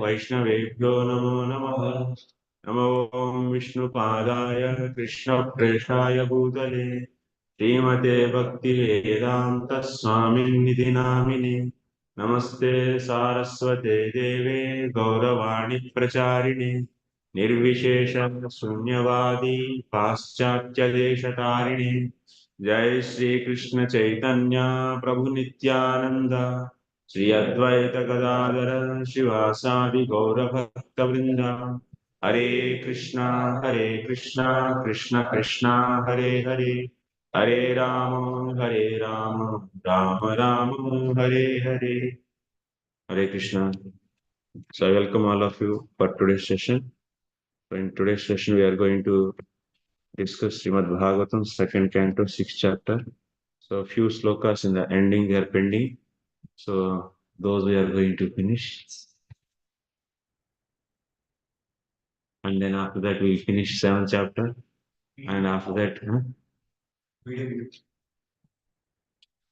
वैष्णवेभ्यो नमो नमः। नमो विष्णुपादाय कृष्णप्रेष्ठाय भूतले श्रीमते भक्तिवेदान्त स्वामिन्निधि नामिने। नमस्ते सारस्वते देवे गौरवाणी प्रचारिणे निर्विशेष शून्यवादी पाश्चात्यदेशतारिणे। जय श्री कृष्ण चैतन्य प्रभु नित्यानंद श्री अद्वैत गदाधर शिवासादि गौर भक्त वृंद। हरे कृष्णा कृष्ण कृष्णा हरे हरे, हरे Ram Ram Ram Hare Hare. Hare Krishna. So I welcome all of you for today's session. So in today's session we are going to discuss Srimad Bhagavatam, second canto, sixth chapter. So a few slokas in the ending they are pending. So those we are going to finish. And then after that we'll finish seventh chapter. And after that,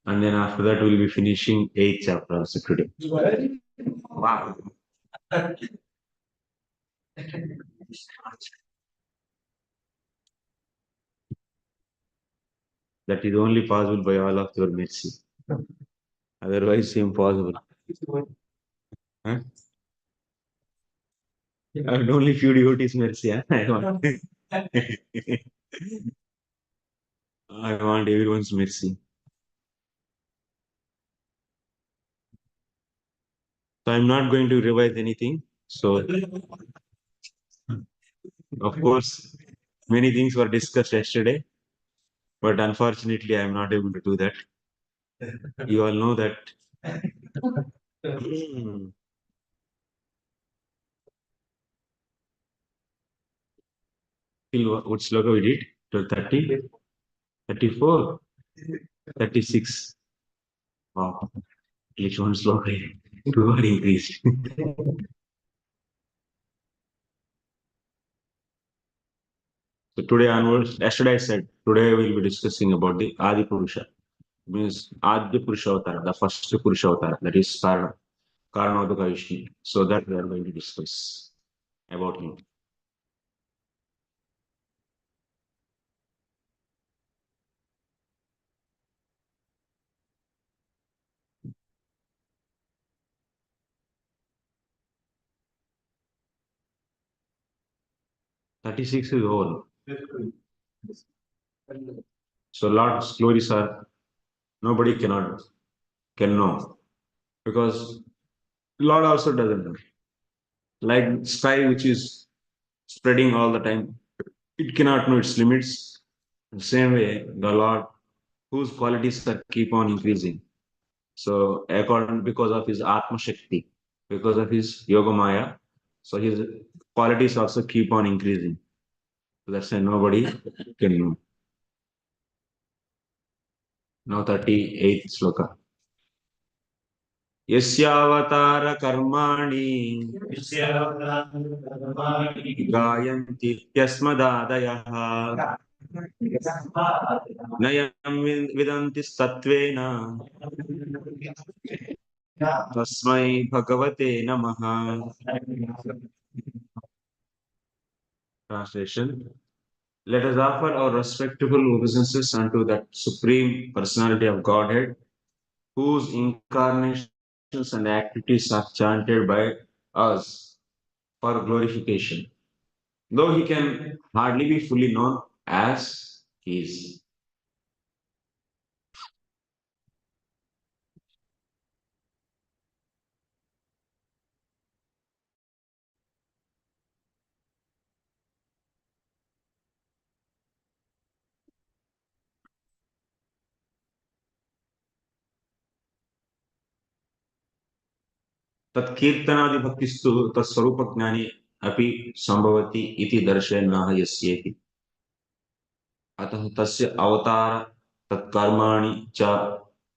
and then after that we'll be finishing eighth chapter also today. Wow. That is only possible by all of your mercy. Otherwise, impossible. Huh? And only few devotees mercy. Huh? I want everyone's mercy. So I'm not going to revise anything. So, of course, many things were discussed yesterday, but unfortunately, I'm not able to do that. You all know that. Till what sloka we did? 30, 34, 36. Wow. Each one sloka, two are increased. So today onwards, yesterday I said, today we'll be discussing about the Adi Purusha. Means Adi Purusha Avatara, the first Purusha Avatara, that is Karanodaka Vishnu. So that we are going to discuss about him. "36 is over." So Lord's glories are nobody can know, because Lord also doesn't know. Like sky which is spreading all the time, it cannot know its limits. The same way, the Lord, whose qualities are keep on increasing. So because of his Atma Shakti, because of his Yoga Maya, so his qualities also keep on increasing. So that's why nobody can know. Now 38th sloka. यस्यावतार कर्माणि गायन्ति त्यस्मदादयः न यं विदन्ति सत्त्वेन तस्मै भगवते नमः. Translation: Let us offer our respectful obeisances unto that Supreme Personality of Godhead, whose incarnations and activities are chanted by us for glorification, though he can hardly be fully known as he is. तत्कीर्तनादिभक्तिस्तु तत्स्वरूपज्ञाने अपि संभवति इति दर्शयन्नाह यस्येति। अतः तस्य अवतार तत्कर्माणि च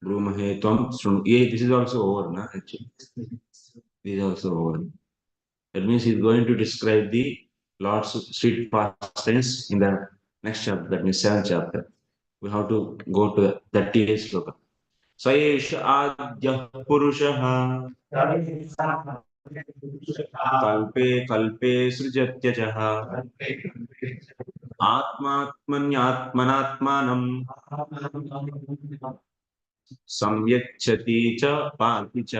ब्रूमहे त्वं शृणु. This is also over, na? Actually, this is also over. That means he is going to describe the Lord's street pastimes in the next chapter, that means 7th chapter. We have to go to the 38th sloka. स एष आद्यः पुरुषः कल्पे कल्पे सृजत्यजः आत्मात्मन्यात्मनात्मानं संयच्छति च पाति च.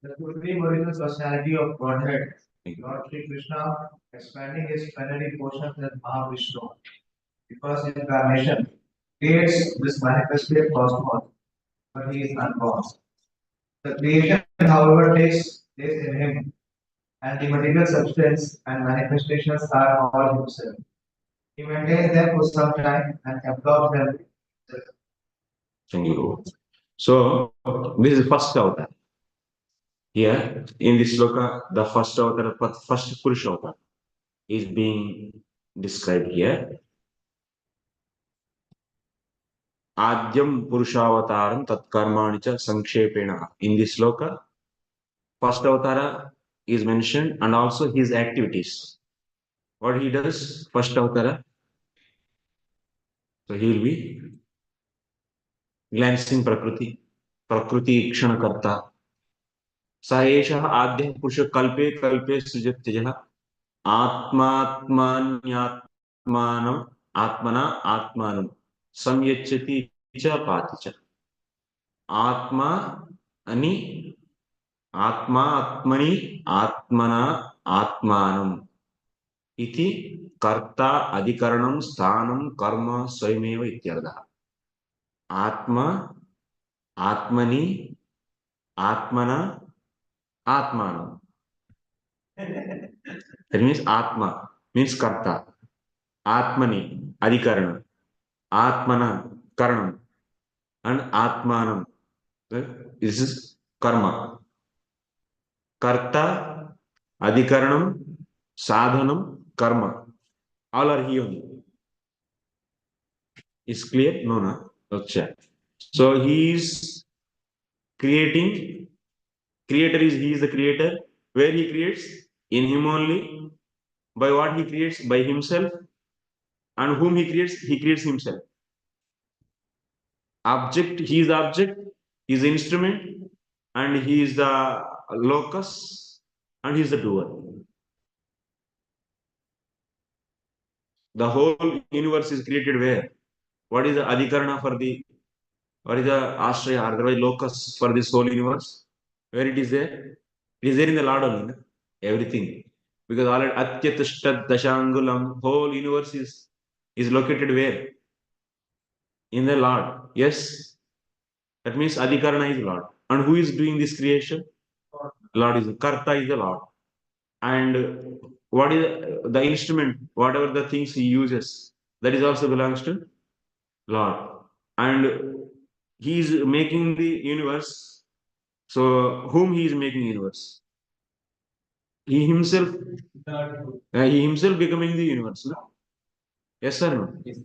The supreme original personality of Godhead, Lord Sri Krishna, expanding his plenary portions as Mahavishnu, because his incarnation creates this manifested cosmos, but he is unborn. The creation, however, takes place in him, and the material substance and manifestations are all himself. He maintains them for some time and absorbs them. Thank you. So this is first avatar. Here in this sloka, the first avatar, first Purusha avatar is being described here. Adyam Purushavatam Tatkarmani cha Sankshepena. In this sloka, first avatara is mentioned and also his activities. What he does, first avatara. So he will be glancing Prakriti, Prakriti Ikshanakarta. Sahesha Adyam Purusha Kalpe Kalpe Sujatyaja Atmatmanyatmanam Atmana Atmanam Samyachati cha Pati cha. Atma Ani आत्मा आत्मनि आत्मना आत्मानम इति कर्ता अधिकरणम स्थानम कर्म स्वयमेव इत्यर्थः. आत्मा आत्मनि आत्मना आत्मानम. That means atma means karta, atmani adhikaranam, atmana karanam, and atmanam. This is karma. Karta, adhikaranam, sadhanam, karma. All are he only. Is clear? No, no. Okay. So he is creating. Creator is he is the creator. Where he creates? In him only. By what he creates? By himself. And whom he creates? He creates himself. Object, he is the object, he is the instrument, and he is the locus, and he is the doer. The whole universe is created where? What is the adhikarana for the, what is the ashraya, otherwise locus for this whole universe? Where it is there? It is there in the Lord only, no? Everything. Because already Atyatashtat Dashangulam, whole universe is located where? In the Lord. Yes. That means Adhikarana is Lord. And who is doing this creation? Lord is Karta is the Lord. And what is the instrument, whatever the things he uses, that is also belongs to Lord. And he is making the universe. So whom he is making universe? He himself, he himself becoming the universe. No? Yes or no? Yes.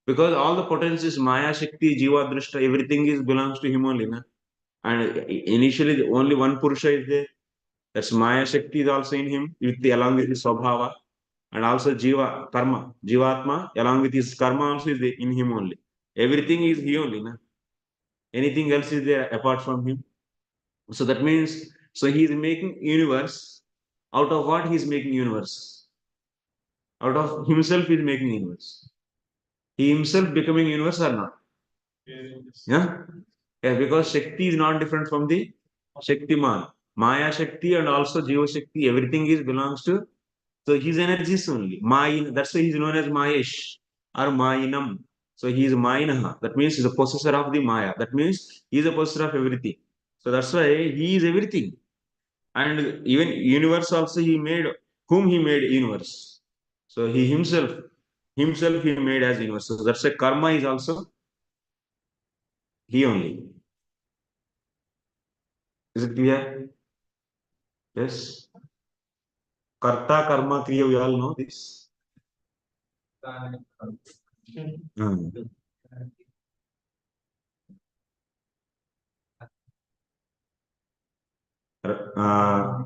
Because all the potencies, Maya, Shakti, Jiva, Drishta, everything is belongs to him only. No? And initially only one Purusha is there. That's Maya Shakti is also in him with the, along with his Swabhava. And also Jiva, Karma, Jivatma, along with his Karma also is in him only. Everything is he only. Na? Anything else is there apart from him. So that means, so he is making universe. Out of what he is making universe? Out of himself he is making universe. He himself becoming universe or not? Yes. Yeah? Yeah, because Shakti is not different from the Shaktiman. Maya Shakti and also Jiva Shakti, everything is belongs to, so his energies only. Mayin, that's why he is known as Mayesh or Mayinam. So he is Mayinaha. That means he is a possessor of the Maya. That means he is a possessor of everything. So that's why he is everything. And even universe also he made, whom he made universe. So he himself he made as universe. So that's why karma is also he only. Is it clear? Yes. Karta, karma, kriya, we all know this. Hmm. Uh,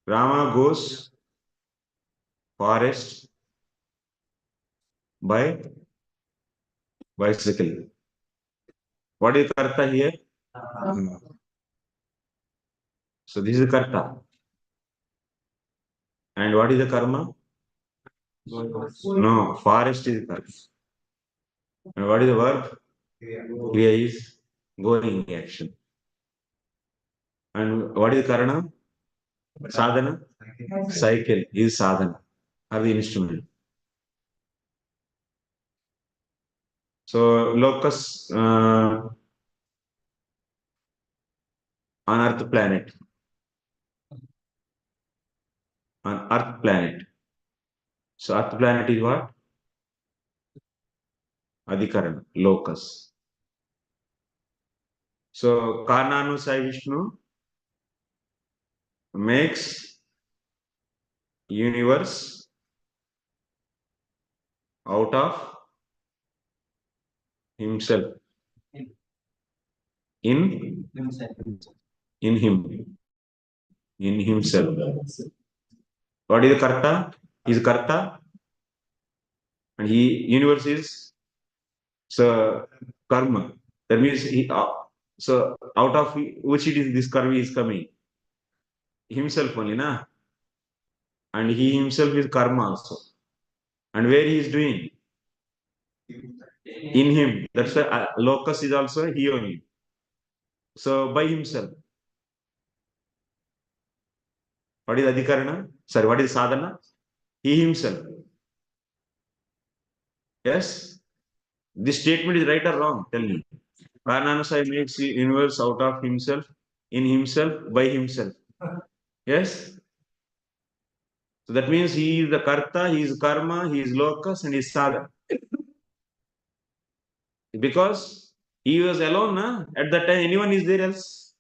Rama goes forest by bicycle. What is karta here? So this is karta. And what is the karma? No, forest is karma. And what is the verb? Kriya is going action. And what is karana? Sadhana? Cycle is sadhana, or the instrument. So locus on Earth planet. On Earth planet. So Earth planet is what? Adhikarana, locus. So Karnanusai Vishnu makes universe out of himself. In him. In himself. What is the karta? He is karta. And universe is so karma. That means so out of which it is this karma is coming? Himself only, na? And he himself is karma also. And where he is doing? In him. That's why locus is also he only. So by himself. What is adhikarana? Sorry, what is sadhana? He himself. Yes? This statement is right or wrong? Tell me. Prananasai makes the universe out of himself, in himself, by himself. Yes? So that means he is the karta, he is karma, he is locus, and he is sadhana. Because he was alone, na? At that time, anyone is there else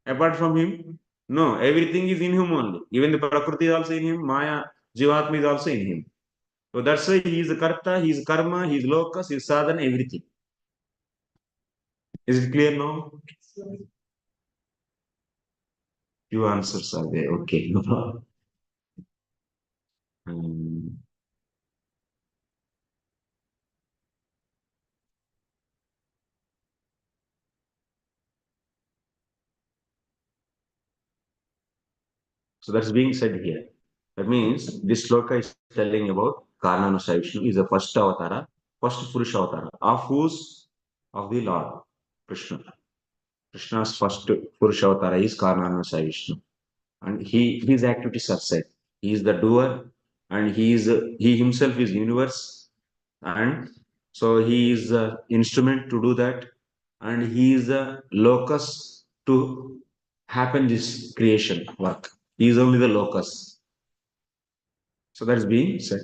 apart from him? No, everything is in him only. Even the prakriti is also in him, Maya, Jivatma is also in him. So that's why he is the karta, he is karma, he is locus, he is sadhana, everything. Is it clear now? Few answers are there. Okay, no problem. So that's being said here. That means this sloka is telling about Karnanusaya Vishnu is the first avatara, first Purusha avatara of whose? Of the Lord Krishna. Krishna's first Purusha avatara is Karnanusaya Vishnu. And his activities are said. He is the doer and he himself is universe. And so he is the instrument to do that. And he is the locus to happen this creation work. He is only the locus. So that's being said.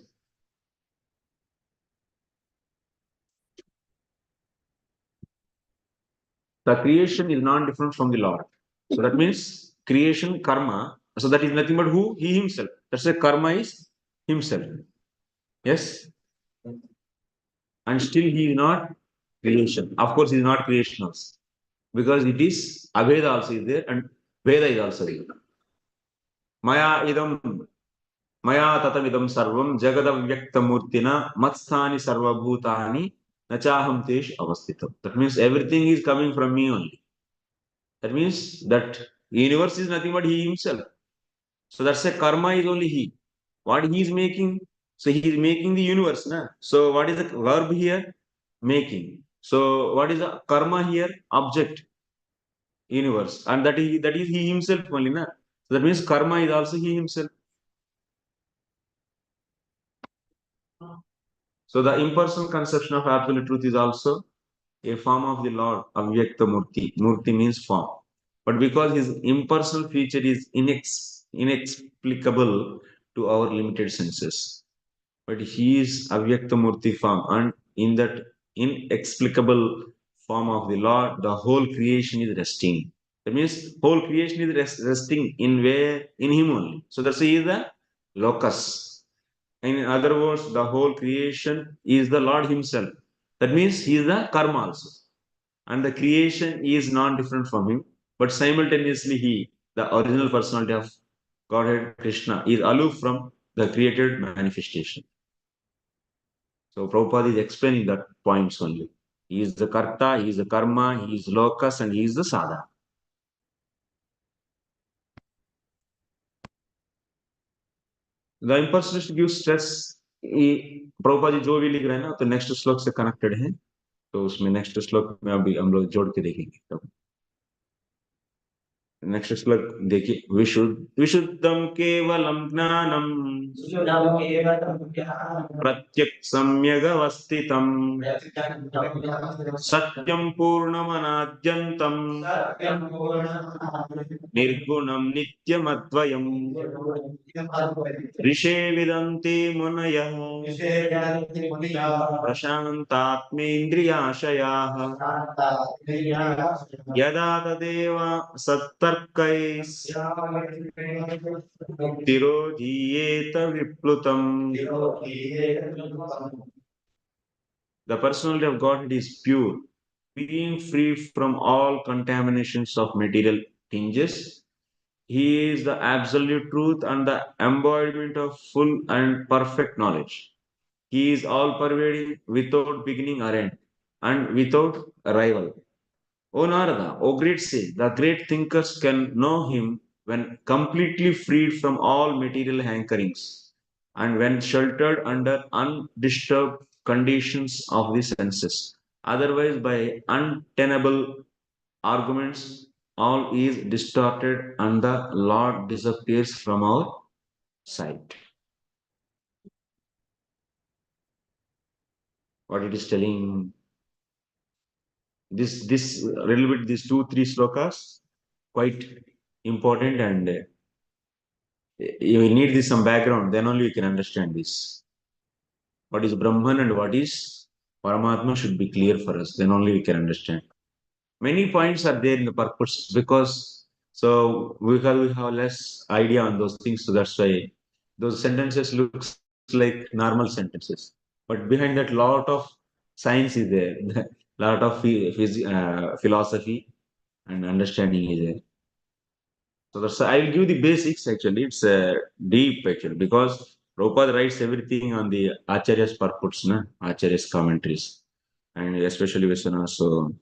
The creation is not different from the Lord. So that means creation, karma. So that is nothing but who? He himself. That's why karma is himself. Yes? And still he is not creation. Of course, he is not creation also. Because it is Aveda also is there and Veda is also there. Maya tatam idam sarvam jagadavyaktamurtina matsthani sarvabhutani nachaham tesh avasthitam. That means everything is coming from me only. That means that universe is nothing but he himself. So that's a karma is only he. What he is making? So he is making the universe. Na? So what is the verb here? Making. So what is the karma here? Object. Universe. And that is he himself only. Na? So that means karma is also he himself. So the impersonal conception of absolute truth is also a form of the Lord, Avyakta Murti. Murti means form. But because his impersonal feature is inexplicable to our limited senses. But he is Avyakta Murti form, and in that inexplicable form of the Lord, the whole creation is resting. That means whole creation is resting in where? In him only. So that's why he is the locus. In other words, the whole creation is the Lord himself. That means he is the karma also. And the creation is non-different from him, but simultaneously he, the original personality of Godhead Krishna, is aloof from the created manifestation. So Prabhupada is explaining that points only. He is the karta, he is the karma, he is locus, and he is the sadhana. The impersonation gives stress. Prabhupada ji जो भी लिख रहे हैं ना तो next श्लोक से connected है, तो उसमें नेक्स्ट श्लोक में अभी हम लोग जोड़ के देखेंगे। तो नेक्स्ट श्लोक देखिए, विशुद्धम केवलम ज्ञानम प्रत्यक् सम्यग अवस्थितम सत्यम पूर्णमनाद्यंतम निर्गुणम नित्यमद्वयम ऋषे विदन्ति मुनयः प्रशान्तात्मेन्द्रियाशयाः यदा तदेव सत्तर्कैस्तिरोधीयेत विप्लुतम्। The personality of Godhead is pure, being free from all contaminations of material tinges. He is the absolute truth and the embodiment of full and perfect knowledge. He is all pervading, without beginning or end, and without rival. O Narada, O great sage, the great thinkers can know him when completely freed from all material hankerings and when sheltered under undisturbed conditions of the senses. Otherwise, by untenable arguments, all is distorted and the Lord disappears from our sight. What it is telling, this a little bit, these 2-3 slokas quite important, and you need this some background, then only you can understand this. What is Brahman and what is Paramatma should be clear for us, then only we can understand. Many points are there in the purpose, because we have less idea on those things, so that's why those sentences looks like normal sentences, but behind that lot of science is there, lot of philosophy and understanding is there. So that's, I will give the basics actually. It's deep actually, because Prabhupada writes everything on the Acharya's purports, na? Acharya's commentaries, and especially Vishwanath. So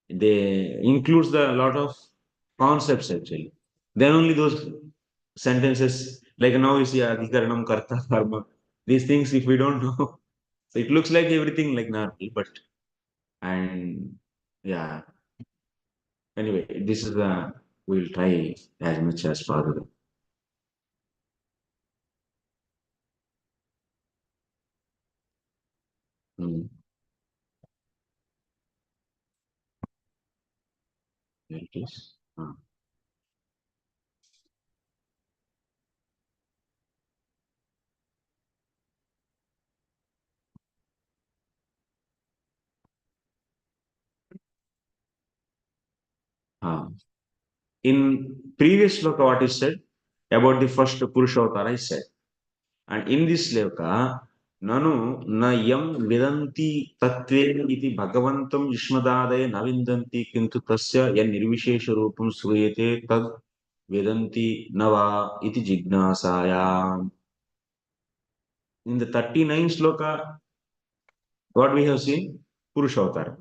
they includes the lot of concepts actually. Then only those sentences, like now you see Adhikaranam, Karta, Karma. These things, if we don't know, so it looks like everything like normal, but and yeah. Anyway, this is the, we'll try as much as possible. Hmm. There it is. In previous sloka, what is said about the first Purusha Avatara is said. And in this sloka, Nanu na yam vidanti tatve iti bhagavantam yushmadadaya navindanti kintu tasya yan nirvishesha rupam suyate tad vedanti nava iti jignasaya. In the 39 sloka, what we have seen? Purusha Avatara.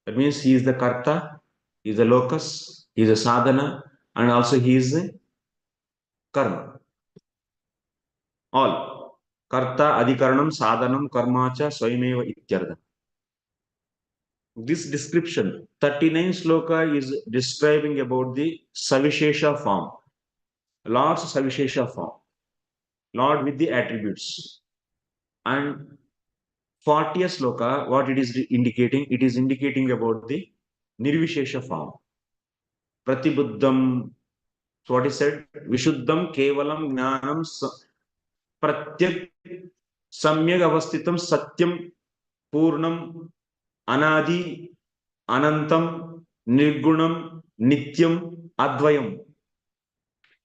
That means he is the karta, he is the locus, he is the sadhana, and also he is the karma. All. Karta, adhikaranam, sadhanam, karma cha, swayameva ityartha. This description, 39 sloka, is describing about the Savishesha form. Lord's Savishesha form. Lord with the attributes. And 40th sloka, what it is indicating? It is indicating about the Nirvishesha form. Pratibuddham, so what is said? Vishuddham kevalam jnanam pratyak samyag avastitam satyam purnam anadi anantam nirgunam nityam advayam.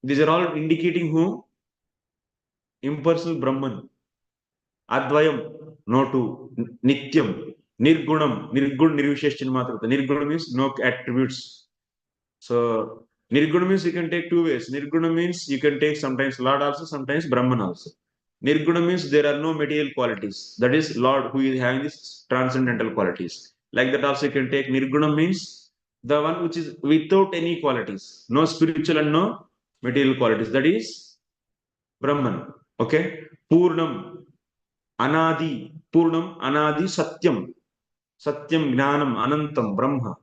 These are all indicating who? Impersonal Brahman. Advayam, no two. Nityam, nirgunam, nirgun nirvisheshan matrata. Nirguna means no attributes. So nirguna means you can take two ways. Nirguna means you can take sometimes Lord also, sometimes Brahman also. Nirguna means there are no material qualities. That is Lord who is having these transcendental qualities. Like that also you can take Nirguna means the one which is without any qualities, no spiritual and no material qualities. That is Brahman. Okay. Purnam, Anadi, Purnam, Anadi, Satyam. Satyam, Gnanam, Anantam, Brahma.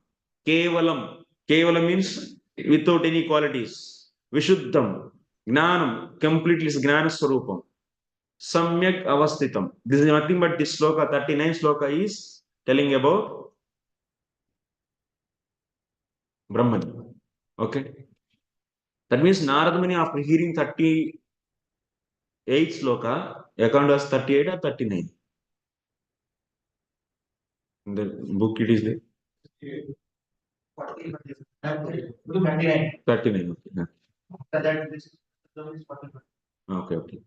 Kevalam. Kevalam means without any qualities. Vishuddham. Gnanam. Completely is Gnana Swarupam. Samyak Avastitam. This is nothing but this sloka, 39 sloka is telling about Brahman. Okay. That means Narada Muni, after hearing 38 sloka, account as 38 or 39. In the book it is there. 39. Okay. Yeah. Okay, okay.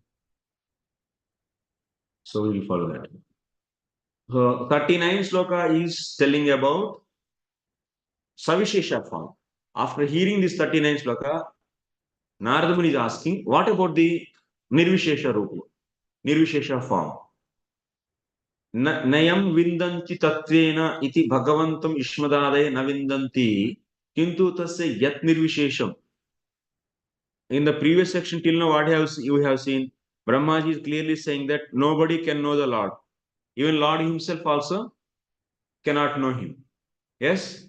So we will follow that. So 39 sloka is telling about Savishesha form. After hearing this 39 sloka, Narada Muni is asking, what about the Nirvishesha Rupa, Nirvishesha form? Nayam vindanti tatvena iti bhagavantam ishmadadaya na vindanti kintu tasya yat nirvishesham. In the previous section till now, what you have seen, Brahmaji is clearly saying that nobody can know the Lord. Even Lord himself also cannot know him. Yes?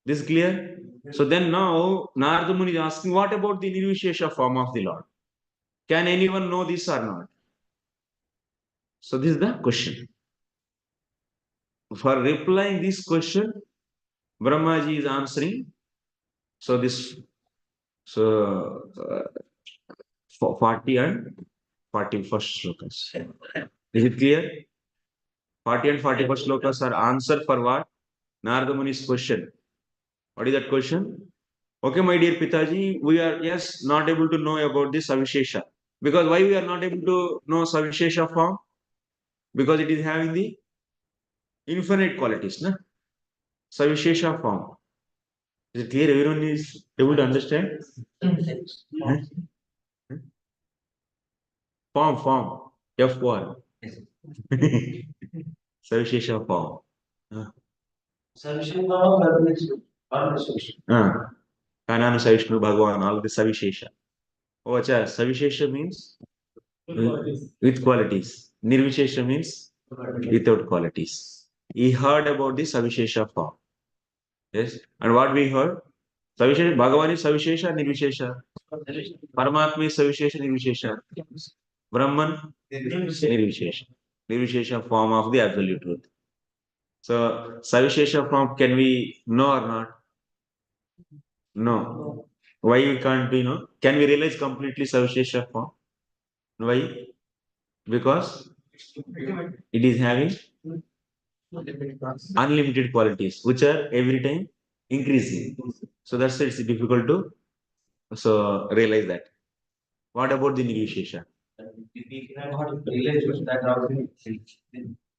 This is clear? So then now Narada Muni is asking, what about the Nirvishesha form of the Lord? Can anyone know this or not? So this is the question. For replying this question, Brahmaji is answering. So this, so 40 and 41st slokas. Is it clear? 40 and 41st slokas are answer for what? Narada Muni's question. What is that question? Okay, my dear Pitaji, we are, yes, not able to know about this Savishesha. Because why we are not able to know Savishesha form? Because it is having the infinite qualities, na? Savishesha form. Is it clear? Everyone is able to understand? Huh? Form. F1. Savishesha form. Kananu Savishnu Bhagavan, all the Savishesha. Oh, acha, Savishesha means with qualities. Nirvishesha means without qualities. He heard about the Savishesha form. Yes. And what we heard? Savishesha, Bhagavan is Savishesha, Nirvishesha. Paramatma is Savishesha, Nirvishesha. Brahman, Nirvishesha. Nirvishesha form of the absolute truth. So, Savishesha form can we know or not? No. Why we can't be know? Can we realize completely Savishesha form? Why? Because it is having unlimited qualities, which are every time increasing. So that's why it's difficult to realize that. What about the Nirvishesha?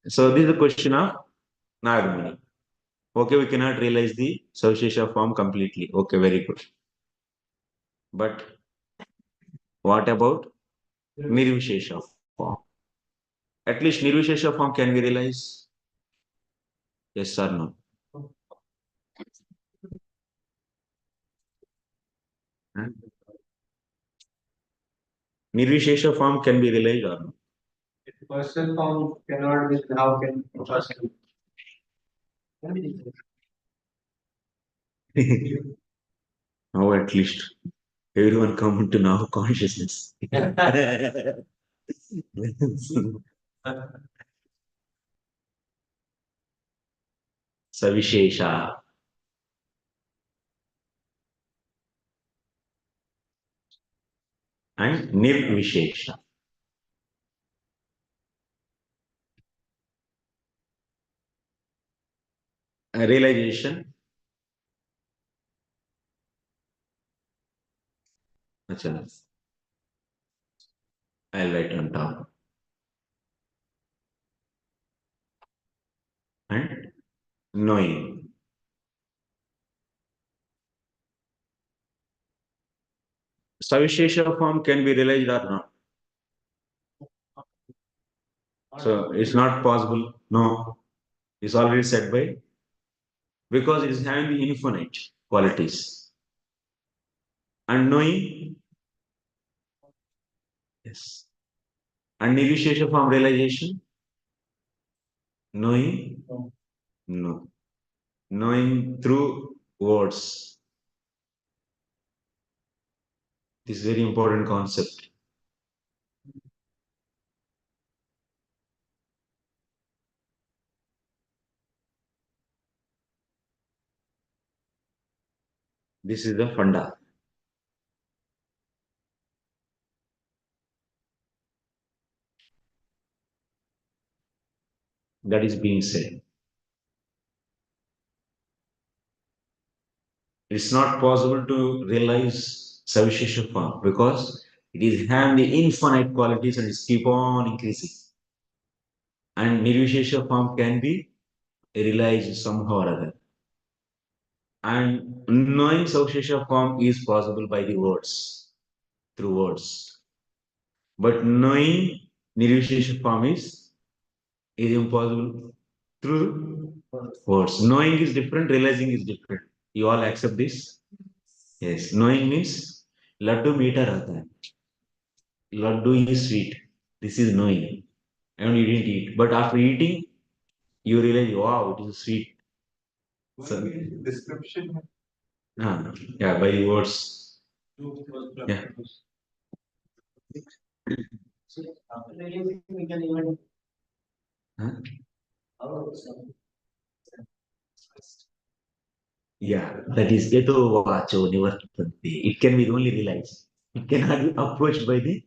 So this is the question of Nagamuni. Okay, we cannot realize the Savishesha form completely. Okay, very good. But what about Nirvishesha form? At least Nirvishesha form can we realize? Yes or no? Huh? Nirvishesha form can be realized or no? If person form cannot be, how can person? Now at least everyone come into now consciousness. Savishesha and Nirvishesha. Realization. Achha, I'll write on top. And knowing. Savishesha form can be realized or not? So it's not possible. No, it's already said by because it is having the infinite qualities and knowing. Yes. And negotiation from realization, knowing, no, knowing through words. This is very important concept. This is the funda. That is being said. It's not possible to realize Savishesha form because it is having the infinite qualities and it's keep on increasing. And Nirvishesha form can be realized somehow or other. And knowing Savishesha form is possible by the words, through words. But knowing Nirvishesha form is impossible through words. Knowing is different, realizing is different. You all accept this? Yes. Knowing means laddu meeta रहता है. Laddu is sweet. This is knowing. And you didn't eat. But after eating, you realize, wow, it is sweet. So, description. Yeah, by the words. Yeah. Huh? Yeah, that is Yeto Vacho Nivartanti. It can be only realized. It cannot be approached by the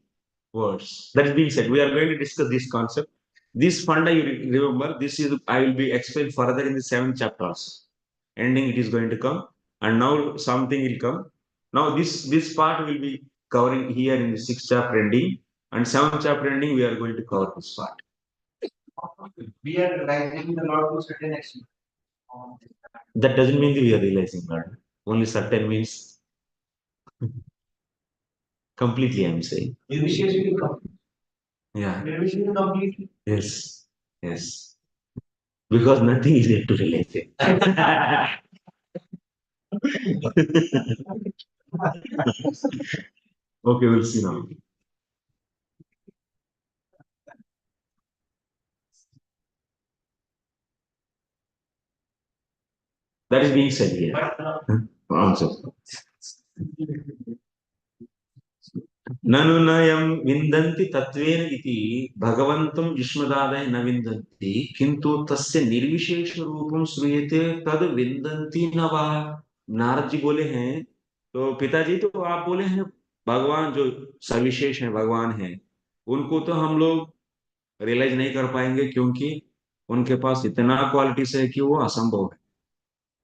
words. That is being said. We are going to discuss this concept. This funda, you remember, this is I will be explained further in the 7th chapter also. Ending it is going to come, and now something will come. Now this part will be covering here in the 6th chapter ending, and 7th chapter ending we are going to cover this part. We are realizing the Lord to certain extent. That doesn't mean that we are realizing Lord. Only certain means completely. I'm saying. Yeah. Completely. Yes. Yes. Because nothing is yet to realize it. Okay, we'll see now. That is being said here. Answer. ननु नयं विन्दन्ति तत्त्वेन इति भगवन्तं युष्मदादय न विन्दन्ति किन्तु तस्य निर्विशेष रूपं श्रूयते तद विन्दन्ति न वा. नारद जी बोले हैं तो पिताजी तो आप बोले हैं भगवान जो सविशेष है भगवान है उनको तो हम लोग रियलाइज नहीं कर पाएंगे क्योंकि उनके पास इतना क्वालिटीज है कि वो असंभव है.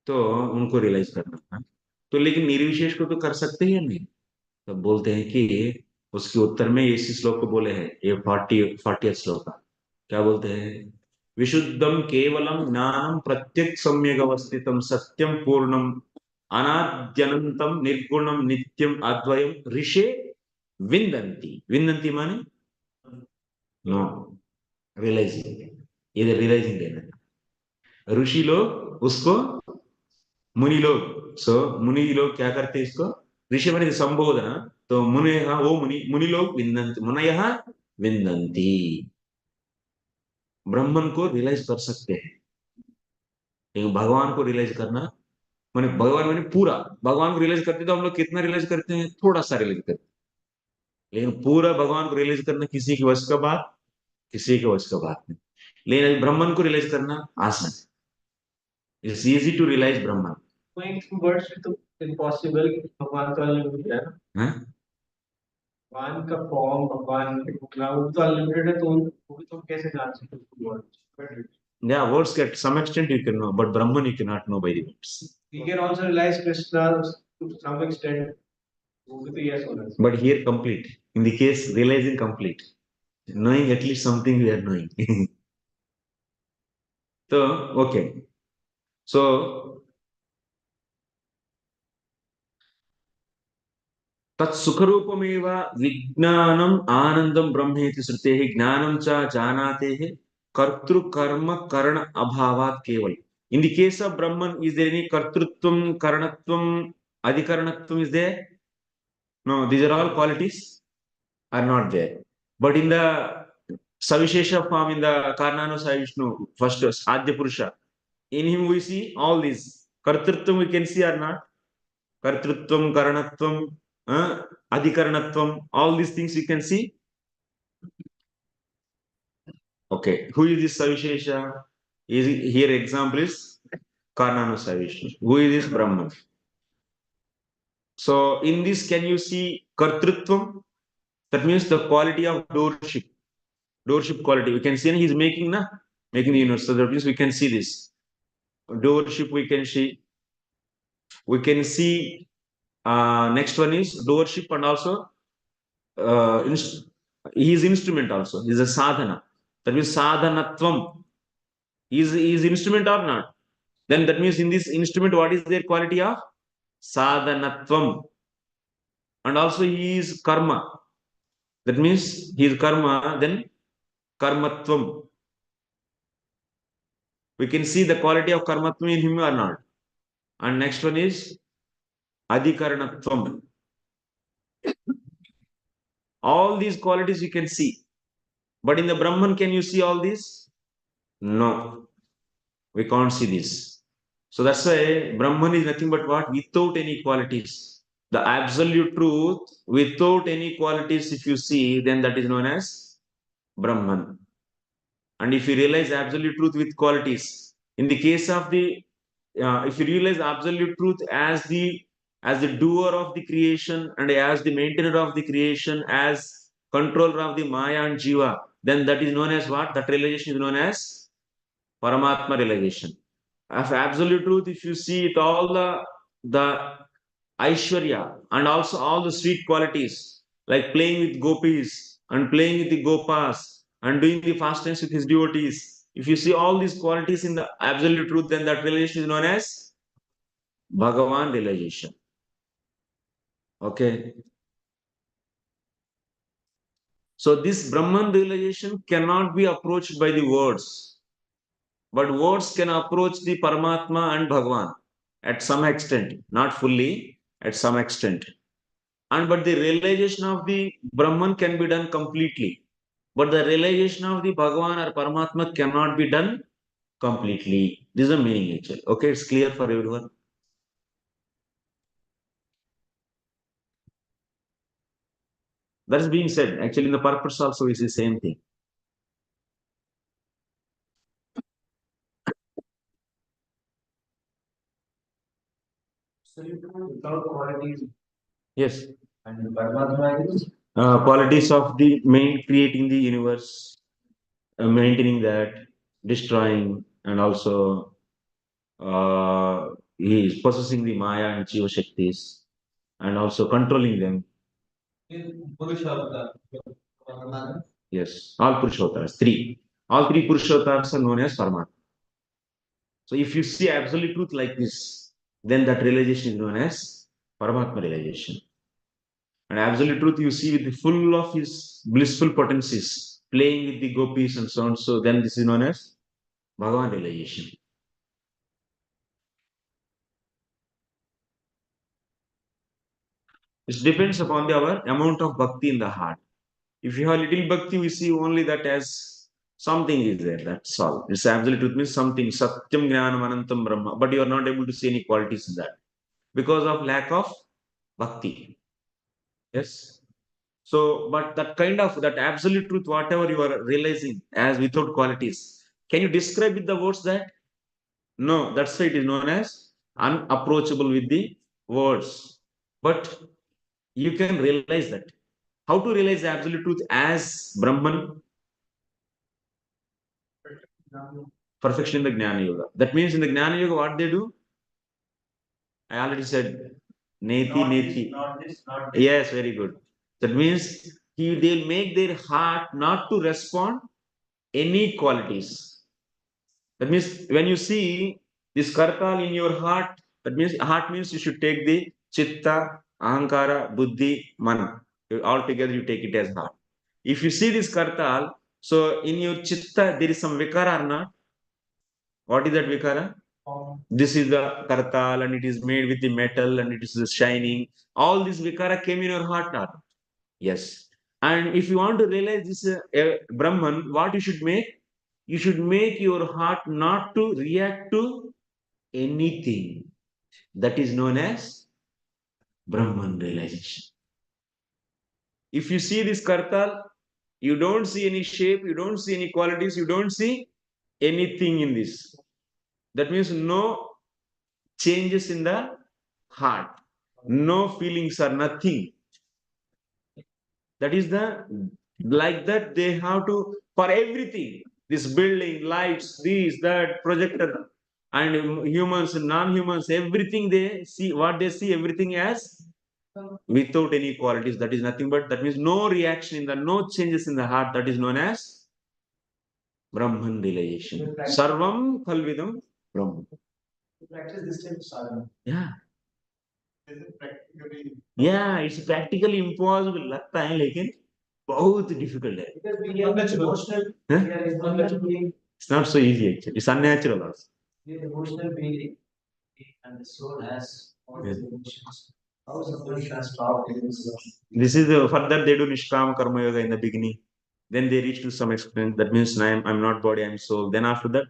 तो उनको रियलाइज करना है. तो लेकिन निर्विशेष को तो कर सकते ही नहीं. तब बोलते हैं कि उसके उत्तर में इसी श्लोक को बोले हैं ये 40 श्लोक का. क्या बोलते हैं? विशुद्धम केवलम ज्ञानम प्रत्यक्ष सम्यक अवस्थितम सत्यम पूर्णम अनाद्यनंतम निर्गुणम नित्यम अद्वयम ऋषे विंदंती. विंदंती माने नो रियलाइजिंग. इधर रियलाइजिंग देना. ऋषि लोग उसको मुनि लोग. सो मुनि लोग क्या करते हैं इसको ऋषि माने संबोधना. तो मुनि वो मुनि लोग विंदंती मुनयः विंदंती. ब्रह्मन को रियलाइज कर सकते हैं लेकिन भगवान को रियलाइज करना माने भगवान माने पूरा. भगवान को रियलाइज करते तो हम लोग कितना रियलाइज करते हैं? थोड़ा सा रियलाइज करते हैं. लेकिन पूरा भगवान को रियलाइज करना किसी की वश का बात, किसी के वश का बात नहीं. लेकिन ब्रह्मन को रियलाइज करना आसान है. It's easy to realise Brahman. Words तो इम्पॉसिबल. भगवान तो अनलिमिटेड है ना. भगवान का फॉर्म भगवान के क्लाउड तो अनलिमिटेड है तो वो भी तो कैसे जान सकते हैं? Yeah, words at some extent you can know, but Brahman you cannot know by the words. We can also realize Krishna to some extent. Yes, but here complete. In the case realizing complete, knowing at least something we are knowing. So okay, so. tat sukharupameva vijnanam anandam brahmeti srutehi jnanam cha janatehi kartru karma karana abhavat keval. In the case of Brahman, is there any kartrutvam, karanatvam, adhikaranatvam is there? No, these are all qualities are not there. But in the Savishesha form, in the Karnano Vishnu, first Adya Purusha, in him we see all these. Kartrutvam we can see or not? Kartrutvam, Karanatvam, Adhikaranatvam, all these things you can see. Okay, who is this Savishesha? Is here example is Karnano Vishnu. Who is this Brahman? So in this, can you see Kartrutvam? That means the quality of doorship. Doorship quality. We can see he's making making the universe. So that means we can see this. Doorship we can see. We can see next one is doorship and also he is instrument also. He is a sadhana. That means sadhanatvam. Is instrument or not? Then that means in this instrument, what is their quality of? Sadhanatvam. And also he is karma. That means he is karma, then karmatvam. We can see the quality of karmatvam in him or not. And next one is adhikaranatvam. All these qualities you can see. But in the Brahman, can you see all these? No. We can't see this. So that's why Brahman is nothing but what? Without any qualities. The absolute truth without any qualities, if you see, then that is known as Brahman. And if you realize absolute truth with qualities, in the case of the, if you realize absolute truth as the doer of the creation and as the maintainer of the creation, as controller of the Maya and Jiva, then that is known as what? That realization is known as Paramatma realization. Of absolute truth, if you see it, all the Aishwarya and also all the sweet qualities, like playing with gopis and playing with the gopas and doing the fastness with his devotees. If you see all these qualities in the absolute truth, then that realization is known as Bhagavan realization. Okay. So this Brahman realization cannot be approached by the words, but words can approach the Paramatma and Bhagavan at some extent, not fully, at some extent. And but the realization of the Brahman can be done completely. But the realization of the Bhagavan or Paramatma cannot be done completely. This is the meaning actually. Okay, it's clear for everyone. That is being said. Actually, in the purpose also is the same thing. Without qualities Yes. and Paramatma is Qualities of the main creating the universe, maintaining that, destroying, and also he is possessing the Maya and Jiva Shaktis and also controlling them. Yes, all Purushottaras, three. All three Purushottaras are known as Paramatma. So if you see absolute truth like this, then that realization is known as Paramatma realization. And absolute truth you see with the full of his blissful potencies, playing with the gopis and so on. So then this is known as Bhagavan realization. It depends upon our amount of bhakti in the heart. If you have little bhakti, we see only that as something is there. That's all. It's absolute truth means something. Satyam Jnanam Anantam Brahma. But you are not able to see any qualities in that because of lack of bhakti. Yes. So, but that kind of that absolute truth, whatever you are realizing as without qualities, can you describe with the words that? No, that's why it is known as unapproachable with the words. But you can realize that. How to realize the absolute truth as Brahman? Perfection in the Jnana Yoga. That means in the Jnana Yoga, what they do? I already said, Neti, Neti. Yes, very good. That means they'll make their heart not to respond any qualities. That means when you see this kartal in your heart, that means heart means you should take the chitta, Ahankara, Buddhi, Man. All together you take it as heart. If you see this kartal, so in your chitta there is some vikara or not? What is that vikara? This is the kartal and it is made with the metal and it is shining. All this vikara came in your heart, not? Yes. And if you want to realize this Brahman, what you should make? You should make your heart not to react to anything. That is known as Brahman realization. If you see this kartal, you don't see any shape, you don't see any qualities, you don't see anything in this. That means no changes in the heart, no feelings or nothing. That is the like that they have to for everything. This building, lights, this, that, projector, and humans, non-humans, everything they see, what they see, everything as without any qualities. That is nothing but that means no reaction in the no changes in the heart. That is known as Brahman realization. Sarvam Khalvidam Brahman. Practice this type of sadhana. Yeah. Is it practically? Yeah, it's practically impossible. लगता है लेकिन बहुत difficult है. Because we are emotional. Huh? We are emotional being. It's not so easy actually. It's unnatural also. We are emotional being, and the soul has all these emotions. How someone can stop this? This is the further they do Nishkama Karma Yoga in the beginning. Then they reach to some extent. That means I'm not body, I'm soul. Then after that,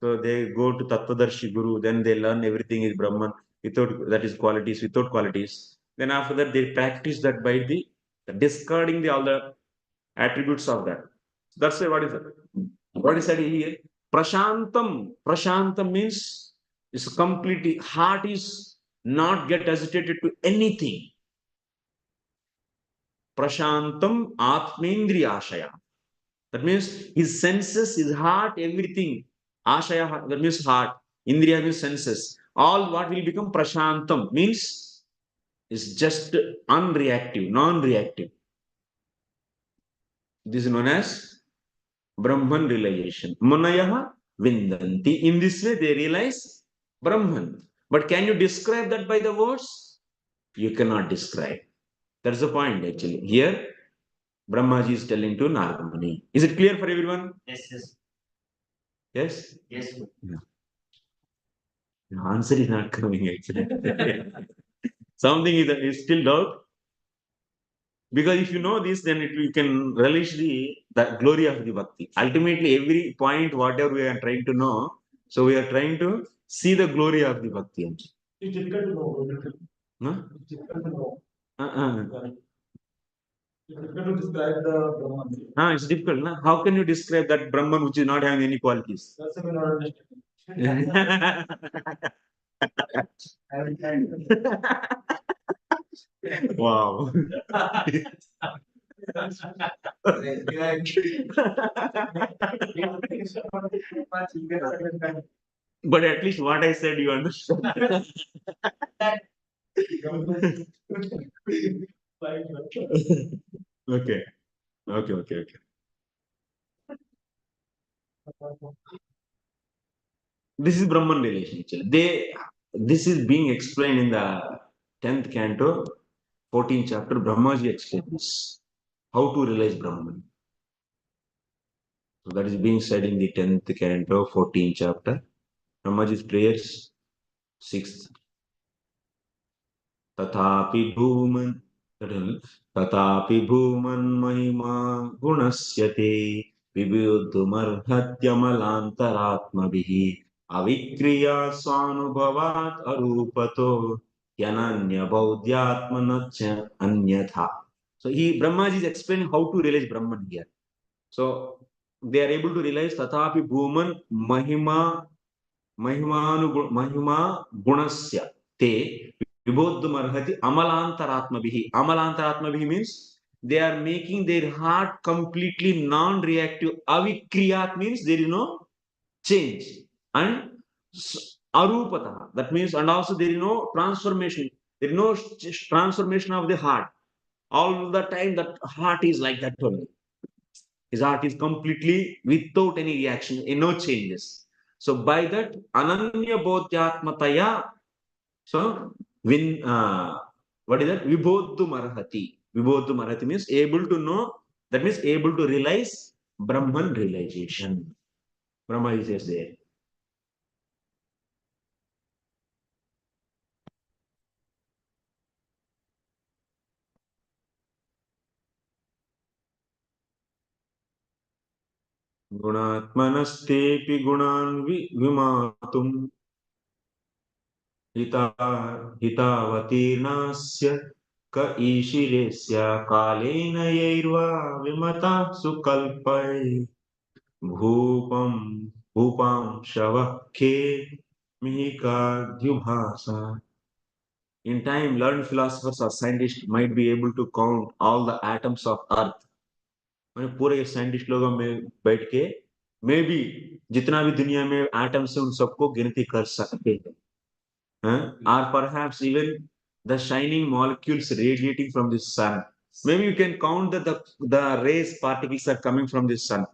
so they go to Tattvadarshi Guru. Then they learn everything is Brahman without that is qualities, without qualities. Then after that, they practice that by the discarding all the attributes of that. That's why what is that? What is that here? Prashantam. Prashantam means is completely heart is not get agitated to anything. Prashantam Atmendriya Ashaya. That means his senses, his heart, everything. Ashaya, that means heart. Indriya means senses. All what will become Prashantam means is just unreactive, non-reactive. This is known as Brahman realization. Munayaha Vindanti. In this way, they realize Brahman. But can you describe that by the words? You cannot describe. That's the point actually. Here, Brahmaji is telling to Nagamani. Is it clear for everyone? Yes, yes. Yes? Yes. Yeah. The answer is not coming actually. Something is still doubt. Because if you know this, then you can relish the glory of the bhakti. Ultimately, every point, whatever we are trying to know, so we are trying to see the glory of the bhakti. It's difficult to know. No? It's difficult to know. Uh-uh. It's difficult to describe the Brahman. It's difficult. No? How can you describe that Brahman which is not having any qualities? That's a not understanding. I will try. Wow. But at least what I said, you understand. Okay. Okay. This is Brahman relation actually. This is being explained in the 10th canto, 14th chapter. Brahmaji explains this. How to realize Brahman. So that is being said in the 10th canto, 14th chapter. Brahmaji's prayers, 6th. तथापि भूमन् तथापि भूमन् महिमा गुणस्य ते विबुद्धुमर्हत्यमलान्तरात्मभिः अविक्रिया स्वानुभवात् अरूपतो ह्यनन्यबौद्ध्यात्मनश्च अन्यथा. So Brahmaji is explaining how to realize Brahman here. So they are able to realize Tathapi Bhuman Mahima Gunasya Te Vibodhumarhati Amalantaratmabihi. Amalantaratmabihi means they are making their heart completely non-reactive. Avikriyat means there is no change. And Arupata, that means, and also there is no transformation. There is no transformation of the heart. All the time that heart is like that only. His heart is completely without any reaction, no changes. So by that, Ananya Bodhyatmataya, so What is that? Vibodhum arhati. Vibodhum arhati means able to know. That means able to realize Brahman realization. Brahma is just there. गुणात्मनस्तेऽपि गुणान् विमातुम् हितावतीर्णस्य क ईशिरेस्य कालेन यैर्वा विमता सुकल्पै भूपं भूपां शवखे मिहिकाद्युभासा. In time, learned philosophers or scientists might be able to count all the atoms of earth. मैंने पूरे scientist लोगों में बैठ के मे भी जितना भी दुनिया में एटम्स है उन सबको गिनती कर सकते हैं. Or perhaps even the shining molecules radiating from the sun. Maybe you can count that the rays particles are coming from the sun,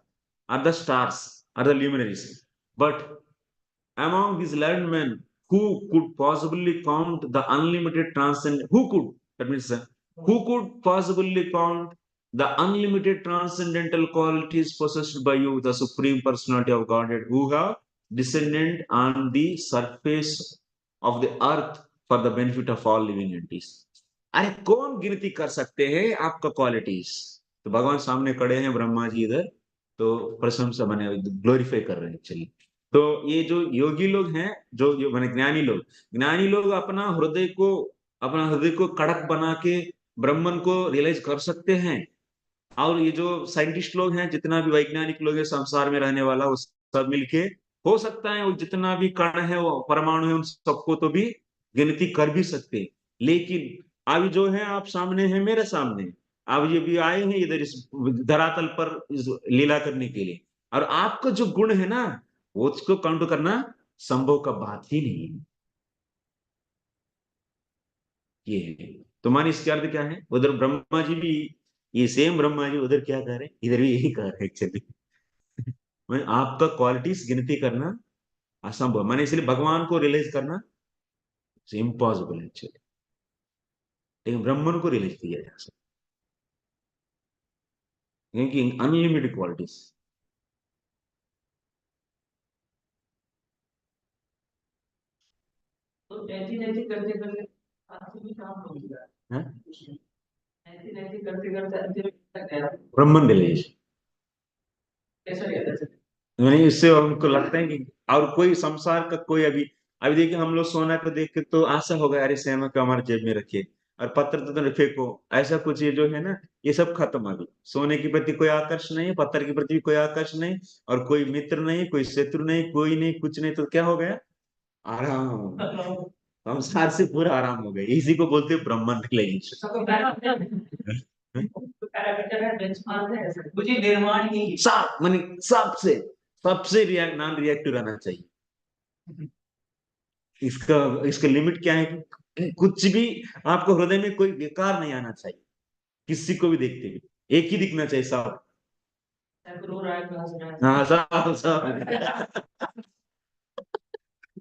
or the stars, or the luminaries. But among these learned men, who could possibly count the unlimited transcendent? Who could? That means, who could possibly count the unlimited transcendental qualities possessed by you, the Supreme Personality of Godhead, who have descended on the surface of the earth for the benefit of all living entities? अरे कौन गिनती कर सकते हैं आपका qualities? तो भगवान सामने खड़े हैं, ब्रह्मा जी इधर, तो प्रशंसा बने ग्लोरीफाई कर रहे हैं. चलिए, तो ये जो योगी लोग हैं, जो माने ज्ञानी लोग अपना हृदय को कड़क बना के ब्रह्मन को रियलाइज कर सकते हैं. और ये जो साइंटिस्ट लोग हैं, जितना भी वैज्ञानिक लोग हैं संसार में रहने वाला, वो सब मिलके हो सकता है वो जितना भी कण है, वो परमाणु है, उन सबको तो भी गिनती कर भी सकते हैं. लेकिन अभी जो है आप सामने है, मेरे सामने, अब ये भी आए हैं इधर इस धरातल पर इस लीला करने के लिए, और आपका जो गुण है ना, वो उसको काउंट करना संभव का बात ही नहीं है. ये है. तो मान इसके अर्थ क्या है? उधर ब्रह्मा जी भी, ये सेम ब्रह्मा जी उधर क्या कह रहे हैं, इधर भी यही कह रहे हैं एक्चुअली. मैं आपका क्वालिटीज गिनती करना असंभव, मैंने इसलिए भगवान को रियलाइज करना इम्पॉसिबल एक्चुअली. लेकिन ब्रह्मन को रियलाइज किया जा सकता, क्योंकि अनलिमिटेड क्वालिटीज. तो ऐसी ऐसी करते करते आपसे भी काम हो गया. ऐसी ऐसी करते करते अंतिम तक गया ब्रह्मन रियलाइजेशन. कैसा गया? नहीं, इससे हमको लगता है कि और कोई संसार का कोई अभी अभी देखिए, हम लोग सोना को देख के तो आशा होगा, अरे सोना को हमारे जेब में रखिए, और पत्थर तो फेंको, ऐसा कुछ ये जो है ना, ये सब खत्म. अभी सोने के प्रति कोई आकर्षण नहीं, पत्थर के प्रति भी कोई आकर्षण नहीं, और कोई मित्र नहीं, कोई शत्रु नहीं, कोई नहीं, कुछ नहीं. तो क्या हो गया? आराम. संसार से पूरा आराम हो गया. इसी को बोलते हैं ब्रह्मन रियलाइजेशन. मुझे निर्माण ही सब माने सबसे सबसे नॉन रिएक्टिव रहना चाहिए. इसका इसका लिमिट क्या है कि कुछ भी आपको हृदय में कोई विकार नहीं आना चाहिए. किसी को भी देखते हुए एक ही दिखना चाहिए, सब. हाँ, सब सब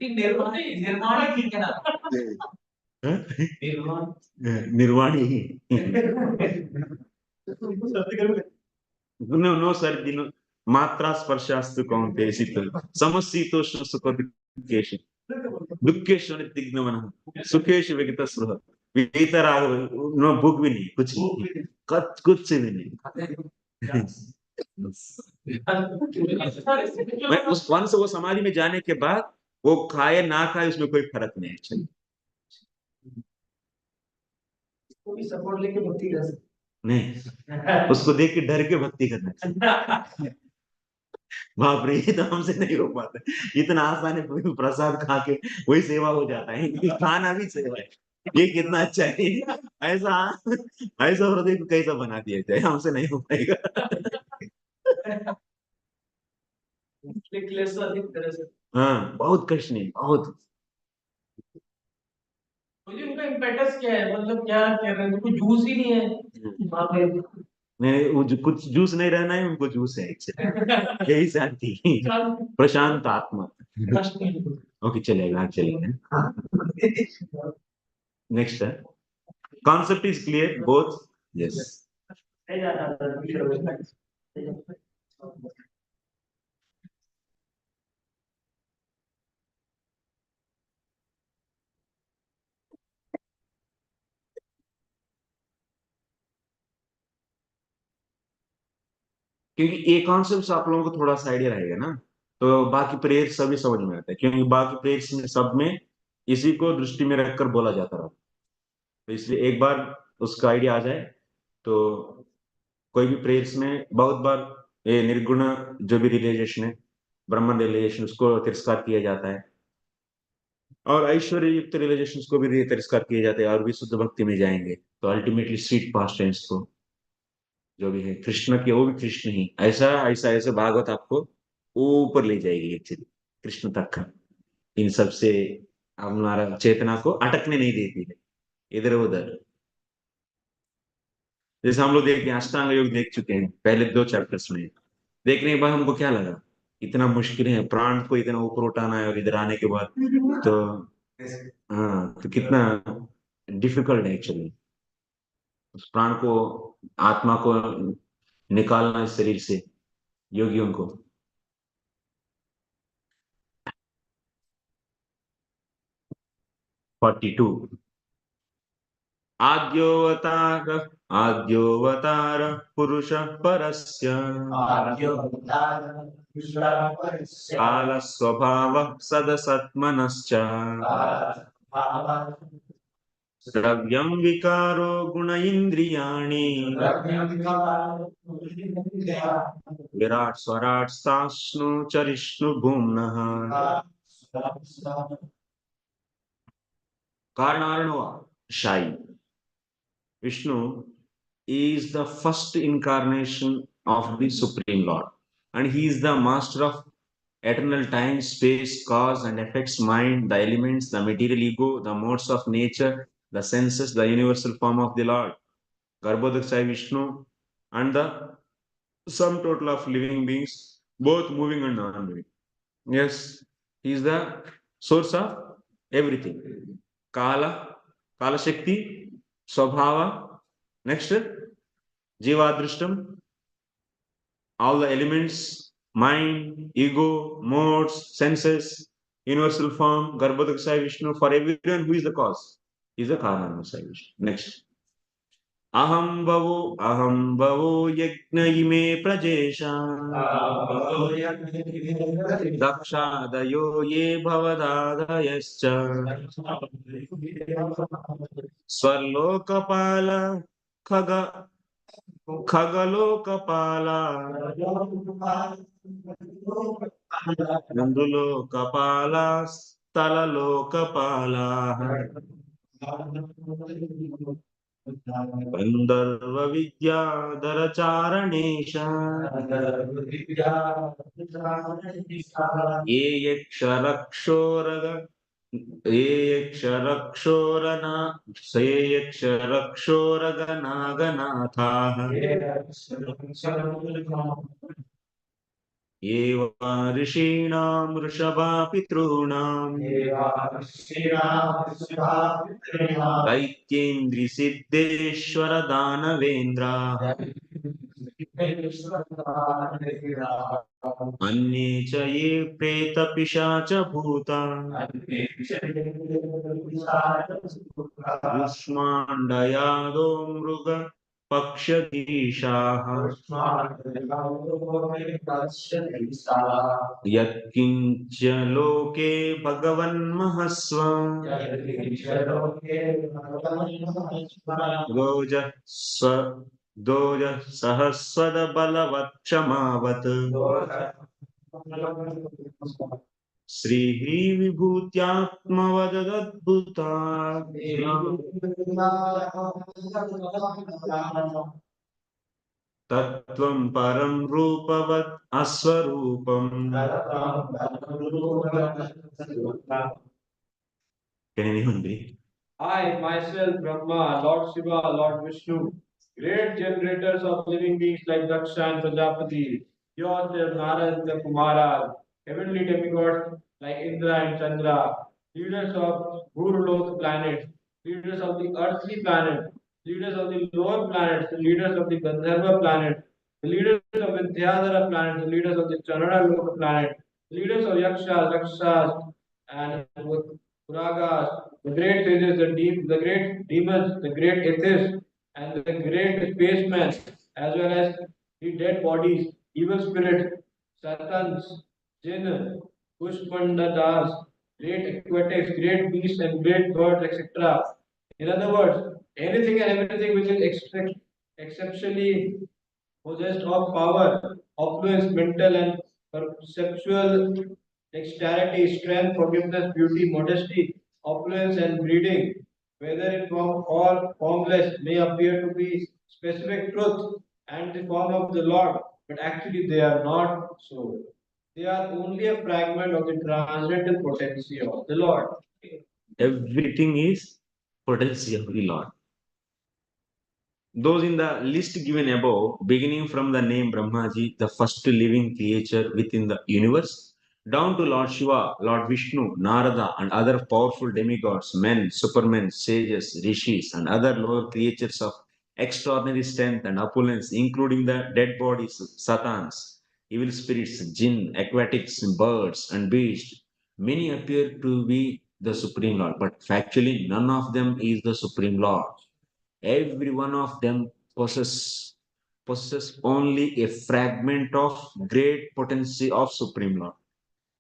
निर्वाण निर्वाण ठीक है ना. निर्वाणी. नो नो सर, मात्रा स्पर्शास्तु कौन्तेय शीतल समशीतोष्ण सुख दुःखेषु दुःखेषु नित्यग्नमनः सुखेषु विगतस्पृहः वीतराग. नो भूख भी नहीं, कुछ नहीं, कुछ भी नहीं. मैं उस वंश वो समाधि में जाने के बाद वो खाए ना खाए उसमें कोई फर्क नहीं है. कोई सपोर्ट लेके भक्ति कर सकते नहीं, उसको देख के डर के भक्ति करना चाहिए. बाप रे, ये तो हमसे नहीं हो पाता. इतना आसान है, प्रसाद खा के वही सेवा हो जाता है. खाना भी सेवा है. ये कितना अच्छा है. ऐसा ऐसा हृदय को कैसा बना दिया जाए, हमसे नहीं हो पाएगा. हाँ, बहुत कष्ट नहीं, बहुत. मुझे उनका इम्पेटस क्या है, मतलब क्या कह रहे हैं, कुछ जूस ही नहीं है. नहीं, वो कुछ जूस नहीं रहना है, उनको जूस है एक्चुअली. यही शांति, प्रशांत आत्मा. ओके, चलेगा चलेगा. नेक्स्ट है Concept is clear, both. Yes. क्योंकि ये कॉन्सेप्ट आप लोगों को थोड़ा सा आइडिया रहेगा ना, तो बाकी प्रेयर सभी समझ में आता है, क्योंकि बाकी प्रेयर्स में सब में इसी को दृष्टि में रखकर बोला जाता रहा। तो इसलिए एक बार उसका आइडिया आ जाए तो कोई भी प्रेयर्स में बहुत बार ये निर्गुण जो भी रियलाइजेशन है, ब्रह्मन रियलाइजेशन, उसको तिरस्कार किया जाता है, और ऐश्वर्य युक्त रियलाइजेशन को भी तिरस्कार किए जाते हैं, और भी शुद्ध भक्ति में जाएंगे तो अल्टीमेटली स्वीट पास्ट टेंस को जो भी है कृष्ण की, वो भी कृष्ण ही, ऐसा ऐसा ऐसे भागवत आपको ऊपर ले जाएगी एक्चुअली कृष्ण तक का। इन सब से हमारा चेतना को अटकने नहीं देती है इधर उधर। जैसे हम लोग देखते हैं, अष्टांग योग देख चुके हैं पहले 2 चैप्टर्स में, देखने के बाद हमको क्या लगा, इतना मुश्किल है प्राण को इतना ऊपर उठाना है, और इधर आने के बाद तो हाँ, तो कितना डिफिकल्ट है एक्चुअली उस प्राण को, आत्मा को निकालना इस शरीर से योगियों को। 42। आद्योऽवतार आद्योऽवतार पुरुष परस्य कालस्वभावः सदसत्मनश्च द्रव्यं विकारो गुण इन्द्रियाणि विराट स्वराट साश्नु चरिष्णु भूम्नः। कारणार्णवा शाई, Vishnu is the first incarnation of the Supreme Lord, and he is the master of eternal time, space, cause and effects, mind, the elements, the material ego, the modes of nature, the senses, the universal form of the Lord, Garbhodakshay Vishnu, and the sum total of living beings, both moving and non-moving. Yes, he is the source of everything. Kala, Kala Shakti, Swabhava, next Jivadrishtam, all the elements, mind, ego, modes, senses, universal form, Garbhodakshay Vishnu, for everyone who is the cause, is the Karanamsai Vishnu. Next. अहं भवो यज्ञ इमे प्रजेशा दक्षादयो ये भवदादयश्च स्वर्लोकपाल खग खगलोकपाला नन्दुलोकपाला स्थललोकपालाः गन्धर्व विद्याधरचारणेश ये यक्षरक्षोरग ये यक्षरक्षोरना ये यक्षरक्षोरगनागनाथाः ये वा ऋषीणां वृषभा पितॄणां दैत्येन्द्रिसिद्धेश्वर दानवेन्द्रा अन्ये च ये प्रेतपिशाच भूता कूष्माण्डयादो मृग पक्षधीशाः यत्किञ्च लोके भगवन्महस्व रोजः दोजः सहस्वद बलवत्क्षमावत् श्रीविभूत्यात्मवदद्भुता तत्त्वं परं रूपवत् अस्वरूपम्। Can anyone be? I myself, Brahma, Lord Shiva, Lord Vishnu, great generators of living beings like Daksha and Prajapati, yourself, Narad, the Kumaras, heavenly demigods like Indra and Chandra, leaders of Gurulok planets, leaders of the earthly planet, leaders of the lower planets, the leaders of the Gandharva planet, the leaders of Vidyadhara planet, the leaders of the Chanana Loka planet, the leaders of Yakshas, Rakshas, and Puragas, the great sages, the great demons, the great atheists, and the great spacemen, as well as the dead bodies, evil spirits, Satans, Jinn, Pushpandadas, great aquatics, great beasts, and great birds, etc. In other words, anything and everything which is exceptionally possessed of power, affluence, mental and perceptual dexterity, strength, forgiveness, beauty, modesty, opulence, and breeding, whether in form or formless, may appear to be specific truth and the form of the Lord, but actually they are not so. They are only a fragment of the transcendental potency of the Lord. Everything is potency of the Lord. Those in the list given above, beginning from the name Brahmaji, the first living creature within the universe, down to Lord Shiva, Lord Vishnu, Narada, and other powerful demigods, men, supermen, sages, rishis, and other lower creatures of extraordinary strength and opulence, including the dead bodies, satans, evil spirits, jinn, aquatics, birds, and beasts. Many appear to be the Supreme Lord, but factually, none of them is the Supreme Lord. Every one of them possesses only a fragment of great potency of Supreme Lord.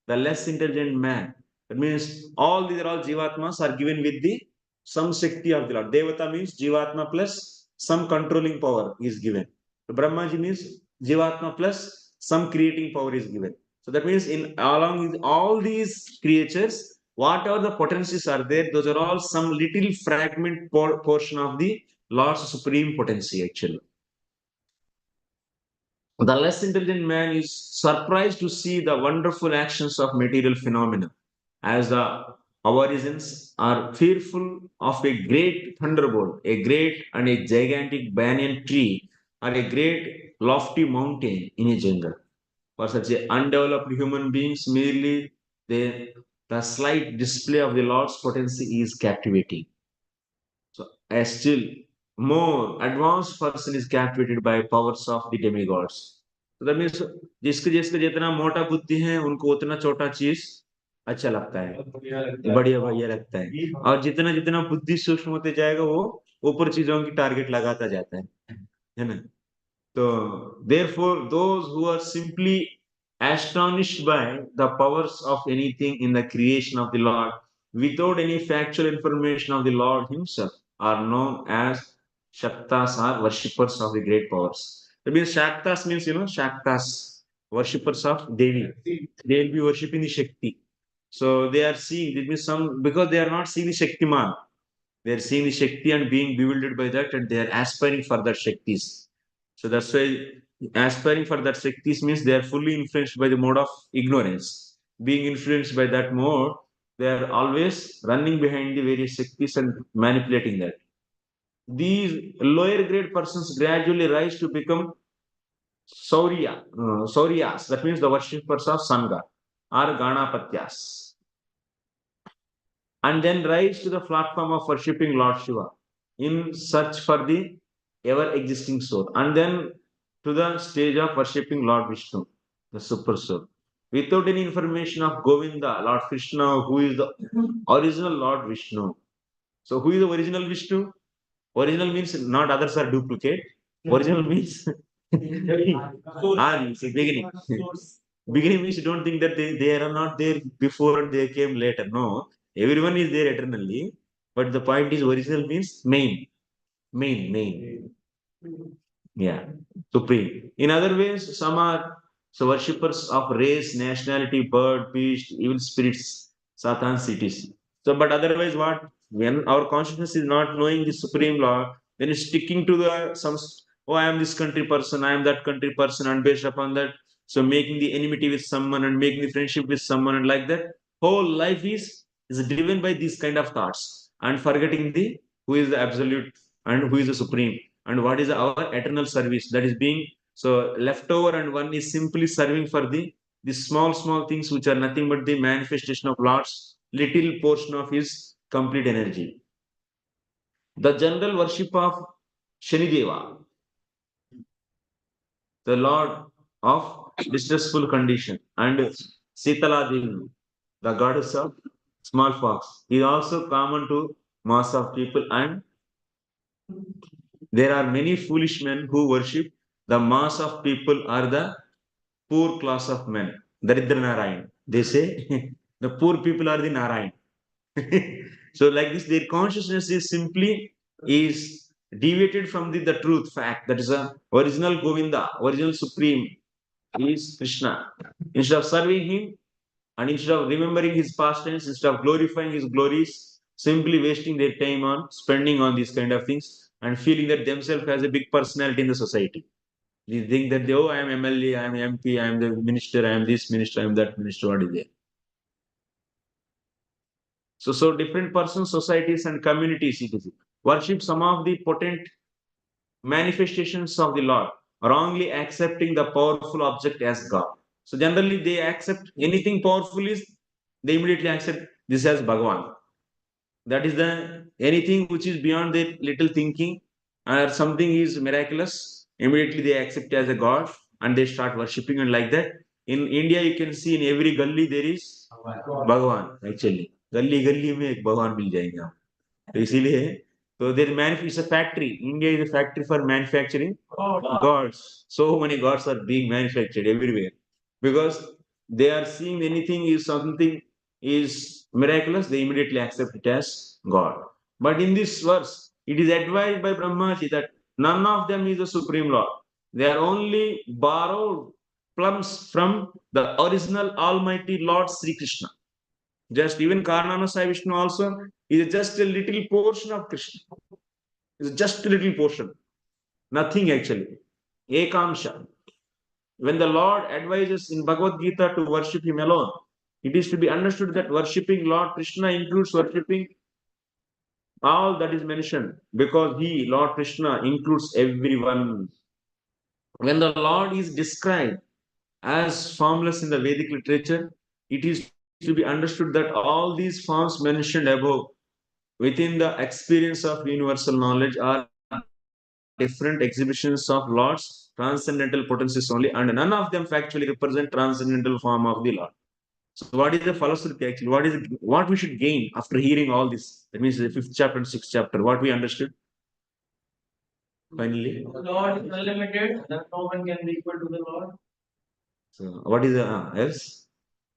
The less intelligent man, that means all these are all Jivatmas are given with the some Shakti of the Lord. Devata means Jivatma plus some controlling power is given. Brahmaji means Jivatma plus some creating power is given. So that means in along with all these creatures, whatever the potencies are there, those are all some little fragment portion of the Lord's supreme potency actually. The less intelligent man is surprised to see the wonderful actions of material phenomena, as the aborigines are fearful of a great thunderbolt, a great and a gigantic banyan tree, or a great lofty mountain in a jungle. For such a undeveloped human beings, merely the slight display of the Lord's potency is captivating. So a still more advanced person is captivated by powers of the demigods. So that means जिसके जिसके जितना मोटा बुद्धि है उनको उतना छोटा चीज अच्छा लगता है, बढ़िया बढ़िया लगता है, और जितना जितना बुद्धि सूक्ष्म होते जाएगा वो ऊपर चीजों की टारगेट लगाता जाता है ना. So, therefore, those who are simply astonished by the powers of anything in the creation of the Lord without any factual information of the Lord Himself are known as Shaktas or worshippers of the great powers. That means Shaktas means, Shaktas, worshippers of Devi. They will be worshipping the Shakti. So they are seeing, it means some, because they are not seeing the Shaktiman. They are seeing the Shakti and being bewildered by that, and they are aspiring for that Shaktis. So that's why aspiring for that Shaktis means they are fully influenced by the mode of ignorance. Being influenced by that mode, they are always running behind the various Shaktis and manipulating that. These lower grade persons gradually rise to become Sauryas, that means the worshippers of Sun God, or Ganapatyas, and then rise to the platform of worshipping Lord Shiva in search for the ever existing soul, and then to the stage of worshipping Lord Vishnu, the super soul, without any information of Govinda, Lord Krishna, who is the original Lord Vishnu. So, who is the original Vishnu? Original means not others are duplicate. Original means beginning. Beginning means you don't think that they are not there before and they came later. No, everyone is there eternally. But the point is, original means main. Yeah, supreme. In other ways, some are so worshippers of race, nationality, bird, beast, evil spirits, Satan cities. So, but otherwise, what when our consciousness is not knowing the supreme law, then it's sticking to the some. Oh, I am this country person, I am that country person, and based upon that, so making the enmity with someone and making the friendship with someone, and like that, whole life is driven by these kind of thoughts and forgetting the who is the absolute and who is the supreme and what is our eternal service that is being so left over, and one is simply serving for the small things which are nothing but the manifestation of Lord's little portion of his complete energy. The general worship of Shanideva, the Lord of distressful condition, and Sitala Devi, the goddess of smallpox, is also common to mass of people, and there are many foolish men who worship the mass of people are the poor class of men. Daridra Narayan. They say the poor people are the Narayan. So like this, their consciousness is simply is deviated from the truth fact. That is a original Govinda, original Supreme is Krishna. Instead of serving him and instead of remembering his past tense, instead of glorifying his glories, simply wasting their time on spending on these kind of things and feeling that themselves has a big personality in the society. They think that oh, I am MLA, I am MP, I am the minister, I am this minister, I am that minister. What is there? So different persons, societies, and communities, etc., worship some of the potent manifestations of the Lord, wrongly accepting the powerful object as God. So generally, they accept anything powerful is they immediately accept this as Bhagavan. That is the anything which is beyond their little thinking or something is miraculous, immediately they accept as a God and they start worshipping and like that. In India, you can see in every gully there is Bhagavan actually. गली गली में एक भगवान मिल जाएंगे आप तो इसीलिए so their is a factory. India is a factory for manufacturing gods. So many gods are being manufactured everywhere because they are seeing anything is something is miraculous, they immediately accept it as God. But in this verse, it is advised by Brahmaji that none of them is the supreme Lord. They are only borrowed plums from the original Almighty Lord Sri Krishna. Just even Karnama Sai Vishnu also is just a little portion of Krishna. It's just a little portion. Nothing actually. Ekamsha. When the Lord advises in Bhagavad Gita to worship Him alone, it is to be understood that worshipping Lord Krishna includes worshipping all that is mentioned because He, Lord Krishna, includes everyone. When the Lord is described as formless in the Vedic literature, it is to be understood that all these forms mentioned above within the experience of universal knowledge are different exhibitions of Lord's transcendental potencies only, and none of them factually represent transcendental form of the Lord. So, what is the philosophy actually? What we should gain after hearing all this? That means the fifth chapter and sixth chapter. What we understood finally. The Lord is unlimited, that no one can be equal to the Lord. So, what is the else?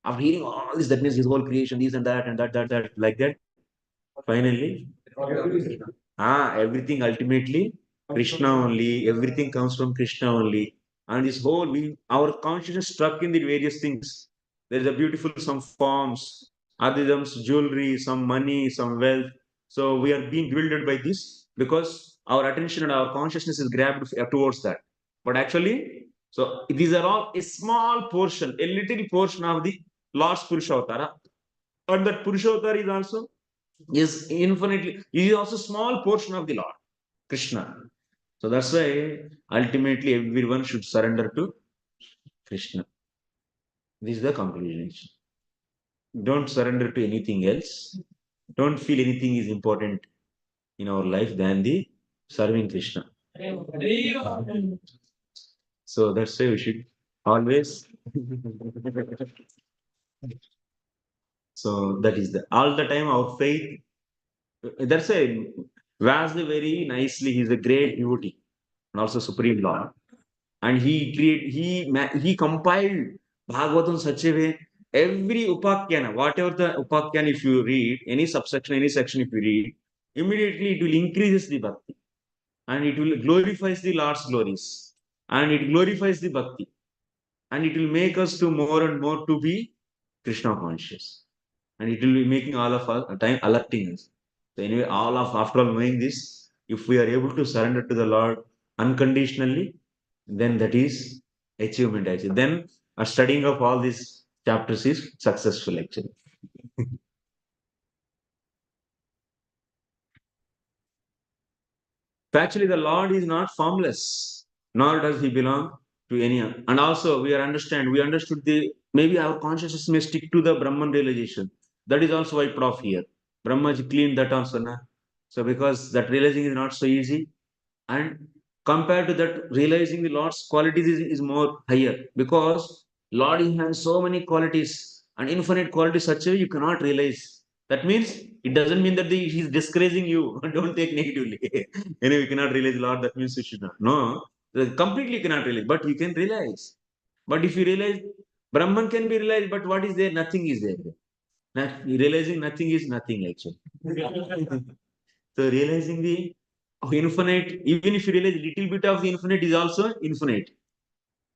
After hearing all this, that means his whole creation, this and that, like that. Finally, everything ultimately Krishna only, everything comes from Krishna only. And this whole our consciousness struck in the various things. There is a beautiful some forms, adidams, jewelry, some money, some wealth. So we are being bewildered by this because our attention and our consciousness is grabbed towards that. But actually, so these are all a small portion, a little portion of the Lord's Purushottara. And that Purushottara is also is infinitely, is also small portion of the Lord, Krishna. So that's why ultimately everyone should surrender to Krishna. This is the conclusion. Don't surrender to anything else. Don't feel anything is important in our life than the serving Krishna. So that's why we should always. So that is the all the time our faith. That's why Vyasa very nicely. He's a great devotee and also supreme Lord. And he compiled Bhagavatam in such a way. Every upakyana, whatever the upakyana, if you read any subsection, any section, if you read, immediately it will increase the bhakti, and it will glorifies the Lord's glories, and it glorifies the bhakti, and it will make us to more and more to be Krishna conscious, and it will be making all of us a time alerting us. So anyway, all of after all knowing this, if we are able to surrender to the Lord unconditionally, then that is achievement actually. Then a studying of all these chapters is successful actually. Actually, the Lord is not formless, nor does he belong to any. And also, we understood the maybe our consciousness may stick to the Brahman realization. That is also wiped off here. Brahmaji cleaned that also. Na? So because that realizing is not so easy, and compared to that, realizing the Lord's qualities is more higher, because Lord has so many qualities and infinite qualities such a way you cannot realize. That means it doesn't mean that he's discouraging you. Don't take negatively. Anyway, you cannot realize Lord, that means you should not. No, completely you cannot realize, but you can realize. But if you realize Brahman can be realized, but what is there? Nothing is there. Realizing nothing is nothing actually. So realizing the infinite, even if you realize little bit of the infinite is also infinite.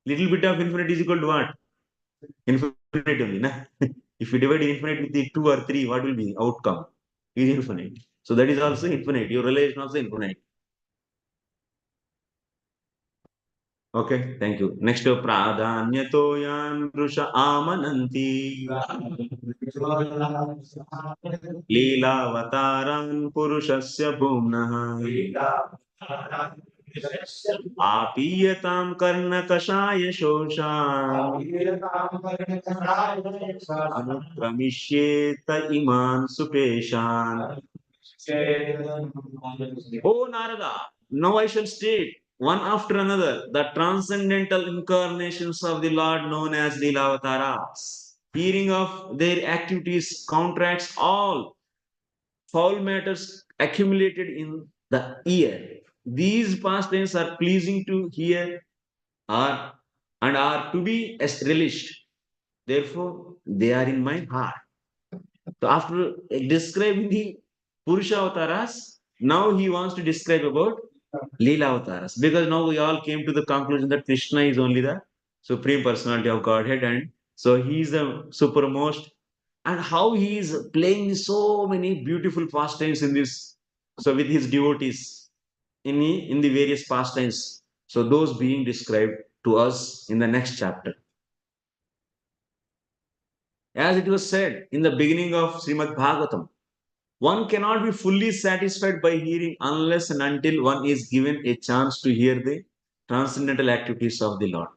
Little bit of infinite is equal to what? Infinite only, na? If you divide infinite with the 2 or 3, what will be the outcome? Is infinite. So that is also infinite. Your realization also infinite. Okay, thank you. Next, pradhanyato yan rusha amananti लीलावतारान् पुरुषस्य भूम्नः आपीयतां कर्णकषाय शोषान् अनुक्रमिष्येत इमान् सुपेशान्. O Narada, now I shall state one after another the transcendental incarnations of the Lord known as Leelavataras. Hearing of their activities counteracts all foul matters accumulated in the ear. These pastimes are pleasing to hear are and are to be relished. Therefore, they are in my heart. So after describing the Purusha avatars, now he wants to describe about Leela avatars. Because now we all came to the conclusion that Krishna is only the supreme personality of Godhead, and so he is the supermost, and how he is playing so many beautiful pastimes in this. So with his devotees in the various pastimes. So those being described to us in the next chapter. As it was said in the beginning of Srimad Bhagavatam, one cannot be fully satisfied by hearing unless and until one is given a chance to hear the transcendental activities of the Lord.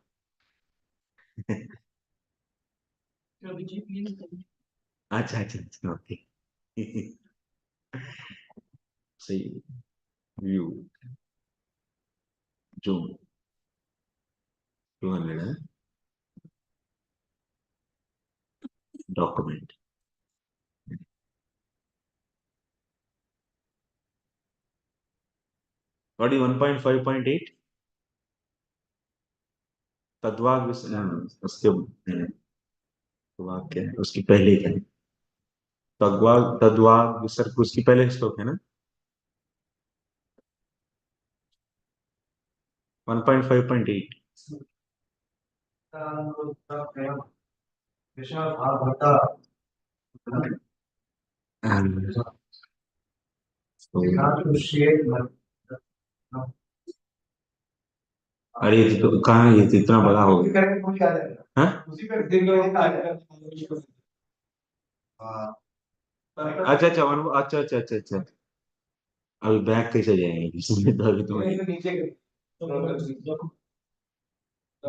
Acha, acha, acha, okay. See, view, June 200, document. What is 1.5.8? तद्वाग उसके वाक्य उसकी पहले क्या है? तद्वाग तद्वाग विसर्ग उसकी पहले श्लोक है ना? 1.5.8. And so, अरे ये तो कहाँ ये तो इतना बड़ा हो गया? हाँ? अच्छा अच्छा अच्छा अच्छा अच्छा अच्छा अभी बैक कैसे जाएंगे इसमें तो अभी तो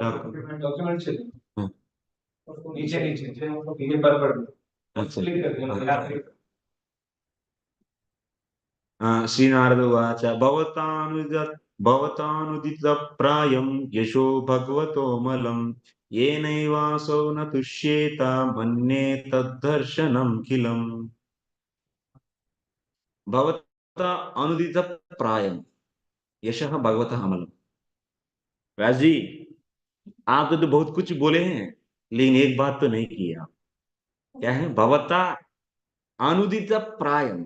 डॉक्यूमेंट नीचे नीचे पर अच्छा श्रीनारद उवाच भवतानुदितप्रायं यशो भगवतोऽमलं येनैवासौ न तुष्येत मन्ये तद्धर्शनं किलम्. भवता अनुदितप्रायं यशः भगवतः अमलम्. व्यास जी, आप तो बहुत कुछ बोले हैं, लेकिन एक बात तो नहीं की आप. क्या है? भवता अनुदित प्रायम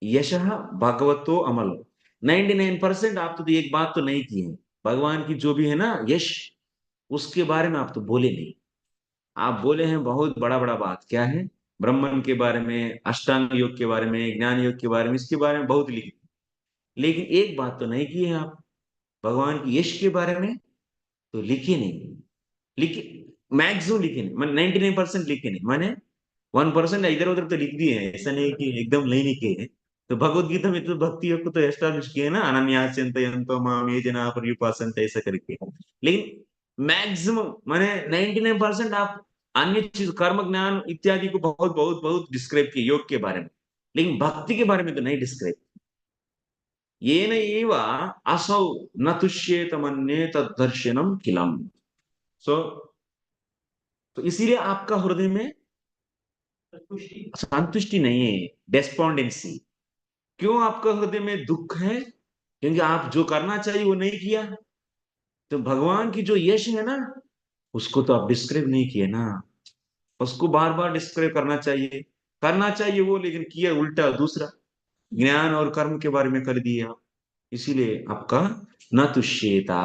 यशः भगवतो अमल. 99% आप तो एक बात तो नहीं की है. भगवान की जो भी है ना यश, उसके बारे में आप तो बोले नहीं. आप बोले हैं बहुत बड़ा बड़ा बात. क्या है? ब्रह्मन के बारे में, अष्टांग योग के बारे में, ज्ञान योग के बारे में, इसके बारे में बहुत लिखी, लेकिन एक बात तो नहीं की है आप. भगवान की यश के बारे में तो लिखे नहीं. लिखे मैक्सिमम लिखे नहीं, मैंने 99% लिखे नहीं. मैंने 1% इधर उधर तो लिख दिए हैं. ऐसा नहीं कि एकदम नहीं लिखे हैं. तो भगवत गीता में तो भक्ति योग को तो एस्टैब्लिश किए ना, अनन्या चिंतयन्तो माम ये जना पर्युपासन्ते ऐसा करके. लेकिन मैक्सिमम मैंने 99% आप अन्य चीज कर्म ज्ञान इत्यादि को बहुत बहुत बहुत डिस्क्राइब किए योग के बारे में, लेकिन भक्ति के बारे में तो नहीं डिस्क्राइब. येन एव असौ न तुष्येत मन्ये तद्दर्शनम किलम। सो तो इसीलिए आपका हृदय में संतुष्टि नहीं है, डेस्पोंडेंसी। क्यों आपका हृदय में दुख है? क्योंकि आप जो करना चाहिए वो नहीं किया। तो भगवान की जो यश है ना, उसको तो आप डिस्क्राइब नहीं किए ना। उसको बार बार डिस्क्राइब करना चाहिए वो, लेकिन किया उल्टा दूसरा, ज्ञान और कर्म के बारे में कर दिया। इसीलिए आपका न तुष्येता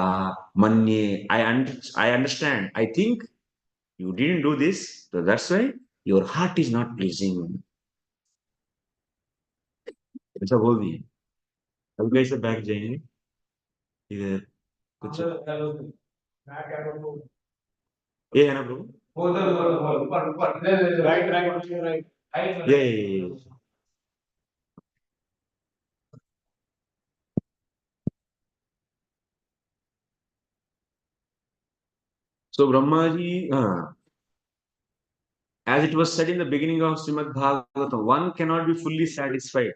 मन्ये, I understand, I think you didn't do this, so that's why your heart is not pleasing। ऐसा बोल दिए। अब कैसे बैठ जाएंगे इधर कुछ, ये है ना प्रभु, Right, right, right. ये सो ब्रह्मा जी, हाँ, as it was said in the beginning of Srimad Bhagavatam, one cannot be fully satisfied.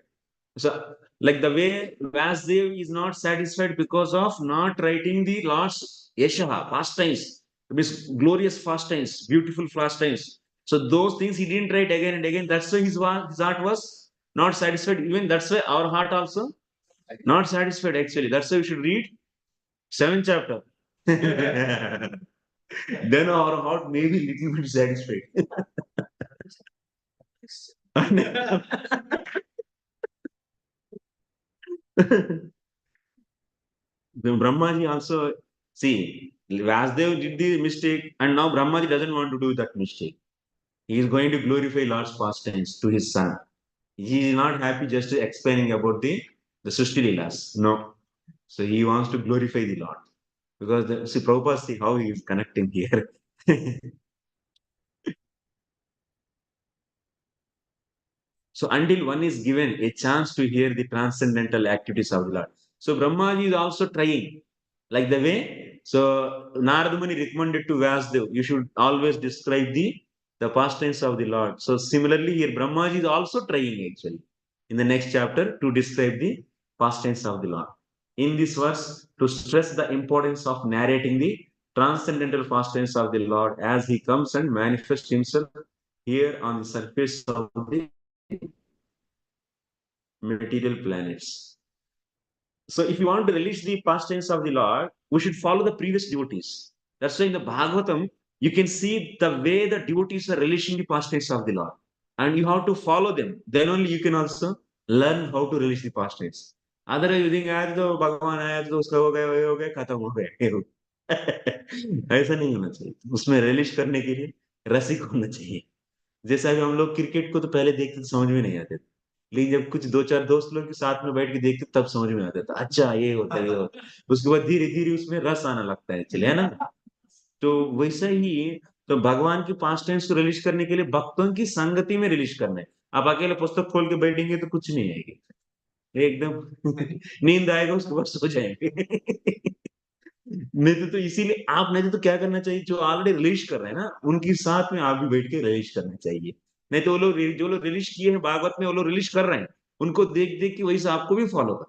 So, like the way Vasudev is not satisfied because of not writing the Lord's Yeshaha, pastimes, this glorious pastimes, beautiful pastimes. So those things he didn't write again and again. That's why his heart was not satisfied. Even that's why our heart also not satisfied actually. That's why we should read 7th chapter. Then our heart may be little bit satisfied. The Brahmaji also, see, Vasudev did the mistake, and now Brahmaji doesn't want to do that mistake. He is going to glorify Lord's pastimes to his son. He is not happy just explaining about the Srishti Leelas. No. So he wants to glorify the Lord. Because see, Prabhupada, see how he is connecting here. So until one is given a chance to hear the transcendental activities of the Lord. So Brahmaji is also trying, like the way. So Narada Muni recommended to Vyasdev, you should always describe the pastimes of the Lord. So similarly here, Brahmaji is also trying actually in the next chapter to describe the pastimes of the Lord. In this verse, to stress the importance of narrating the transcendental pastimes of the Lord as he comes and manifests himself here on the surface of the material planets. So if you want to relish the pastimes of the Lord, we should follow the previous devotees. That's why in the Bhagavatam, you can see the way the devotees are relishing the pastimes of the Lord. And you have to follow them. Then only you can also learn how to relish the pastimes. Otherwise, you think, आज तो भगवान आया तो उसका हो गया खत्म हो गया। ऐसा नहीं होना चाहिए। उसमें रिलिश करने के लिए रसिक होना चाहिए। जैसा कि हम लोग क्रिकेट को तो पहले देखते तो समझ में नहीं आते थे, लेकिन जब कुछ दो चार दोस्त लोग के साथ में बैठ के देखते तब समझ में आता था, अच्छा ये होता है ये होता है। उसके बाद धीरे धीरे उसमें रस आना लगता है, चले, है ना। तो वैसा ही, तो भगवान की पास टाइम्स को रिलीज करने के लिए भक्तों की संगति में रिलीज करना है। आप अकेले पुस्तक खोल के बैठेंगे तो कुछ नहीं आएगी, एकदम नींद आएगा, उसके बाद सो जाएंगे। नहीं तो इसीलिए आप, नहीं तो क्या करना चाहिए, जो ऑलरेडी रिलीज कर रहे हैं ना उनके साथ में आप भी बैठ के रिलीज करना चाहिए। नहीं तो वो लोग जो लोग रिलीज किए हैं भागवत में, वो लोग रिलीज कर रहे हैं, उनको देख देख के वैसे आपको भी फॉलो कर।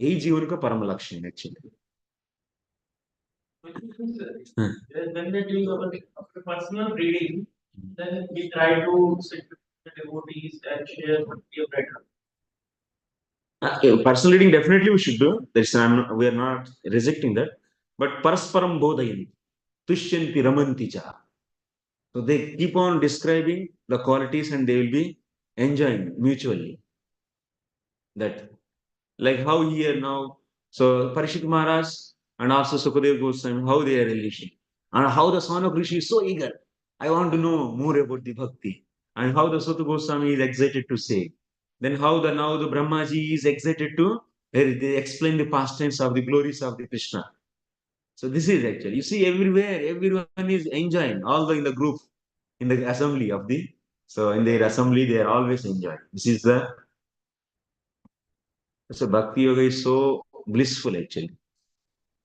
यही जीवन का परम लक्ष्य है actually. When we're doing our personal reading, then we try to sit with the devotees and share what we have read. Personal reading definitely we should do. We are not rejecting that, but parasparam bodhayanti tushyanti ramanti cha. So they keep on describing the qualities and they will be enjoying mutually that. Like how here now, so Parishit Maharaj and also Sukadev Goswami, how they are relishing, and how the son of Rishi is so eager. I want to know more about the bhakti, and how the Suta Goswami is excited to say. Then how the now the Brahmaji is excited to they explain the pastimes of the glories of the Krishna. So this is actually, you see everywhere, everyone is enjoying, although in the group, in the assembly of the, so in their assembly they are always enjoying. This is the, so Bhakti Yoga is so blissful actually,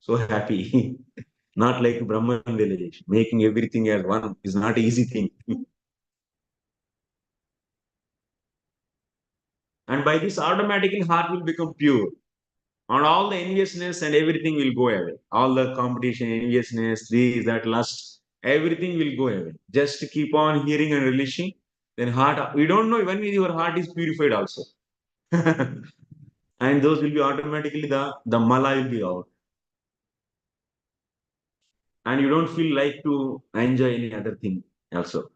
so happy. Not like Brahman realization. Making everything as one is not an easy thing. And by this, automatically heart will become pure. And all the enviousness and everything will go away. All the competition, enviousness, this, that, lust, everything will go away. Just keep on hearing and relishing. Then heart, we don't know when your heart is purified also. And those will be automatically the mala will be out. And you don't feel like to enjoy any other thing also.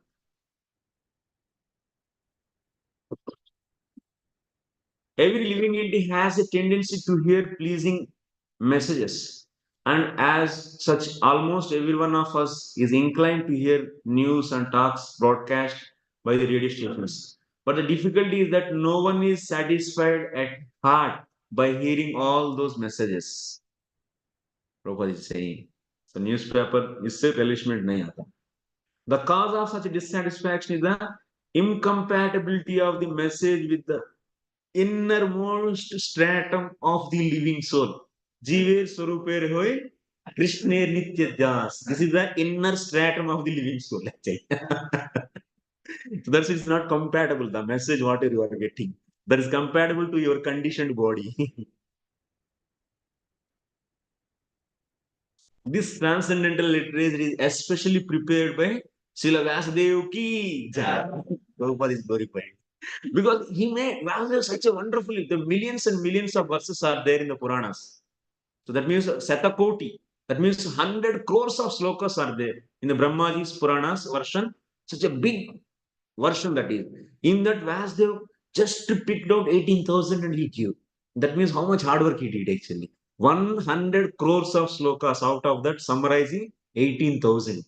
Every living entity has a tendency to hear pleasing messages. And as such, almost every one of us is inclined to hear news and talks broadcast by the radio stations. But the difficulty is that no one is satisfied at heart by hearing all those messages. Prabhupada is saying. So newspaper इससे relishment नहीं आता. The cause of such dissatisfaction is the incompatibility of the message with the innermost stratum of the living soul. Jive Swaruper Hoy, Krishna Nitya Das. This is the inner stratum of the living soul. So that's it's not compatible. The message what you are getting. That is compatible to your conditioned body. This transcendental literature is especially prepared by Srila Vasudev ki Jai. Prabhupada is glorified. Because he made Vasudev such a wonderful, the millions and millions of verses are there in the Puranas. So that means Satakoti, that means 100 crores of slokas are there in the Brahmaji's Puranas version, such a big version that is. In that Vasudev just picked out 18,000 and he gave. That means how much hard work he did actually. 100 crores of slokas out of that summarizing 18,000.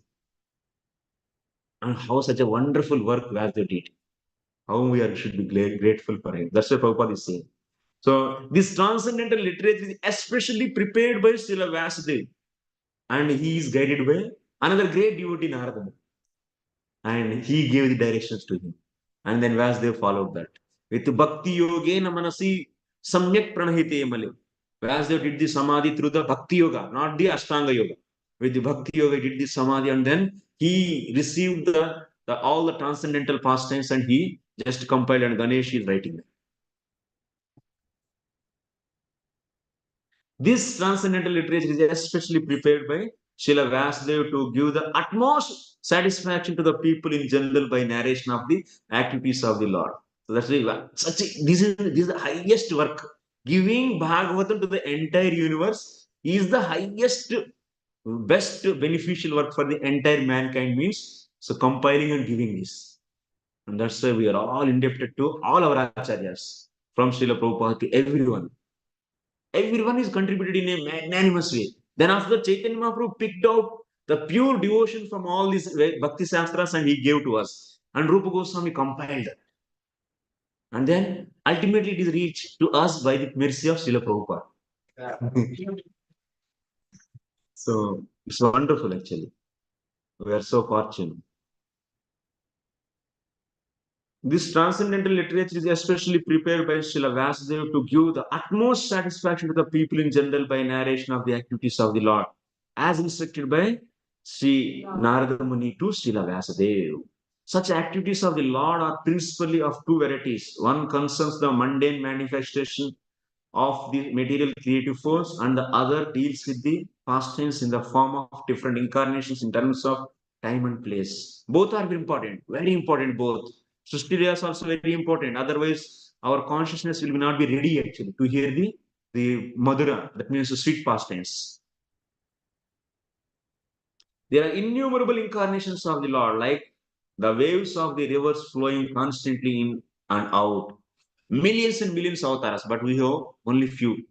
And how such a wonderful work Vasudev did. How we are, should be grateful for him. That's what Prabhupada is saying. So this transcendental literature is especially prepared by Srila Vasudev. And he is guided by another great devotee Narada. And he gave the directions to him. And then Vasudev followed that. With Bhakti Yogena Manasi Samyak Pranahite Male. Vasudev did the Samadhi through the Bhakti Yoga, not the Ashtanga Yoga. With the Bhakti Yoga, he did the Samadhi and then he received all the transcendental pastimes and he just compiled and Ganesh is writing them. This transcendental literature is especially prepared by Srila Vasudev to give the utmost satisfaction to the people in general by narration of the activities of the Lord. So that's why this is the highest work. Giving Bhagavatam to the entire universe is the highest, best beneficial work for the entire mankind means. So compiling and giving this. And that's why we are all indebted to all our acharyas, from Srila Prabhupada to everyone. Everyone is contributed in a magnanimous way. Then after Chaitanya Mahaprabhu picked out the pure devotion from all these Bhakti Shastras and he gave to us. And Rupa Goswami compiled that. And then ultimately it is reached to us by the mercy of Srila Prabhupada. Yeah. So it's wonderful actually. We are so fortunate. This transcendental literature is especially prepared by Srila Vasudev to give the utmost satisfaction to the people in general by narration of the activities of the Lord, as instructed by Sri Narada Muni to Srila Vasudev. Such activities of the Lord are principally of two varieties. One concerns the mundane manifestation of the material creative force, and the other deals with the past tense in the form of different incarnations in terms of time and place. Both are very important both. Srishti is also very important. Otherwise, our consciousness will not be ready actually to hear the Madhura, that means the sweet past tense. There are innumerable incarnations of the Lord, like the waves of the rivers flowing constantly in and out. Millions and millions of avatars, but we have only few.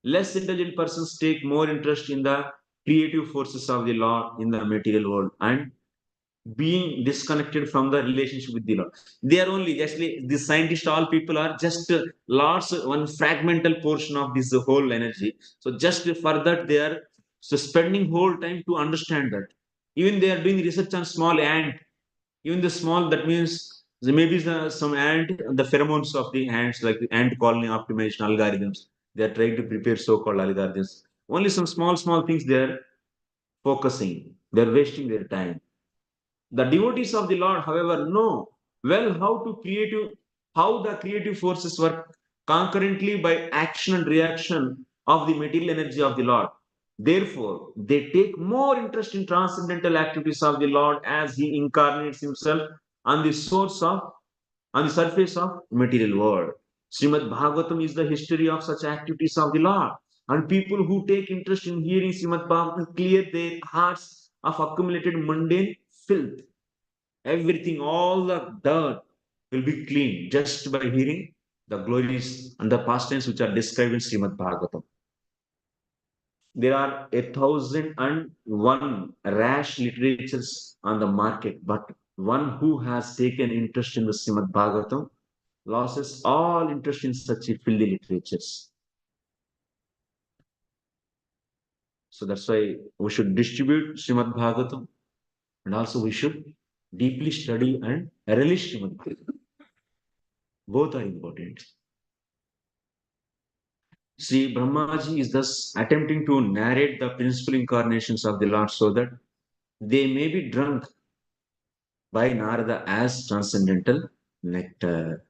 Less intelligent persons take more interest in the creative forces of the Lord in the material world and being disconnected from the relationship with the Lord. They are only just the scientists, all people are just Lord's one fragmental portion of this whole energy. So just for that, they are so spending whole time to understand that. Even they are doing research on small ant. Even the small, that means maybe some ant, the pheromones of the ants, like the ant colony optimization algorithms. They are trying to prepare so-called algorithms. Only some small things they are focusing. They are wasting their time. The devotees of the Lord, however, know well how the creative forces work concurrently by action and reaction of the material energy of the Lord. Therefore, they take more interest in transcendental activities of the Lord as He incarnates Himself on the source of, on the surface of material world. Srimad Bhagavatam is the history of such activities of the Lord. And people who take interest in hearing Srimad Bhagavatam clear their hearts of accumulated mundane filth. Everything, all the dirt will be clean just by hearing the glories and the pastimes which are described in Srimad Bhagavatam. There are 1,001 rash literatures on the market, but one who has taken interest in the Srimad Bhagavatam loses all interest in such filthy literatures. So that's why we should distribute Srimad Bhagavatam, and also we should deeply study and relish Srimad Bhagavatam. Both are important. Sri Brahmaji is thus attempting to narrate the principal incarnations of the Lord so that they may be drunk by Narada as transcendental nectar.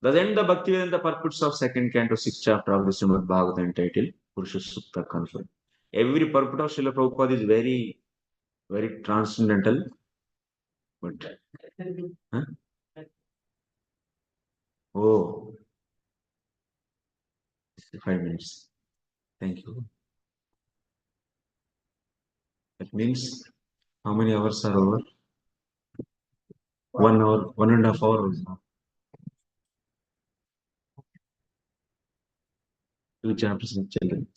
Thus end the Bhakti and the purports of second canto, sixth chapter of the Srimad Bhagavatam entitled Purusha Sukta Conference. Every purport of Srila Prabhupada is very, very transcendental. But, huh? Oh, 5 minutes. Thank you. That means how many hours are over? 1 hour, 1.5 hours. Two chapters of children.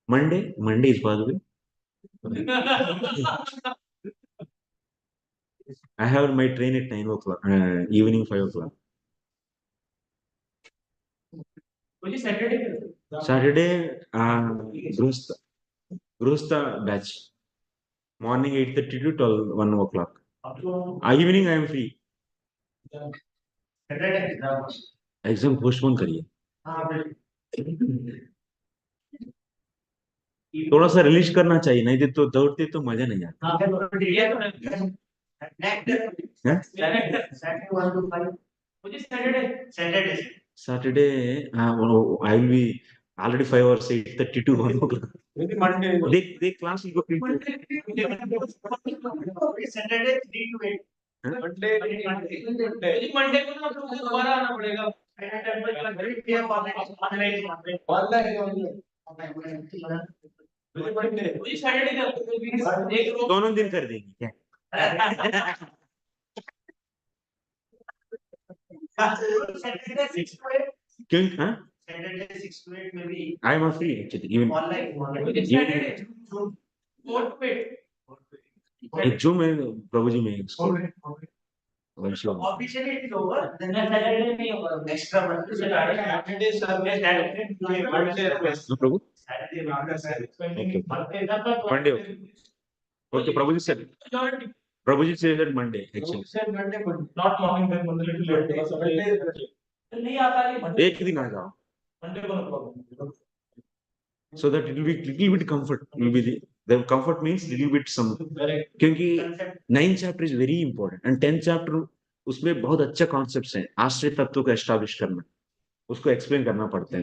Monday is by the way. I have my train at 9 o'clock, evening 5 o'clock. Saturday, Grusta batch. Morning 8:30 to 12, 1 o'clock. Evening I am free. Exam postpone करिए. थोड़ा सा release करना चाहिए, नहीं तो दौड़ते तो मजा नहीं आता. Saturday, I will be already 5 hours, 8:30 to 1 o'clock. They class will go into. Saturday 3 to 8. Monday को ना दोबारा आना पड़ेगा. दोनों दिन कर देंगे क्या? क्यों? हाँ? Saturday 6 to 8 में भी. I am free actually. Even online. Saturday 4 to 8. एक जो मैं प्रभु जी में officially it is over. Then Saturday नहीं होगा. Extra Monday. Saturday no Prabhu. Okay. Monday. Okay, Prabhuji said. Prabhuji said that Monday actually. Said Monday, but not morning. Then Monday little late. नहीं आता नहीं. एक दिन आ जाओ. Monday को no problem. So that it will be little bit comfort. Will be the comfort means little bit some. क्योंकि 9th chapter is very important and 10th chapter उसमें बहुत अच्छा कॉन्सेप्ट्स हैं. आश्रय तत्व को एस्टैब्लिश करना, उसको एक्सप्लेन करना पड़ता है.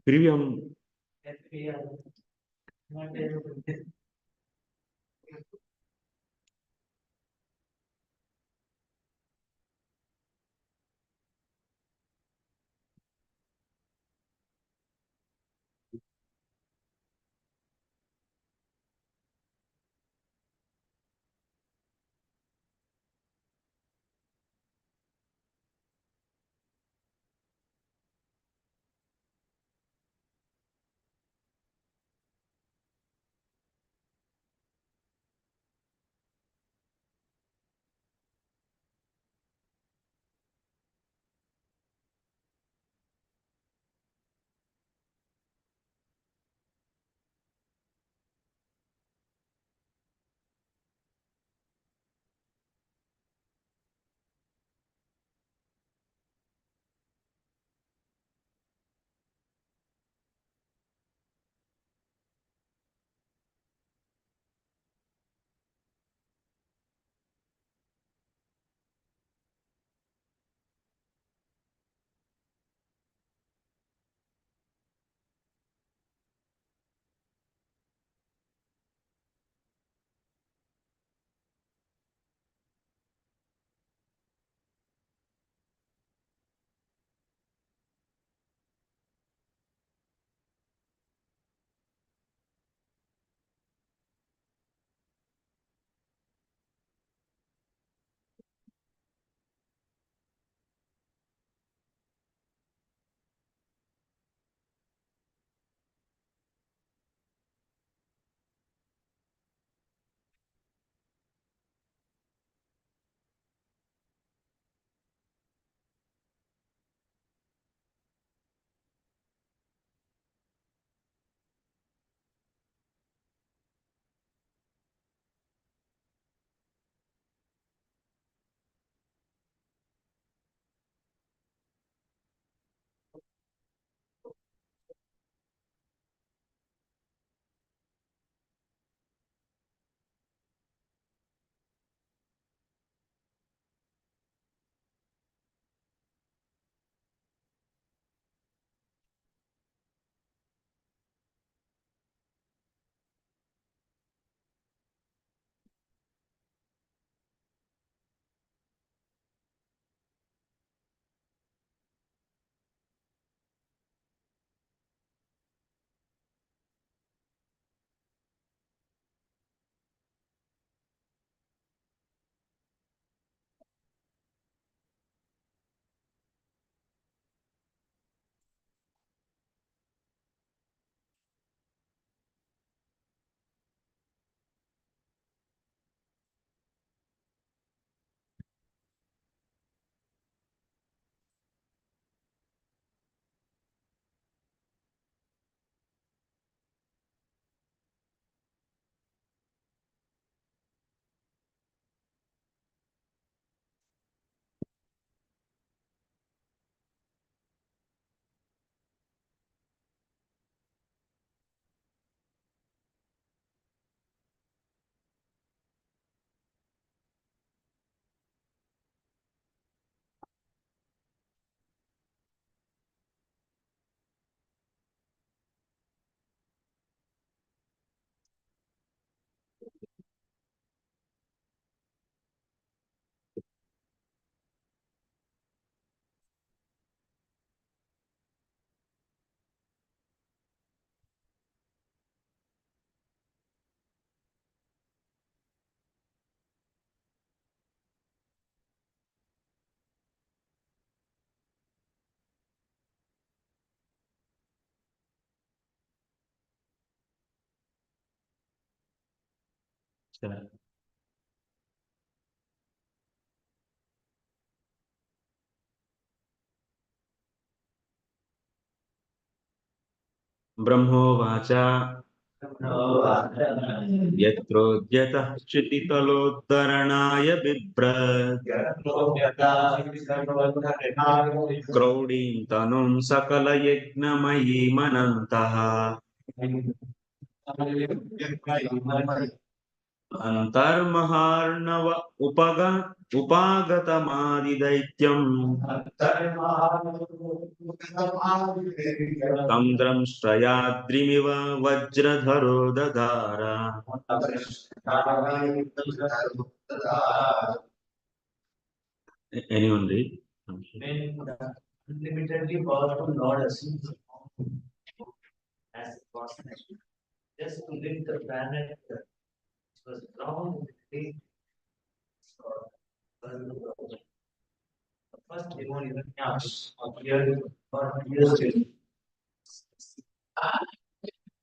फिर भी हम Yeah. ब्रह्मोवाच यत्रोद्यतः श्रुतितलोद्धरणाय बिभ्रत् क्रौडीं तनुं सकलयज्ञमयीमनन्तः अन्तर्महार्णव उपागतमादिदैत्यम् तं द्रंष्ट्रयाद्रिमिव वज्रधरो ददार. Anyone read? Unlimitedly powerful Lord assumes the form as a cosmic just to lift the planet Earth, which was drowned in the great the first demon Yas appeared for years ago.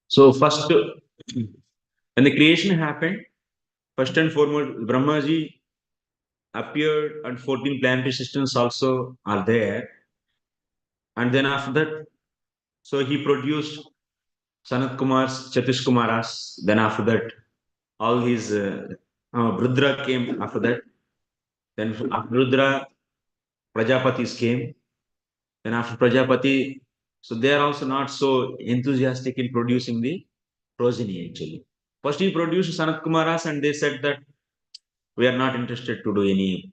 So first, when the creation happened, first and foremost, Brahmaji appeared, and 14 planetary systems also are there. And then after that, so he produced Sanat Kumars, Chatish Kumaras. Then after that, all his Rudra came after that. Then after Rudra, Prajapatis came. Then after Prajapati, so they are also not so enthusiastic in producing the progeny actually. First he produced Sanat Kumaras and they said that we are not interested to do any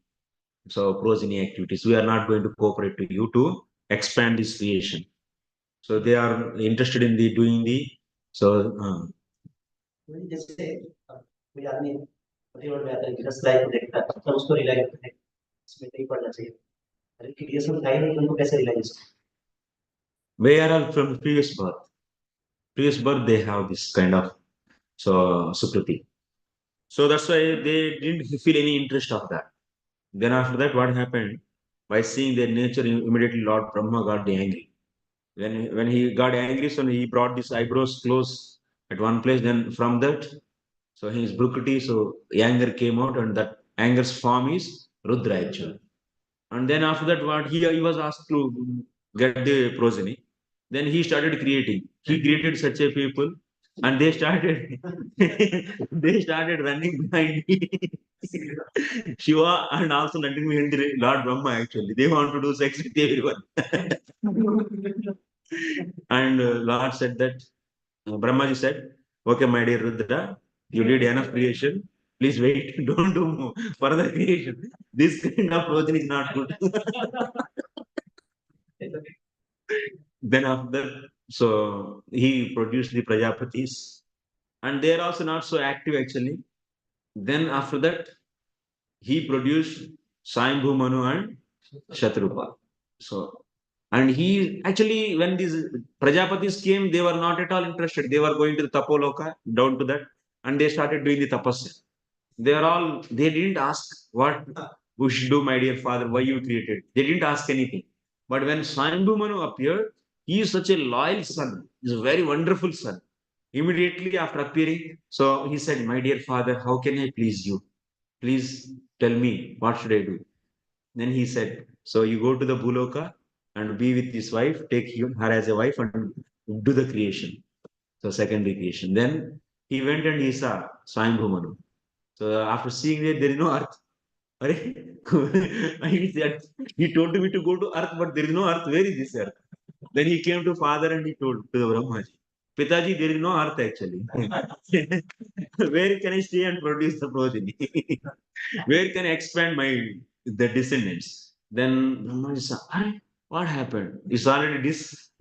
progeny activities. We are not going to cooperate to you to expand this creation. So they are interested in the doing the so. जैसे कोई आदमी पतिवर्त में आता है business life को देखता है तो उसको रियलाइज होता है इसमें नहीं पढ़ना चाहिए अरे कि ये सब लाइन है उनको कैसे realise where are from previous birth they have this kind of sukriti, so that's why they didn't feel any interest of that. Then after that what happened, by seeing their nature immediately Lord Brahma got angry. When he got angry, so he brought his eyebrows close at one place. Then from that, so his brutality, so anger came out, and that anger's form is Rudra actually. And then after that, what he was asked to get the progeny. Then he started creating. He created such a people, and they started they started running behind Shiva and also running behind Lord Brahma. Actually, they want to do sex with everyone. And Lord said that Brahmaji said, "Okay, my dear Rudra, you did enough creation. Please wait. Don't do more further creation. This kind of progeny is not good." Then after that, so he produced the Prajapatis, and they are also not so active actually. Then after that, he produced Swayambhu Manu and Shatrupa. So, and he actually, when these Prajapatis came, they were not at all interested. They were going to the Tapoloka, down to that, and they started doing the tapasya. They didn't ask what we should do, my dear father, why you created. They didn't ask anything. But when Swayambhu Manu appeared, he is such a loyal son. He's a very wonderful son. Immediately after appearing, so he said, "My dear father, how can I please you? Please tell me, what should I do?" Then he said, "So you go to the Buloka and be with his wife, take her as a wife and do the creation." So secondary creation. Then he went and he saw Swayambhu Manu. So after seeing that, there is no earth. he said, he told me to go to earth, but there is no earth. Where is this earth? Then he came to father and he told to the Brahmaji, "Pitaji, there is no earth actually. Where can I stay and produce the progeny? Where can I expand the descendants?" Then Brahmaji said, "What happened? It's already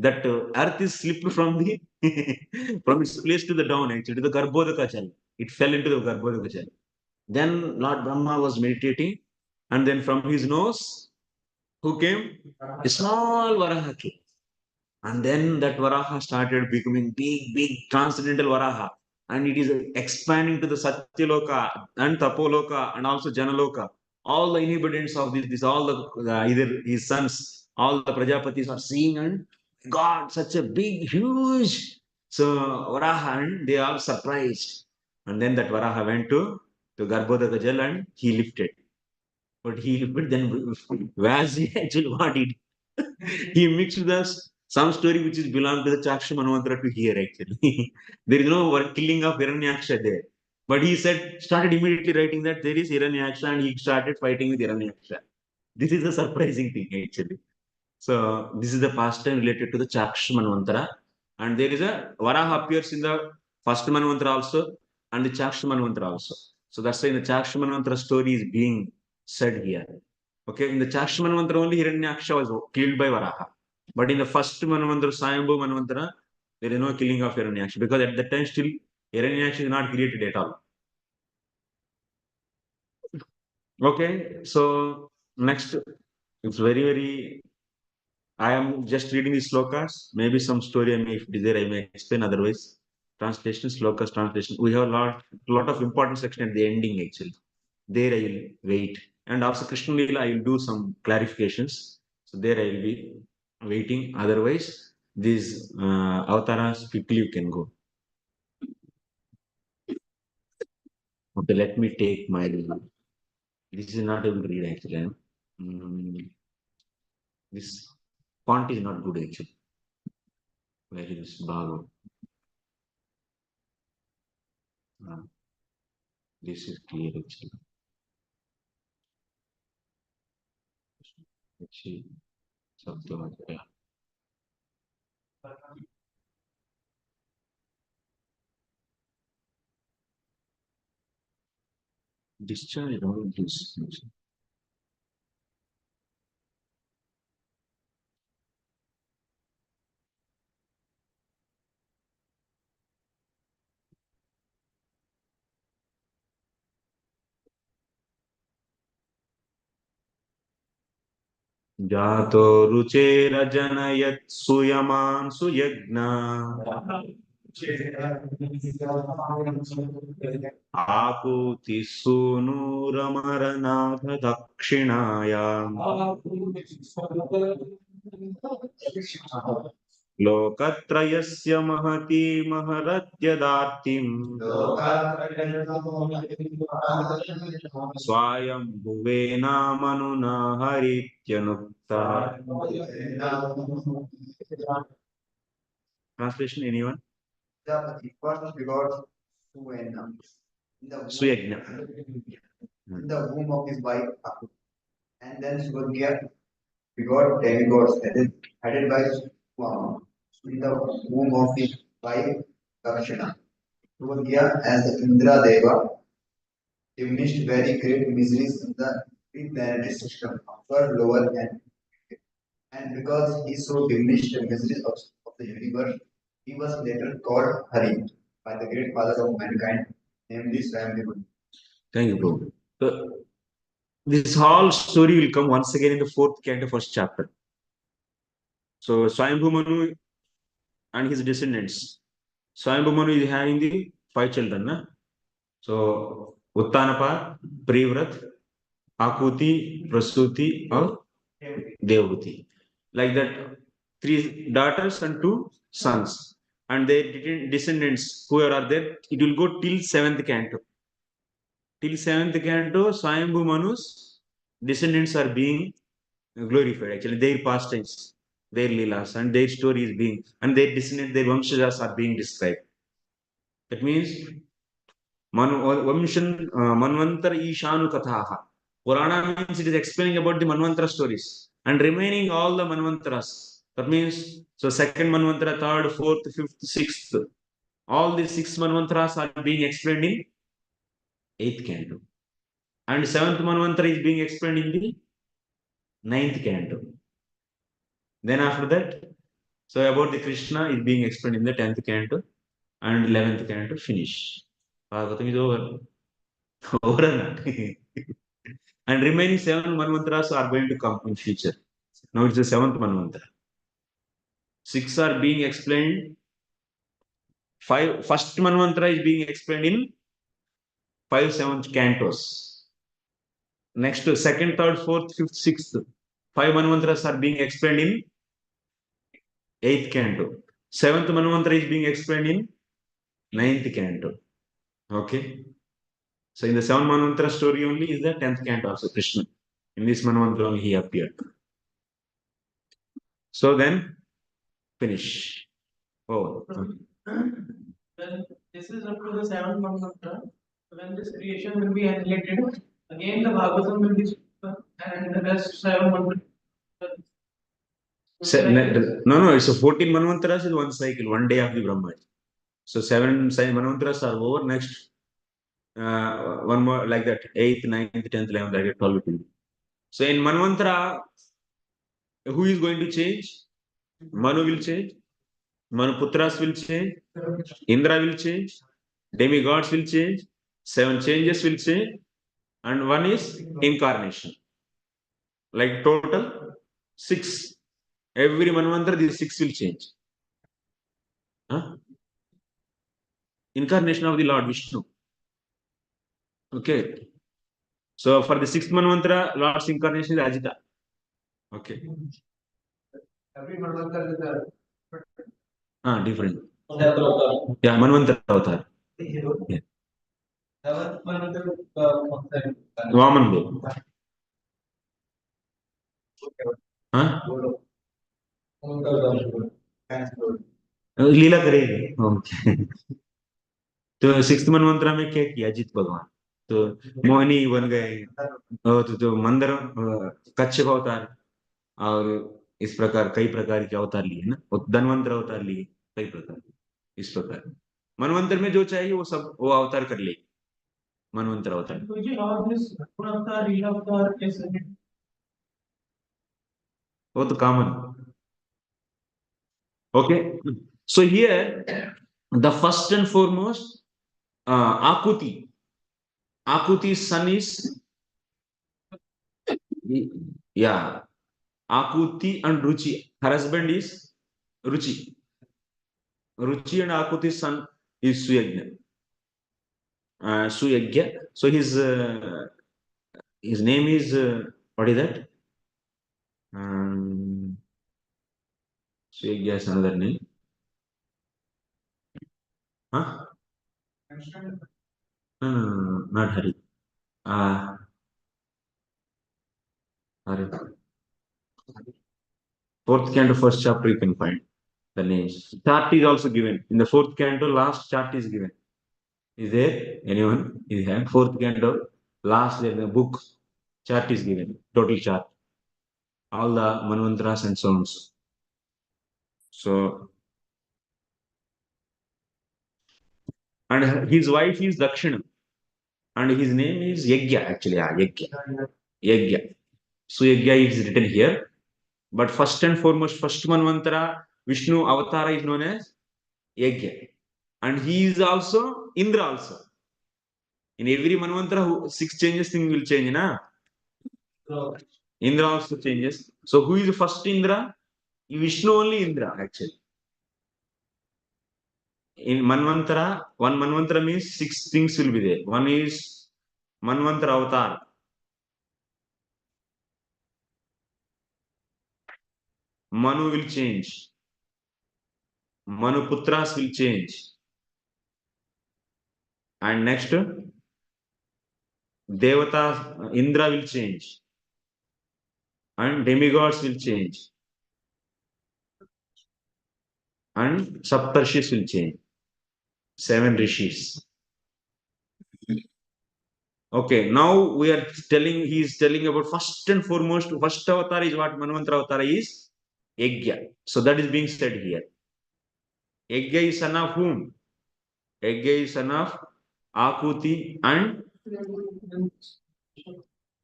that earth is slipped from the from its place to the down actually to the Garbhodaka Jal. It fell into the Garbhodaka Jal." Then Lord Brahma was meditating, and then from his nose, who came? A small Varaha came. And then that Varaha started becoming big transcendental Varaha. And it is expanding to the Satyaloka and Tapoloka and also Janaloka. All the inhabitants of all either his sons, all the Prajapatis are seeing, and God, such a big, huge Varaha, and they are surprised. And then that Varaha went to to Garbhodaka Jal and he lifted. But then Vyas actually what he did? He mixed some story which is belong to the Chaksha Manvantara to here actually. There is no killing of Hiranyaksha there. But he started immediately writing that there is Hiranyaksha and he started fighting with Hiranyaksha. This is a surprising thing actually. So this is the pastime related to the Chaksha Manvantara. And there is a Varaha appears in the first Manvantara also and the Chaksha Manvantara also. So that's why the Chaksha Manvantara story is being said here. Okay, in the Chaksha Manvantara only Hiranyaksha was killed by Varaha. But in the first Manvantara, Swayambhu Manvantara, there is no killing of Hiranyaksha because at that time still Hiranyaksha is not created at all. Okay, so next, it's very I am just reading the slokas. Maybe some story I may, if it is there, I may explain. Otherwise, translation, slokas, translation. We have a lot of important section at the ending actually. There I will wait. And also Krishna Lila, I will do some clarifications. So there I will be waiting. Otherwise, these avatars quickly you can go. Okay, let me take my. This is not able to read actually. This font is not good actually. Where is Bhagavad? This is clear actually. Actually, something like that. Discharge all this. जातो रुचेरजनयत् सुयमान् सुयज्ञा आपूति सूनूरमरनाथ दक्षिणायाम् लोकत्रयस्य महती महरद्यदार्तिम् स्वायम्भुवेनामनुना हरित्यनुक्ता. Translation, anyone? The first begot Suyagna. In the womb of his wife, and then Surya begot demigods headed by Swama in the womb of his wife Dakshina. Surya, as the Indra Deva, diminished very great miseries in the three-planetary system, upper, lower, and because he so diminished the miseries of the universe, he was later called Hari by the great father of mankind, namely Swayambhu. Thank you, bro. So, this whole story will come once again in the fourth canto, first chapter. So, Swayambhu Manu and his descendants. Swayambhu Manu is having the 5 children. Na? So, Uttanapa, Privrat, Akuti, Prasuti, or Devahuti. Like that, 3 daughters and 2 sons. And their descendants, whoever are there, it will go till 7th canto. Till 7th canto, Swayambhu Manu's descendants are being glorified. Actually, their pastimes, their leelas, and their story is being, and their descendants, their vamshajas are being described. That means Manvantar Ishanu Kathaha. Purana means it is explaining about the Manvantara stories and remaining all the Manvantaras. That means, so second Manvantara, third, fourth, fifth, sixth. All the 6 Manvantaras are being explained in 8th canto. And 7th Manvantara is being explained in the 9th canto. Then after that, so about the Krishna is being explained in the 10th canto and 11th canto finish. Bhagavatam is over. Over or not? And remaining 7 Manvantras are going to come in future. Now it's the 7th Manvantara. 6 are being explained. 5 first Manvantara is being explained in 5 7th cantos. Next, second, third, fourth, fifth, sixth. 5 Manvantras are being explained in 8th canto. 7th Manvantara is being explained in 9th canto. Okay. So in the 7 Manvantara story only is the 10th canto also Krishna. In this Manvantara only he appeared. So then finish. Oh. When this is up to the 7th mantra, when this creation will be annihilated, again the Bhagavatam will be and the rest 7 mantras. No, it's a 14 Manvantaras is one cycle, one day of the Brahma. So 7 Manvantaras are over. Next, one more like that, 8th, 9th, 10th, 11th, like that, 12 will be. So in Manvantara, who is going to change? Manu will change. Manu Putras will change. Indra will change. Demigods will change. 7 changes will change. And one is incarnation. Like total 6. Every Manvantara, these 6 will change. Huh? Incarnation of the Lord Vishnu. Okay. So for the 6th Manvantara, Lord's incarnation is Ajita. Okay. Every Manvantara is Different. Yeah, Manvantara avatar. Yeah. Vaman Dev. हाँ लीला करेगी okay तो 6th मनवंतरा में क्या किया अजित भगवान तो मोहिनी बन गए तो मंदिर कच्छप अवतार और इस प्रकार कई प्रकार के अवतार लिए ना धनवंतर अवतार लिए कई प्रकार इस प्रकार मनवंतर में जो चाहिए वो सब वो अवतार कर ले मनवंतर अवतार वो तो common okay so here the first and foremost Akuti's son is yeah Akuti and Ruchi her husband is Ruchi and Akuti's son is Suyagya so his name is what is that Suyagya is another name huh no, not Hari Hari 4th canto first chapter you can find the names chart is also given in the 4th canto last chart is given. Is there anyone? Is there 4th canto last the book chart is given total chart all the manvantras and so on. So and his wife is Dakshina and his name is Yagya actually Yagya. So Yagya is written here but first and foremost first manvantara Vishnu avatar is known as Yagya and he is also Indra also. In every manvantara 6 changes thing will change na. Indra also changes. So who is the first Indra? Vishnu only Indra actually. In Manvantara, one Manvantara means 6 things will be there. One is Manvantara avatar. Manu will change. Manu Putras will change. And next, Devata, Indra will change. And demigods will change. And Saptarshis will change. 7 rishis. Okay, now he is telling about first and foremost, first avatar is what Manvantara avatar is Yagya. So that is being said here. Yagya is son of whom? Yagya is son of Akuti and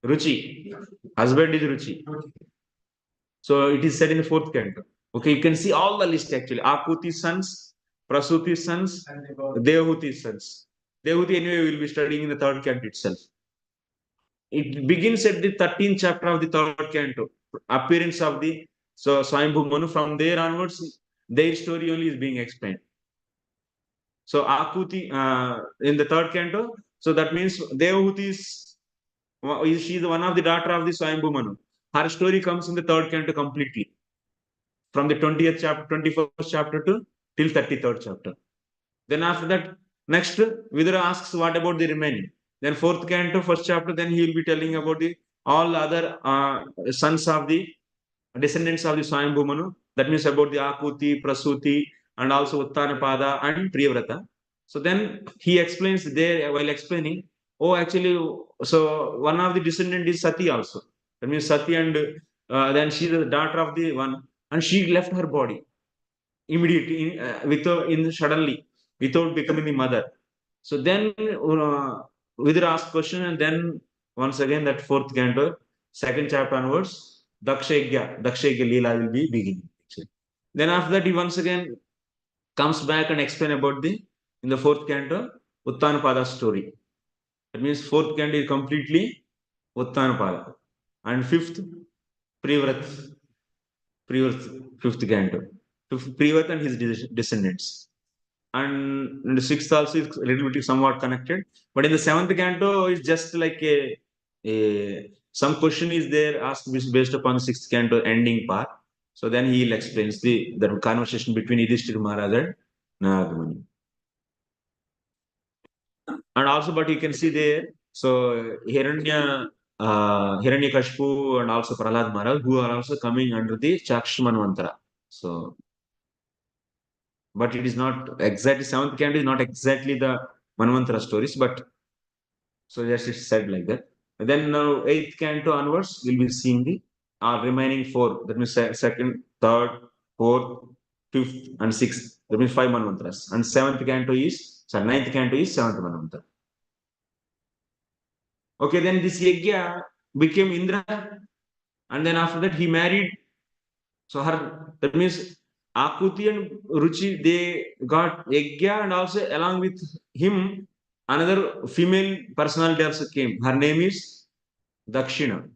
Ruchi. Husband is Ruchi. So it is said in the 4th canto. Okay, you can see all the list actually. Akuti's sons, Prasuti's sons, Devahuti's sons. Devahuti anyway will be studying in the 3rd canto itself. It begins at the 13th chapter of the 3rd canto. Appearance of the Swayambhu Manu. From there onwards, their story only is being explained. So Akuti in the 3rd canto. So that means Devahuti is she is one of the daughter of the Swayambhu Manu. Her story comes in the 3rd canto completely. From the 20th chapter, 21st chapter to till 33rd chapter. Then after that, next Vidura asks, what about the remaining? Then fourth canto, first chapter, then he will be telling about the all other sons of the descendants of the Swayambhu Manu. That means about the Akuti, Prasuti, and also Uttanapada and Priyavrata. So then he explains there while explaining, oh, actually, so one of the descendant is Sati also. That means Sati, and then she is the daughter of the one, and she left her body immediately, without suddenly, without becoming the mother. So then Vidura asked question, and then once again that fourth canto, second chapter onwards, Dakshagya Leela will be beginning. Then after that, he once again comes back and explain about the in the fourth canto Uttanapada story. That means fourth canto is completely Uttanapada, and fifth Privrat, fifth canto, Privrat and his descendants. And the sixth also is a little bit somewhat connected, but in the seventh canto it's just like a some question is there asked based upon the sixth canto ending part. So then he'll explains the conversation between Yudhishthira Maharaj and Nagamani. And also, but you can see there, so Hiranyakashipu and also Prahlad Maharaj, who are also coming under the Chakshman Mantra. So but it is not exactly, seventh canto is not exactly the Manvantara stories, but so just it's said like that. And then now eighth canto onwards, we'll be seeing the remaining four. That means second, third, fourth, fifth, and sixth. That means five Manvantras. And ninth canto is seventh Manvantara. Okay, then this Yajna became Indra, and then after that he married. So that means Akuti and Ruchi, they got Yajna, and also along with him, another female personality also came. Her name is Dakshina.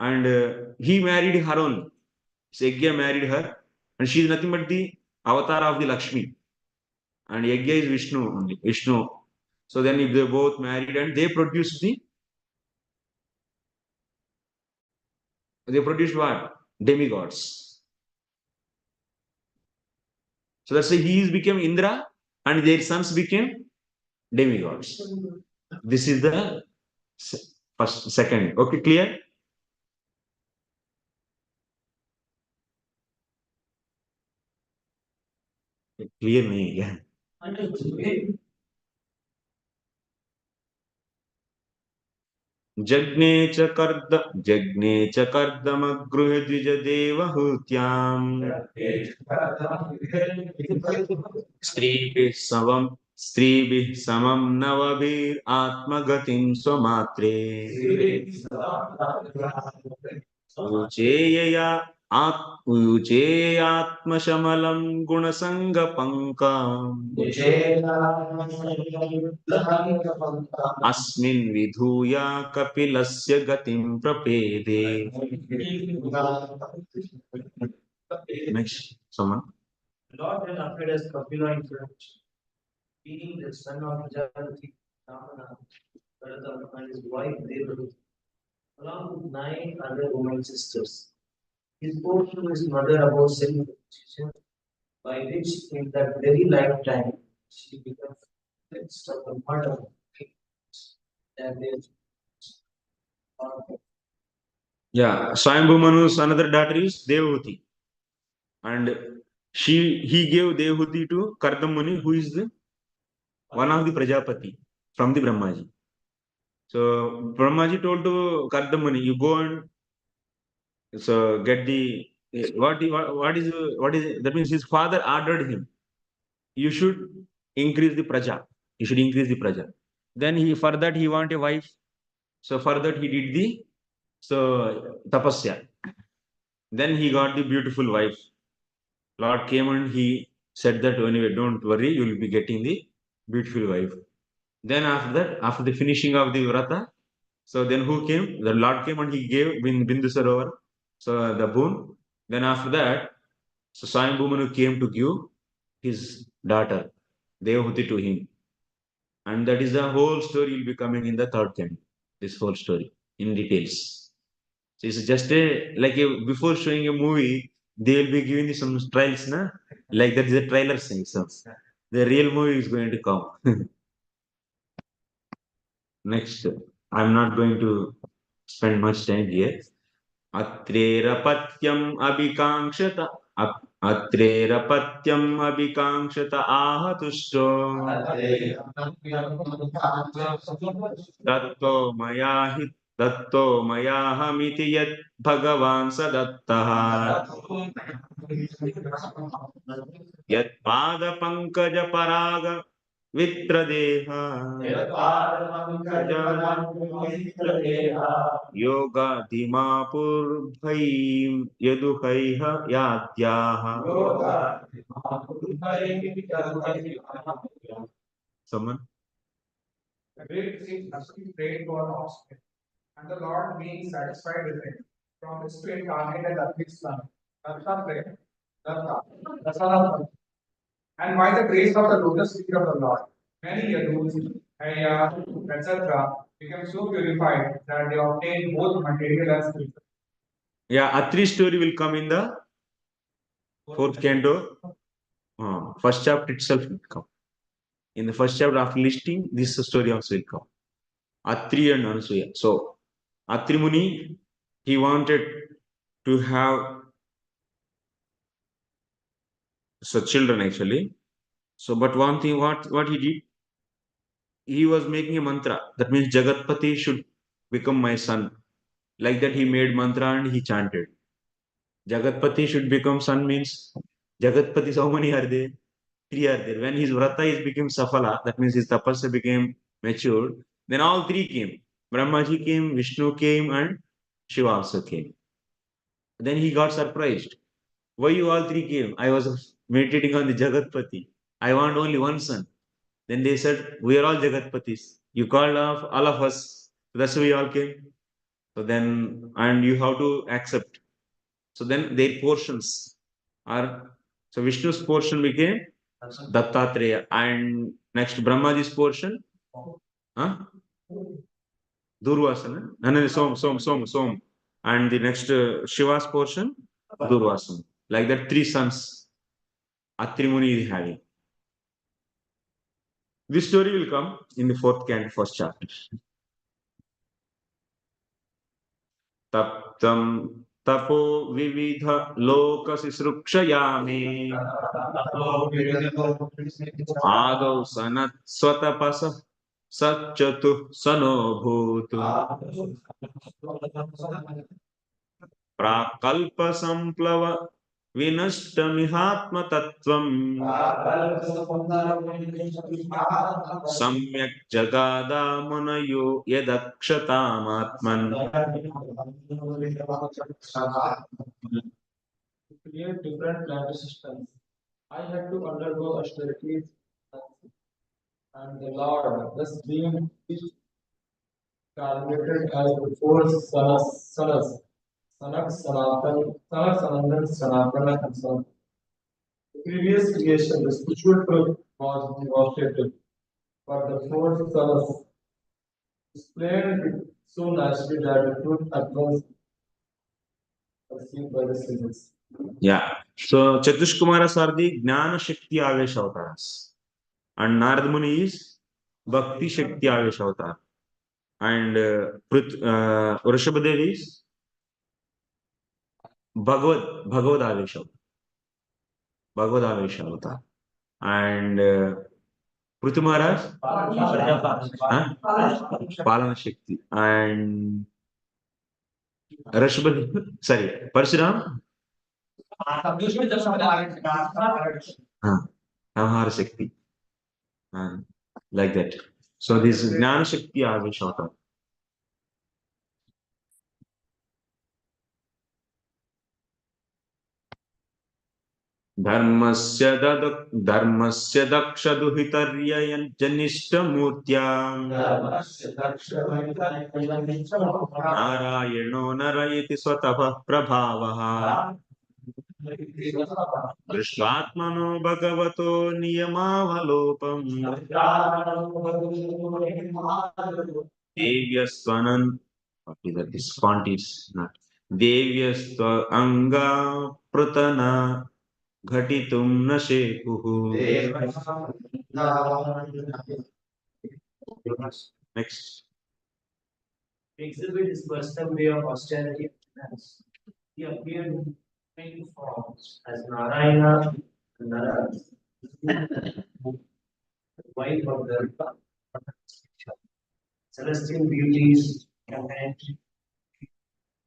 And he married her only. So Yajna married her, and she is nothing but the avatar of the Lakshmi. And Yajna is Vishnu only. Vishnu. So then if they both married, and they produced what? Demigods. So that's why he became Indra, and their sons became demigods. This is the second. Okay, clear? Clear me. Yeah. जज्ञे च कर्दमगृह द्विज देवहूत्याम् स्त्रीभिः समं नवभिरात्मगतिं स्वमात्रे ऊचेयात्मशमलं गुणसङ्गपङ्काम् अस्मिन् विधूया कपिलस्य गतिं प्रपेदे. Next, someone. Lord then appeared as Kapila in French, being the son of Jagati Ramana, Bharata, and his wife Devati, along with 9 other women sisters. He spoke to his mother about self-realization, by which in that very lifetime she became fixed of the murder that they Yeah, Swayambhu Manu's another daughter is Devahuti, and he gave Devahuti to Kardam Muni, who is one of the Prajapati from the Brahmaji. So Brahmaji told to Kardam Muni, you go and so get the what is that means his father ordered him, you should increase the praja, then for that he want a wife. So for that he did the tapasya, then he got the beautiful wife. Lord came and he said that anyway, don't worry, you will be getting the beautiful wife. Then after that, after the finishing of the vrata, so then who came? The Lord came and he gave Bindu Sarovar, so the boon. Then after that, so Swayambhu Manu came to give his daughter Devahuti to him. And that is the whole story will be coming in the third canto. This whole story in details. So it's just before showing a movie, they will be giving you some trials, na? Like that is a trailer thing. So the real movie is going to come. Next, I'm not going to spend much time here. Atrerapatyam abhikankshata Atrerapatyam abhikankshata ahatushto Datto maya hit Datto mayahamiti yat bhagavan sadattaha Yat pada pankaja paraga vitradeha yoga dimapur bhaim yaduhaiha yadyaha. Someone? The great king Bhakti prayed for offspring, and the Lord, being satisfied with it, promised to incarnate as Abhi's son, Dattatreya, Datta, the son of Bhakti. And by the grace of the lotus feet of the Lord, many Yadus, Aya, etc., became so purified that they obtained both material and spiritual. Yeah, Atri story will come in the fourth canto. First chapter itself will come. In the first chapter, after listing, this story also will come. Atri and Anasuya. So, Atri Muni, he wanted to have children actually. So, but one thing, what he did, he was making a mantra. That means Jagatpati should become my son. Like that, he made mantra and he chanted. Jagatpati should become son means Jagatpati, how many are there? Three are there. When his vrata is became safala, that means his tapasya became matured, then all three came. Brahmaji came, Vishnu came, and Shiva also came. Then he got surprised. Why you all three came? I was meditating on the Jagatpati. I want only one son. Then they said, we are all Jagatpatis. You called off all of us. So that's why we all came. So then, and you have to accept. So then their portions are, so Vishnu's portion became Dattatreya. And next Brahmaji's portion, huh? Durvasana. No, Som. And the next Shiva's portion, Durvasana. Like that, three sons Atri Muni is having. This story will come in the fourth canto, first chapter. Taptam tapo vividha loka sisrukshayami adau sanat swatapasa satchatu sano bhutu प्राकल्प संप्लव विनष्टमिहात्म तत्त्वम् सम्यक् जगादा मुनयो यदक्षतामात्मन्. To create different planetary systems, I had to undergo austerities, and the Lord, thus being calculated as the four sanas, Sanak, Sanatan, Sanatana, and Sanat. The previous creation, the spiritual truth was demonstrated, but the four sanas explained it so naturally that the truth at once perceived by the senses. Yeah. So Chatushkumara Sardi Jnana Shakti Avesh avatars. And Narad Muni is Bhakti Shakti Avesh avatar. And Vrishabhadev is Bhagavad Avesh avatar. Bhagavad Avesh avatar. And Prithu Maharaj, Palana Shakti. And Rashbhadev, sorry, Parshuram, Samhara Shakti. Like that. So this Jnana Shakti Avesh avatar. धर्मस्य दक्षदुहितर्यजनिष्ठमूर्त्याम् नारायणो नरयति स्वतः प्रभावः दृष्ट्वात्मनो भगवतो नियमावलोपम् देव्यस्त्वनन् this font is not देव्यस्त्व अंगा प्रतना घटितुं न शेकुः. Next. exhibit his personal way of austerity and finance. He appeared in many forms as Narayana and Nara, wife of the celestial beauties and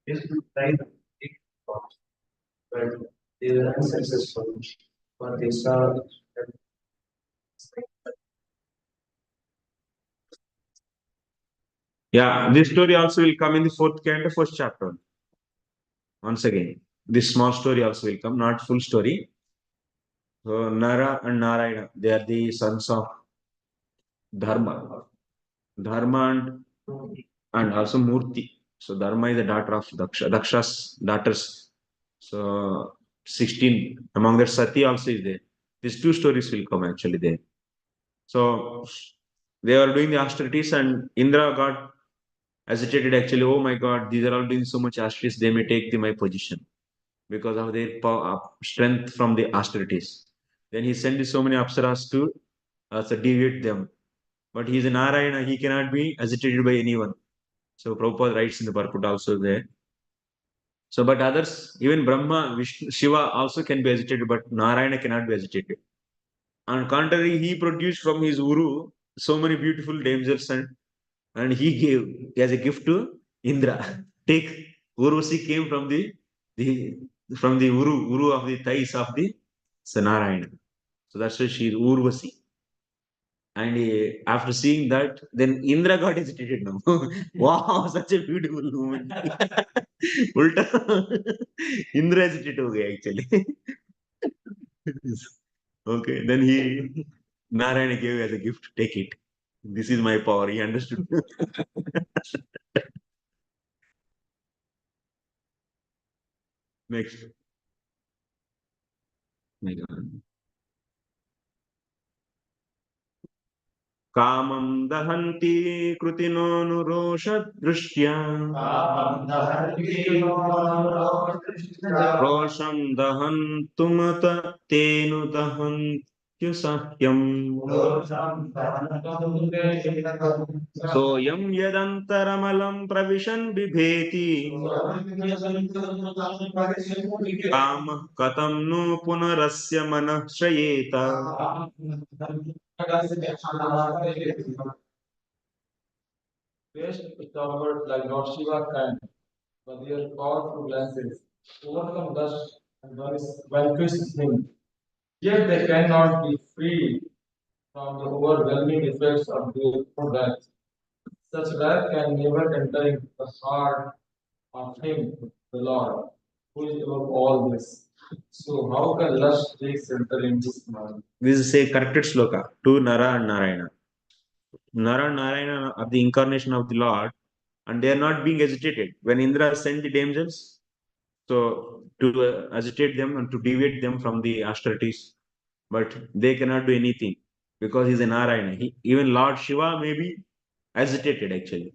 his tried big forms, but they were unsuccessful. But they saw that Yeah, this story also will come in the fourth canto, first chapter. Once again, this small story also will come, not full story. So Nara and Narayana, they are the sons of Dharma. Dharma and also Murti. So Dharma is the daughter of Daksha. Daksha's daughters. So 16. Among that Sati also is there. These two stories will come actually there. So they are doing the austerities and Indra got agitated actually. Oh my God, these are all doing so much austerities. They may take my position because of their strength from the austerities. Then he sent so many apsaras to deviate them. But he is a Narayana, he cannot be agitated by anyone. So Prabhupada writes in the purport also there. So, but others, even Brahma, Vishnu, Shiva also can be agitated, but Narayana cannot be agitated. On contrary, he produced from his Uru so many beautiful damsels and he gave as a gift to Indra. Take Urvasi came the from the Uru of the thighs of the Narayana. So that's why she is Urvasi. And after seeing that, then Indra got hesitated now. Wow, such a beautiful woman. Ulta. Indra hesitated ho gaya actually. Okay, then Narayana gave as a gift, take it. This is my power. He understood. Next. My God. कामं दहन्ति कृतिनोऽनुरोषदृष्ट्या रोषं दहन्तुमत तेनु दहन्त्युसह्यम् सोऽयं यदन्तरमलं प्रविशन् बिभेति कामः कथं नु पुनरस्य मनः श्रयेत Best stalwarts like Lord Shiva can, but their powerful glances overcome dust and vanquish him. Yet they cannot be free from the overwhelming effects of their own wrath. Such wrath can never enter into the heart of him, the Lord, who is above all this. So how can lust take center in his mind? This is a corrected sloka to Nara and Narayana. Nara and Narayana are the incarnation of the Lord, and they are not being agitated. When Indra sent the damsels, so to agitate them and to deviate them from the austerities, but they cannot do anything because he's a Narayana. Even Lord Shiva may be agitated actually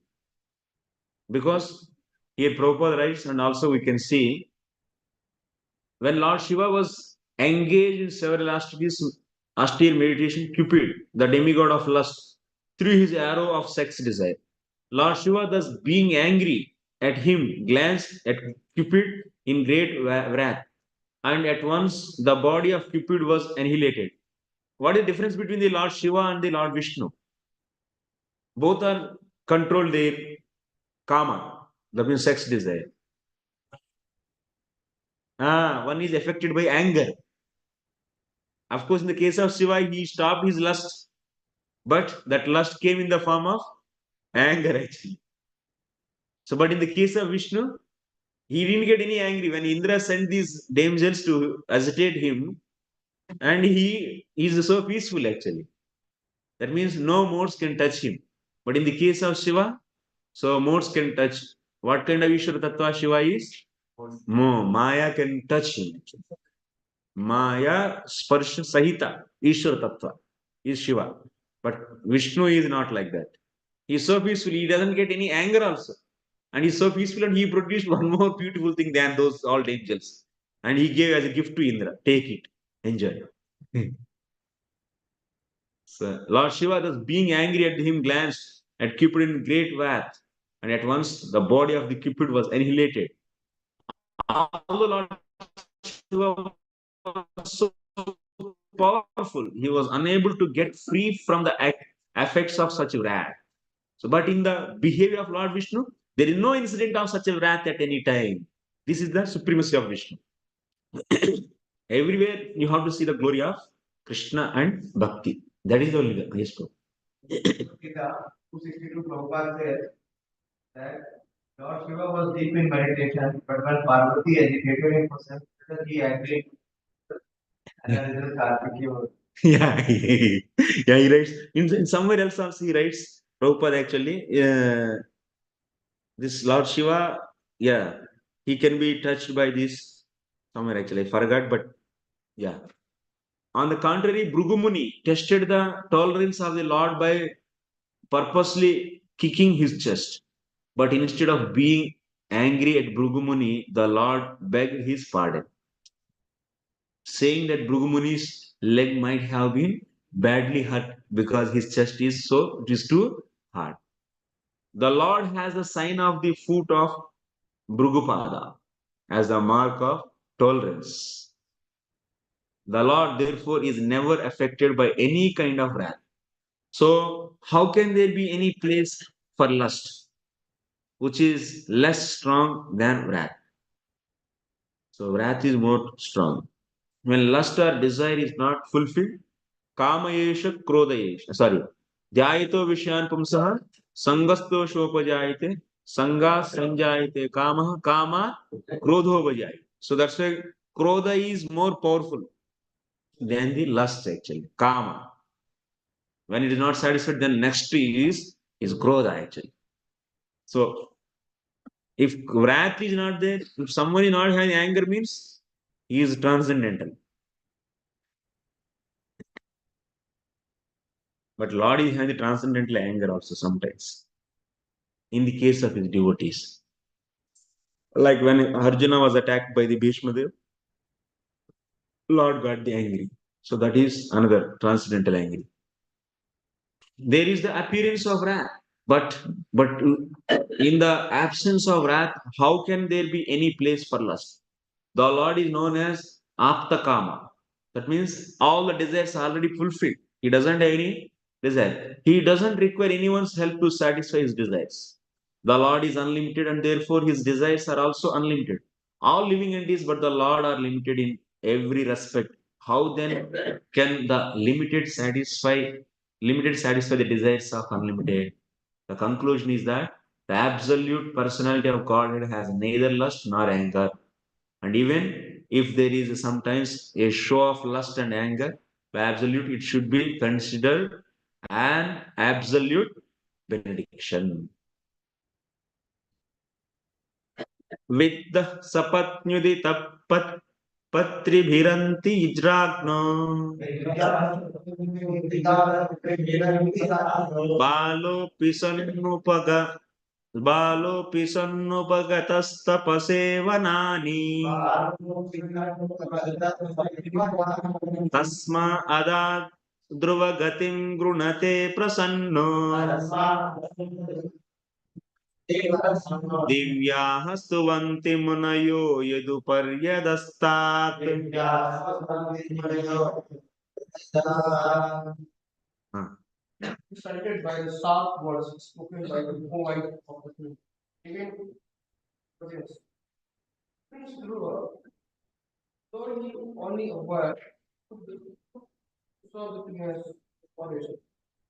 because here Prabhupada writes, and also we can see when Lord Shiva was engaged in several austere meditation, Cupid, the demigod of lust, threw his arrow of sex desire. Lord Shiva, thus being angry at him, glanced at Cupid in great wrath, and at once the body of Cupid was annihilated. What is the difference between the Lord Shiva and the Lord Vishnu? Both are control their kama, that means sex desire. One is affected by anger. Of course, in the case of Shiva, he stopped his lust, but that lust came in the form of anger actually. So, but in the case of Vishnu, he didn't get any angry when Indra sent these damsels to agitate him, and he is so peaceful actually. That means no modes can touch him. But in the case of Shiva, so modes can touch. What kind of Ishvara Tattva Shiva is? Maya can touch him. Maya Sparsha Sahita, Ishvara Tattva is Shiva. But Vishnu is not like that. He's so peaceful, he doesn't get any anger also. And he's so peaceful and he produced one more beautiful thing than those all angels. And he gave as a gift to Indra. Take it, enjoy. So Lord Shiva, thus being angry at him, glanced at Cupid in great wrath and at once the body of the Cupid was annihilated. Although Lord Shiva was so powerful, he was unable to get free from the effects of such wrath. So, but in the behavior of Lord Vishnu, there is no incident of such a wrath at any time. This is the supremacy of Vishnu. Everywhere you have to see the glory of Krishna and Bhakti. That is the only highest goal. Gita 262 Prabhupada says that Lord Shiva was deep in meditation, but when Parvati agitated him for self-pleasure, he agreed. And then it is Kartikeya. Yeah, yeah, he writes in somewhere else also he writes Prabhupada actually. This Lord Shiva, yeah, he can be touched by this somewhere actually. I forgot, but yeah. On the contrary, Bhrugumuni tested the tolerance of the Lord by purposely kicking his chest. But instead of being angry at Bhrugumuni, the Lord begged his pardon, saying that Bhrugumuni's leg might have been badly hurt because his chest is so it is too hard. The Lord has the sign of the foot of Bhrugupada as a mark of tolerance. The Lord, therefore, is never affected by any kind of wrath. So, how can there be any place for lust, which is less strong than wrath? So, wrath is more strong. When lust or desire is not fulfilled, Kamayesha Krodayesha. Sorry. Dhyayato Vishyan Pumsaha Sangasto Shopajayate Sanga Sanjayate Kama Kama Krodho Vajay. So that's why Krodha is more powerful than the lust actually. Kama. When it is not satisfied, then next is Krodha actually. So if wrath is not there, if someone is not having anger means he is transcendental. But Lord is having the transcendental anger also sometimes. In the case of his devotees. Like when Arjuna was attacked by the Bhishma Dev, Lord got the angry. So that is another transcendental angry. There is the appearance of wrath, but in the absence of wrath, how can there be any place for lust? The Lord is known as Aptakama. That means all the desires are already fulfilled. He doesn't have any desire. He doesn't require anyone's help to satisfy his desires. The Lord is unlimited and therefore his desires are also unlimited. All living entities but the Lord are limited in every respect. How then can the limited satisfy the desires of unlimited? The conclusion is that the absolute personality of Godhead has neither lust nor anger. And even if there is sometimes a show of lust and anger, by absolute, it should be considered an absolute benediction. With the sapatnyudi tapat patribhiranti ijragno balo pisannupaga बालोऽपि सन्नुपगतस्तपसेवनानि तस्मा अदात् ध्रुवगतिं गृणते प्रसन्नो दिव्याः स्तुवन्ति मुनयो यदुपर्यदस्तात् Decided by the soft words spoken by the poet of the king. Even yes, Prince Dhruva, though he only a word, saw the fingers forest.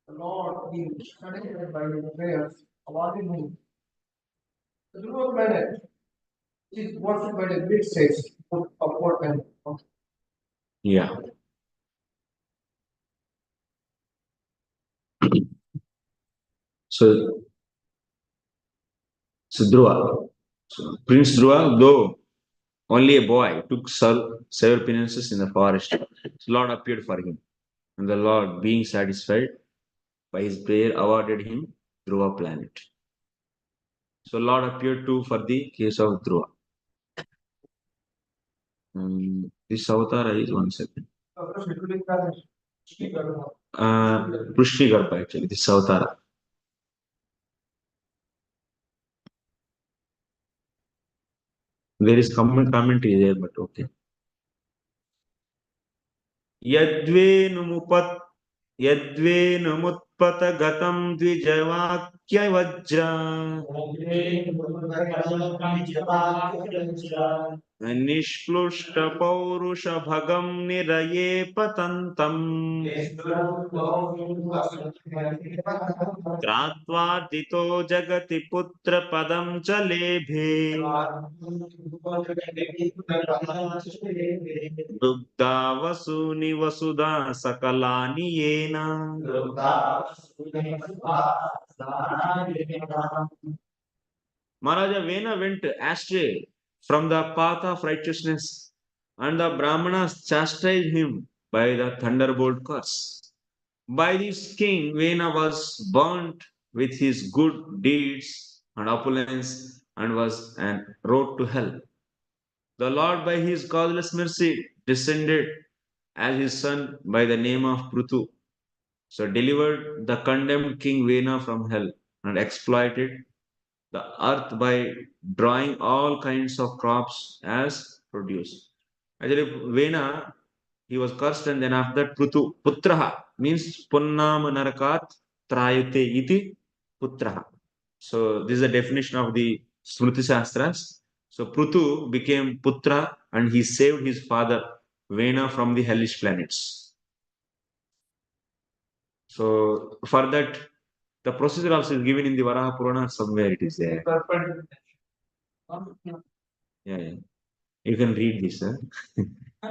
The Lord being studied by the prayers awarded him. The Dhruva planet is worshipped by the great sages, both upward and downward. Yeah. So Dhruva, Prince Dhruva, though only a boy, took several penances in the forest. So Lord appeared for him, and the Lord, being satisfied by his prayer, awarded him Dhruva planet. So Lord appeared too for the case of Dhruva. This avatar is 1 second. Pushti Garba actually, this avatar. There is commentary there, but okay. Yadvenumupat Yadvenumutpatagatam Dvijavakyavajra Nishplushtapaurushabhagam Niraye Patantam Tratvatito Jagati Putra Padam Chalebhe Dugda Vasuni Vasuda Sakalani Yena Maharaja Vena went astray from the path of righteousness, and the Brahmanas chastised him by the thunderbolt curse. By this king, Vena was burnt with his good deeds and opulence and was an road to hell. The Lord, by his causeless mercy, descended as his son by the name of Prutu. So delivered the condemned king Vena from hell and exploited the earth by drawing all kinds of crops as produce. Actually, Vena, he was cursed, and then after that, Putraha means Punnam Narakat Trayute iti Putraha. So, this is the definition of the Smriti Shastras. So, Prutu became Putra and he saved his father Vena from the hellish planets. So, for that, the procedure also is given in the Varaha Purana, somewhere it is there. Yeah, yeah. You can read this, huh? I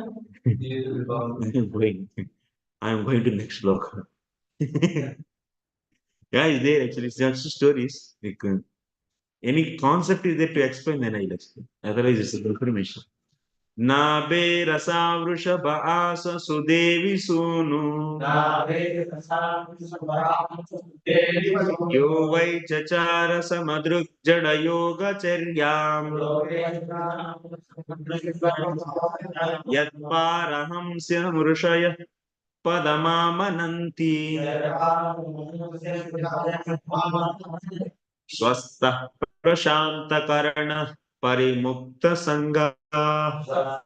am going to next block. Yeah, it's there actually. It's just stories. Like, any concept is there to explain, then I'll explain. Otherwise, it's information. Nabe rasa vrushaba asa sudevi sunu. Yo vai chachara samadruk jada yoga charyam. Yat paraham mrushaya padamamananti. Swastha prashanta karana parimukta sangha. The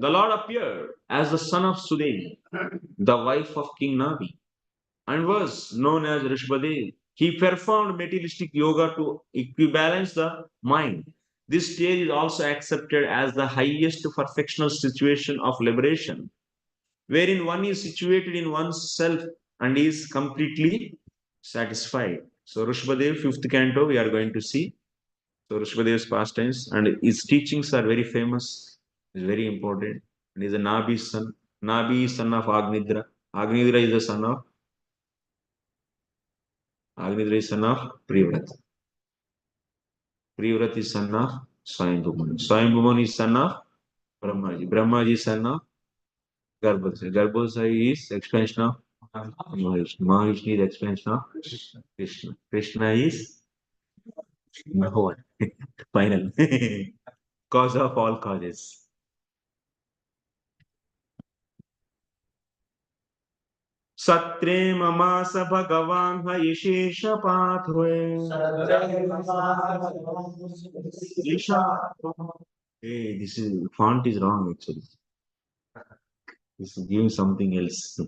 Lord appeared as the son of Sudevi, the wife of King Nabi, and was known as Rishbadev. He performed materialistic yoga to equibalance the mind. This stage is also accepted as the highest perfectional situation of liberation, wherein one is situated in oneself and is completely satisfied. So, Rishbadev, fifth canto, we are going to see. So, Rishbadev's pastimes and his teachings are very famous, is very important. And he is a Nabi's son. Nabi is son of Agnidra. Agnidra is the son of Agnidra is son of Privrat. Privrat is son of Swayambhuman. Swayambhuman is son of Brahmaji. Brahmaji is son of Garbhasai. Garbhasai is expansion of Mahavishnu. Mahavishnu is expansion of Krishna. Krishna is Bhagavan. Final. Cause of all causes. सत्रे Mama's भगवान हयशेष pathway Hey, this is font is wrong actually. This is giving something else.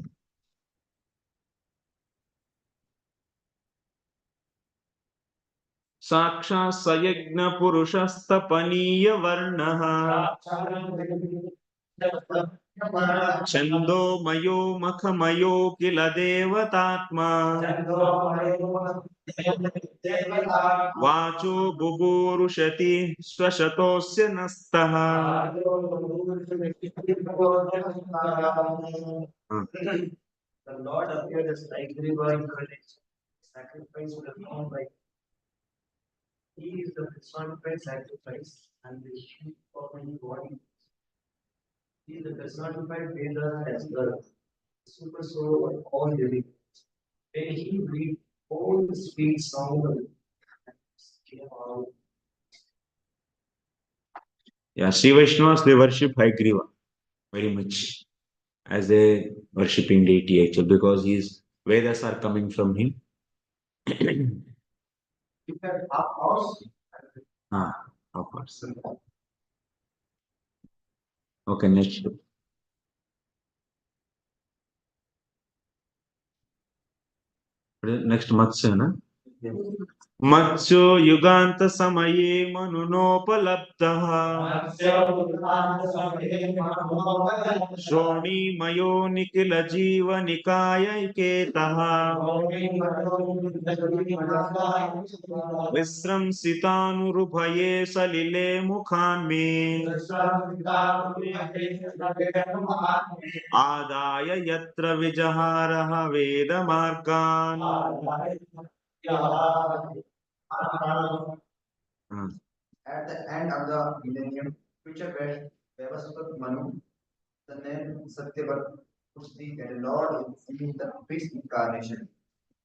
Saksha Sayagna Purushastapaniya Varnaha Chando Mayo Makhamayo Kila Devatatma Vacho Buburushati Swashatosya Nastaha. The Lord appeared as light river in courage. Sacrifice would have known by He is the personified sacrifice and the sheep of many body. He is the personified Veda as the super soul of all living. When he breathed, all the sweet sound came out. Yeah, Sri Vaishnavas, they worship Hayagriva very much as a worshipping deity actually because his Vedas are coming from him. He said, half horse. Of course. Okay, next. Next Matsya, na? मत्स्यो युगांत समये मनुनोपलब्धः श्रोणीमयो निखिल जीवनिकायैकेतः विस्रंसितानुरुभये सलिले मुखान्मे आदाय यत्र विजहारः वेदमार्गान् At the end of the millennium, future Devaswat Manu, the name Satyavat, puts the Lord in the fixed incarnation,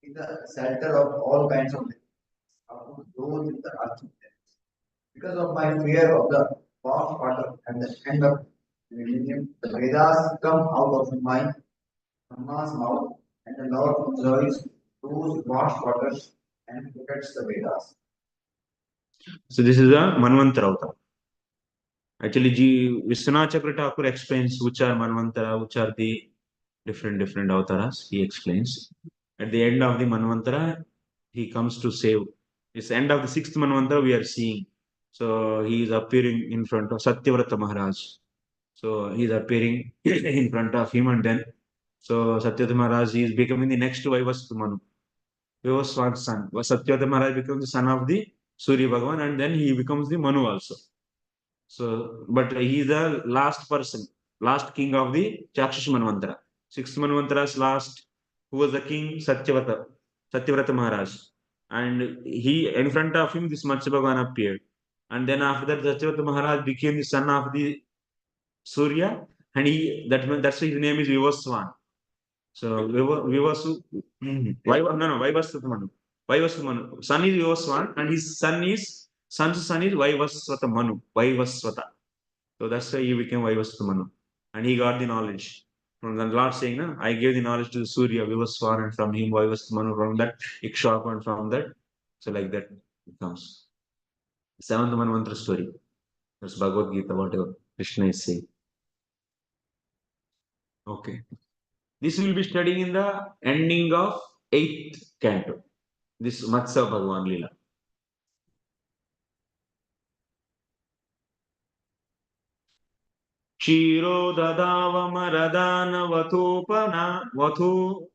is the center of all kinds of things, those in the earth. Because of my fear of the vast water at the end of the millennium, the Vedas come out of my Brahma's mouth, and the Lord enjoys those vast waters and protects the Vedas. So this is a Manvantara avatar. Actually, Vishwanath Chakra Thakur explains which are Manvantara, which are the different avataras. He explains. At the end of the Manvantara, he comes to save. It's end of the sixth Manvantara we are seeing. So he is appearing in front of Satyavrata Maharaj. So he is appearing in front of him, and then so Satyavrata Maharaj is becoming the next Vaivasva Manu. Vaivaswan's son. Satyavrata Maharaj becomes the son of the Surya Bhagavan, and then he becomes the Manu also. So, but he is the last person, last king of the Chakshush Manvantara. Sixth Manvantara's last, who was the king? Satyavrata Maharaj. And he, in front of him, this Matsya Bhagavan appeared. And then after that, Satyavrata Maharaj became the son of the Surya, and that's why his name is Vivaswan. So Vivasu, Vaivasvata Manu. Son is Vivaswan, and his son's son is Vaivasvata Manu. Vaivasvata. So that's why he became Vaivasvata Manu. And he got the knowledge. From the Lord saying, no, I gave the knowledge to Surya, Vivaswan, and from him Vaivasvata Manu, from that Ikshaku, and from that. So like that it comes. Seventh Manvantara story. That's Bhagavad Gita, whatever Krishna is saying. Okay. This will be studying in the ending of 8th canto. This Matsya Bhagavan Leela. Shiro dadava vathu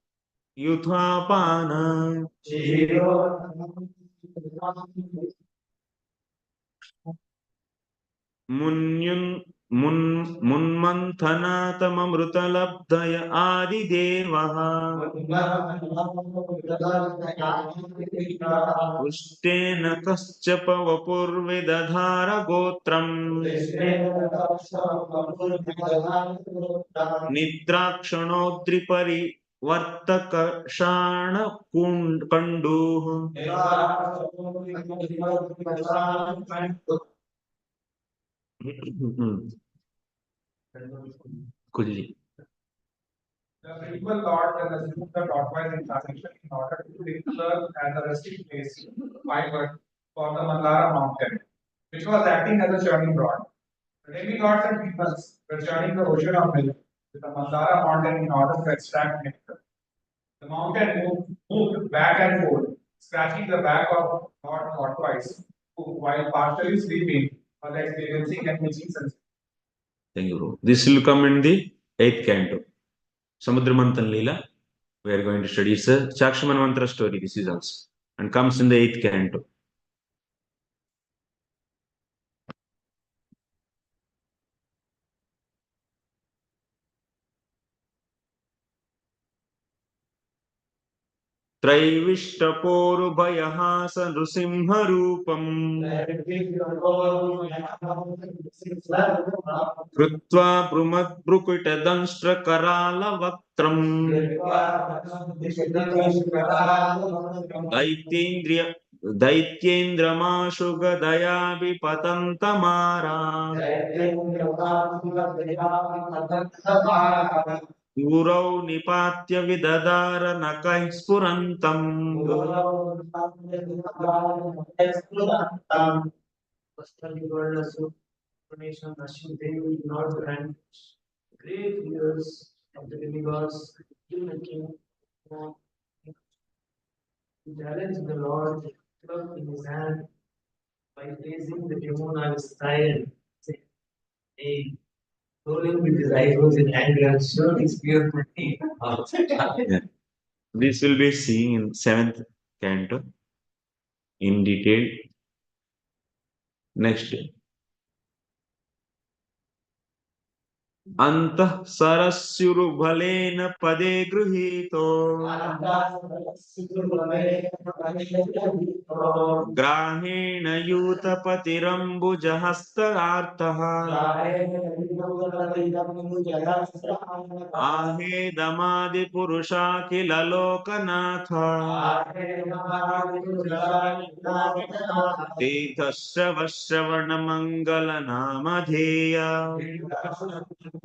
yuthapana मुन्मन्थनातममृतलब्धय आदिदेवः पुष्टेन कश्च पवपुर्विदधार गोत्रम् निद्राक्षणोद्रिपरिवर्तकषाणकण्डुः Kulli. The principal thought and the simple clockwise incarnation in order to declare as a resting place byward for the Mandara mountain, which was acting as a churning rod. The demigods and peoples were churning the ocean of milk with the Mandara mountain in order to extract nectar. The mountain moved back and forth, scratching the back of Lord clockwise, who, while partially sleeping, was experiencing and making sense. Thank you, bro. This will come in the 8th canto. Samudramanthan Leela. We are going to study. It's a Chakshamanvantara story. This is also. And comes in the 8th canto. त्रैविष्टपोरुभयहास नृसिंहरूपम् कृत्वा भ्रुमद्भ्रुकुटदंष्ट्रकरालवक्त्रम् दैत्येन्द्रमाशुगदयाभिपतन्तमारा Urau nipatya vidadara nakai spurantam. Not grant great leaders of the demigods, in the king, challenge the Lord, club in his hand, by placing the demon on his side, saying, hey, rolling with his eyebrows in anger, and showing his fearful teeth. Yeah. This will be seen in 7th canto in detail. Next. Antah sarassurubhaleन pade gruhito grahena yutapatirambujahastaartah आहे दमादि पुरुषा किल लोकनाथा तीर्थश्रवश्रवण मंगल नामधेय. The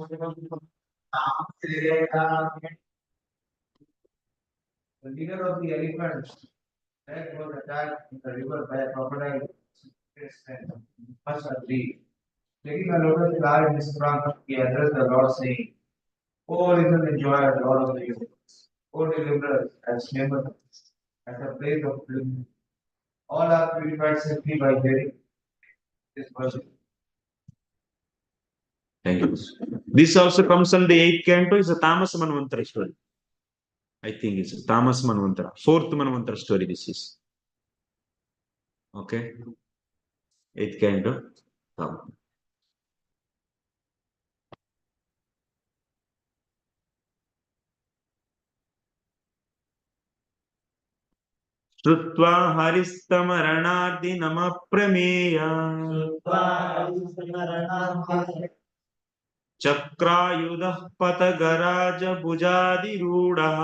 leader of the elephants that was attacked in the river by a crocodile must agree. Taking a lotus flower in his trunk, he addressed the Lord, saying, O reason and joy, Lord of the universe, O deliverer, as member, at the place of living. All are purified simply by hearing this verse. Thank you. This also comes on the 8th canto. It's a Tamas Manvantara story. I think it's a Tamas Manvantara. 4th Manvantara story this is. Okay. 8th canto. Come. श्रुत्वा हरिस्तमरणार्दिनमप्रमेय चक्रायुधः पतगराजभुजादिरूढः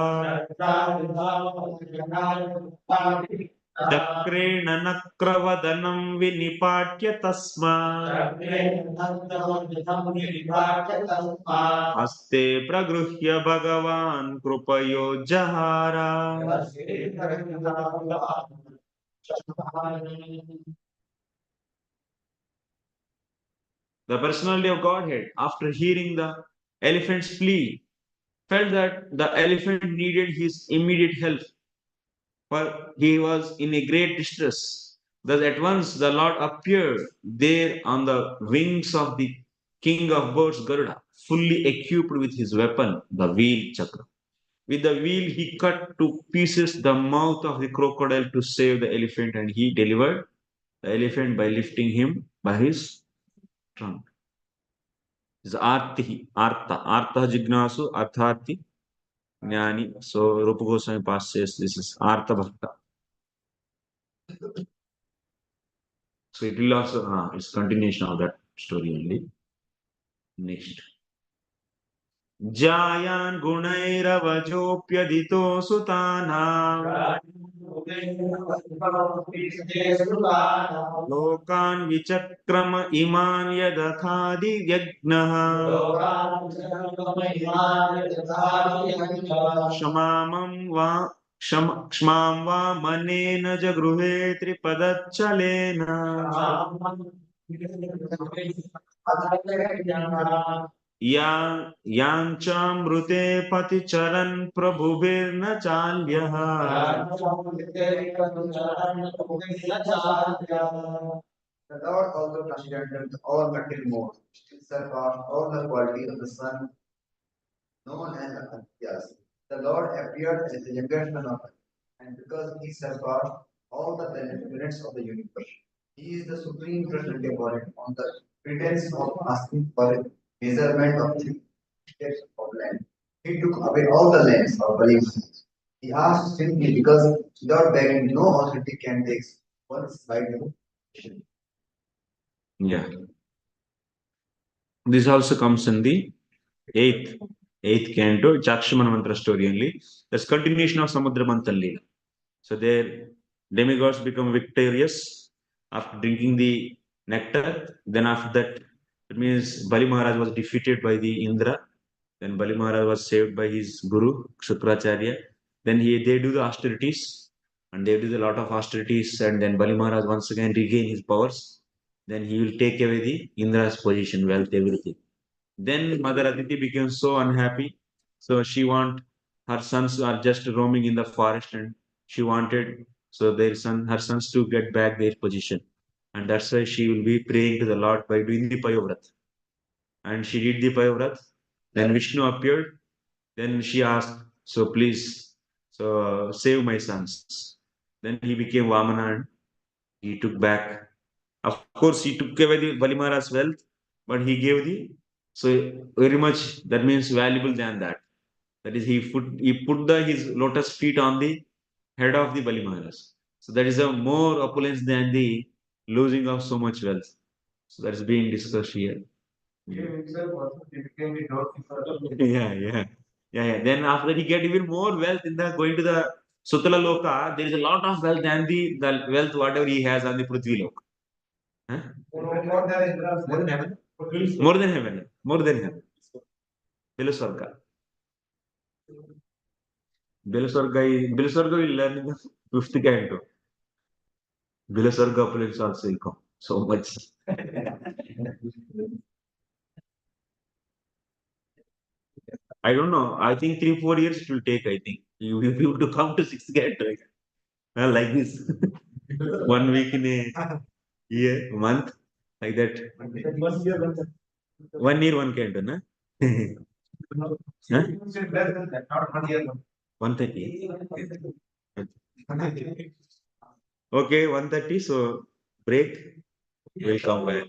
चक्रेण नक्रवदनं विनिपाट्य तस्मात् हस्ते प्रगृह्य भगवान् कृपयोज्जहार. The personality of Godhead, after hearing the elephant's plea, felt that the elephant needed his immediate help, for he was in a great distress. Thus, at once the Lord appeared there on the wings of the king of birds, Garuda, fully equipped with his weapon, the wheel chakra. With the wheel, he cut to pieces the mouth of the crocodile to save the elephant, and he delivered the elephant by lifting him by his trunk. Is arti, artha, artha jignasu, arthati, jnani. So Rupa Goswami Past says this is artha bhakta. So it will also, it's continuation of that story only. Next. Jayan gunairavajopyadito sutana lokan vichakrama iman yadathadi yagnaha shamamam va क्षमां वा P जगृहे त्रिपदच्चलेन यांचामृते पतिचरन् प्रभुभिर्न चाल्यः. The Lord also transcended all material modes, still surpassed all the qualities of the sun, known as Aditya's. The Lord appeared as the younger son of it, and because he surpassed all the planets of the universe, he is the supreme personality of God on the pretense of asking for a measurement of 3 steps of land. He took away all the lands of beliefs. He asked simply because without begging, no authority can take one's right to action. Yeah. This also comes in the eighth canto, Chakshamana Mantra story only. That's continuation of Samudra Manthan Leela. So their demigods become victorious after drinking the nectar. Then after that, it means Bali Maharaj was defeated by the Indra. Then Bali Maharaj was saved by his guru, Shukracharya. Then they do the austerities, and they do a lot of austerities, and then Bali Maharaj once again regain his powers. Then he will take away the Indra's position, wealth, everything. Then Mother Aditi became so unhappy. So she want her sons are just roaming in the forest, and she wanted her sons to get back their position. And that's why she will be praying to the Lord by doing the Payavrat. And she did the Payavrat. Then Vishnu appeared. Then she asked, so please, save my sons. Then he became Vamana and he took back. Of course, he took away the Balimara's wealth, but he gave so very much, that means valuable than that. That is, he put his lotus feet on the head of the Balimaras. So that is a more opulence than the losing of so much wealth. So that is being discussed here. He himself also he became the doorkeeper. Yeah. Then after he get even more wealth in the going to the Sutala Loka, there is a lot of wealth than the wealth whatever he has on the Prithvi Loka. Huh? More than Indra, more than heaven. More than heaven. More than heaven. Beluswarga. Beluswarga will learn in the fifth canto. Beluswarga opulence also will come. So much. I don't know. I think 3-4 years it will take. I think you have to come to sixth canto. Like this. 1 week in a year, month, like that. 1 year, one canto, na? Huh? Not 1 year. 130. Okay, 130. So break. We'll come back.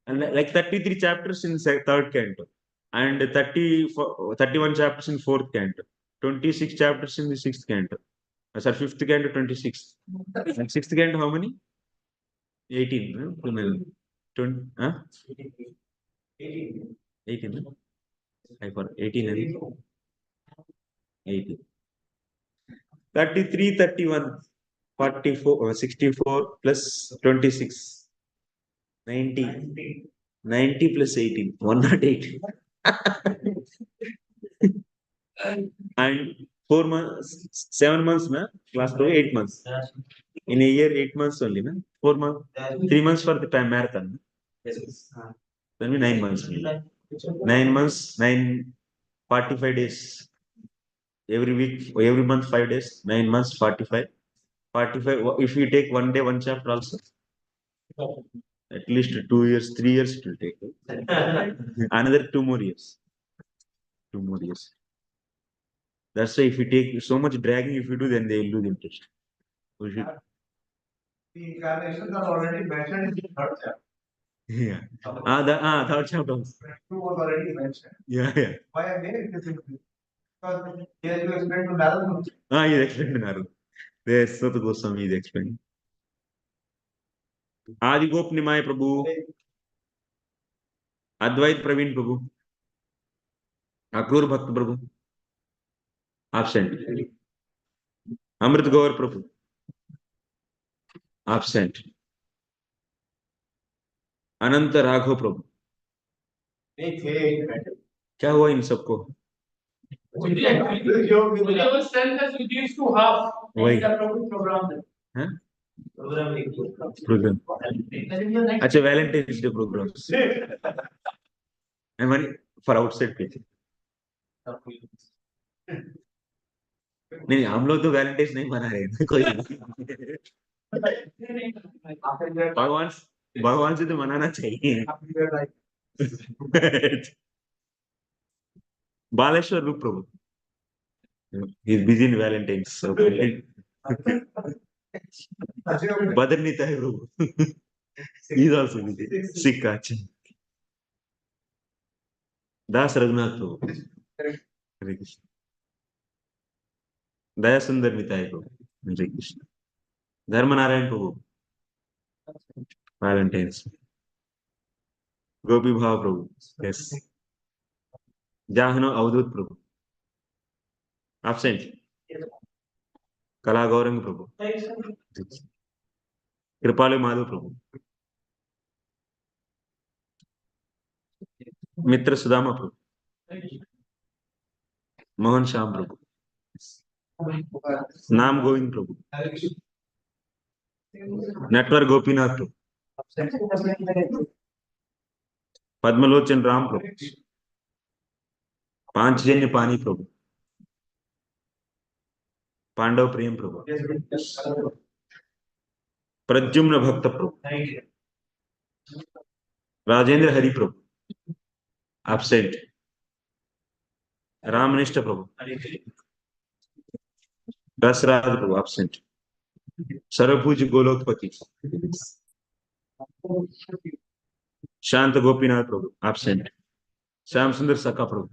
And like 33 chapters in third canto, and 31 chapters in fourth canto, 26 chapters in the sixth canto. Sorry, fifth canto, 26. And sixth canto, how many? 18. Huh? 20, huh? 18. Huh? I forgot. 18 and 18. 33, 31, 44, 64 plus 26. 90. 90 plus 18. 108. And 4 months, 7 months, na? Last 8 months. In a year, 8 months only, na? 4 months, 3 months for the marathon. Then 9 months. 9 months, 45 days. Every week, every month, 5 days. 9 months, 45. 45. If you take one day, one chapter also, at least 2 years, 3 years it will take. Another 2 more years. 2 more years. That's why if you take so much dragging, if you do, then they will lose interest. We should, The incarnations are already mentioned in the third chapter. yeah. Third chapter. Two was already mentioned. Yeah. Why again it is increased? Because here you explain to Narada. He explained Narada. There's Sata Goswami is explaining. Adi Gop Nimai Prabhu, Advait Praveen Prabhu, Akrur Bhakt Prabhu, absent. Amrit Gaur Prabhu, absent. अनंत राघव प्रभु क्या हुआ इन सबको वही programme अच्छा Valentine's Day programme and money for outside people नहीं हम लोग तो Valentine's नहीं मना रहे हैं कोई भगवान से तो मनाना चाहिए बालेश्वर रूप प्रभु he is busy in Valentine's so Badrnita hai Prabhu he is also busy sick अच्छा दास रघुनाथ प्रभु हरे कृष्ण दया सुंदर मिताय प्रभु हरे कृष्ण धर्म नारायण प्रभु Valentine's गोपी भाव प्रभु yes जाहनो अवधूत प्रभु absent कला गौरंग प्रभु कृपालु माधव प्रभु मित्र सुदामा प्रभु, मोहन श्याम प्रभु, नाम गोविंद प्रभु, नटवर गोपीनाथ प्रभु, पद्मलोचन राम प्रभु, पांचजन्य पानी प्रभु, पांडव प्रेम प्रभु, प्रद्युम्न भक्त प्रभु, राजेंद्र हरि प्रभु एब्सेंट, रामनिष्ठ प्रभु, रसराज प्रभु एब्सेंट, सर्वभुज गोलोकपति, शांत गोपीनाथ प्रभु एब्सेंट, श्याम सुंदर सका प्रभु,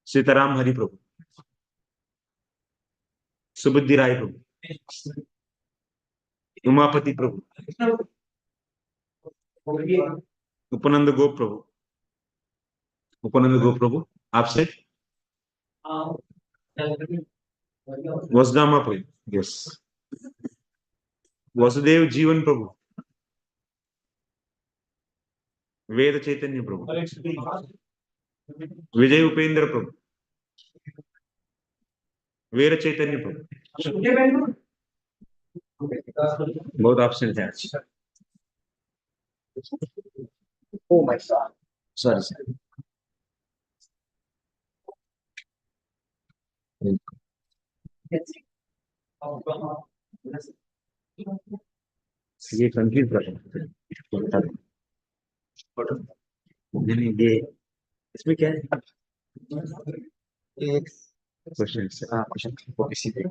सीताराम हरि प्रभु, सुबुद्धि राय प्रभु, उमापति प्रभु, उपनंद गोप प्रभु, उपनंद गोप प्रभु एब्सेंट, वसुदामा प्रभु, यस, वसुदेव जीवन प्रभु, वेद चैतन्य प्रभु, विजय उपेंद्र प्रभु, वीर चैतन्य प्रभु, बहुत ऑप्शन है। Oh my God. Sorry, sorry. ये कंफ्यूज कर रहा है। ये इसमें क्या है? एक क्वेश्चन से क्वेश्चन को किसी पे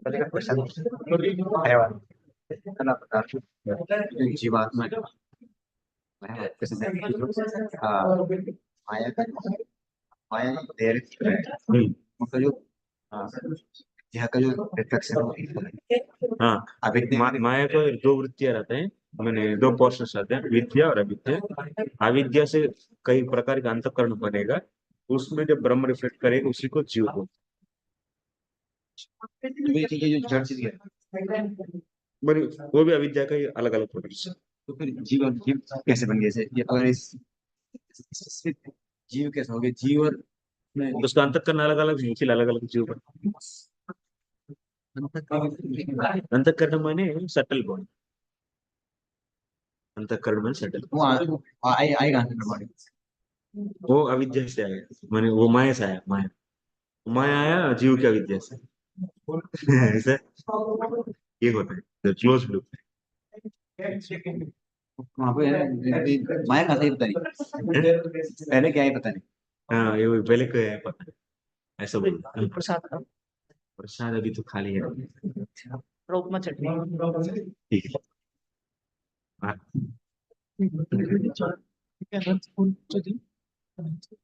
पहले का क्वेश्चन है जीवात्मा माया का माया देर मतलब जो यहाँ का जो रिफ्लेक्शन हाँ अभी माया को दो वृत्तियां रहते हैं, मैंने दो पोर्शंस आते हैं, विद्या और अविद्या। अविद्या से कई प्रकार का अंतःकरण बनेगा, उसमें जब ब्रह्म रिफ्लेक्ट करेगा उसी को जीव को जो जड़ चीज है वो भी अविद्या का ही अलग अलग प्रोडक्ट। तो फिर जीव जीव कैसे बन गए? ये अगर इस जीव कैसे हो गए? जीव और उसका अंतःकरण अलग अलग, इसलिए अलग अलग जीव बन। अंतःकरण माने सटल बॉडी, अंतःकरण माने सटल आएगा बॉडी, वो अविद्या से आया, माने वो माया से आया, माया माया आया जीव की अविद्या से। ऐसा ये होता है क्लोज लूप। माया का सही पता नहीं, पहले क्या है पता नहीं। हाँ ये पहले क्या है पता नहीं, ऐसा बोल। प्रसाद प्रसाद अभी तो खाली है, उपमा चटनी ठीक है।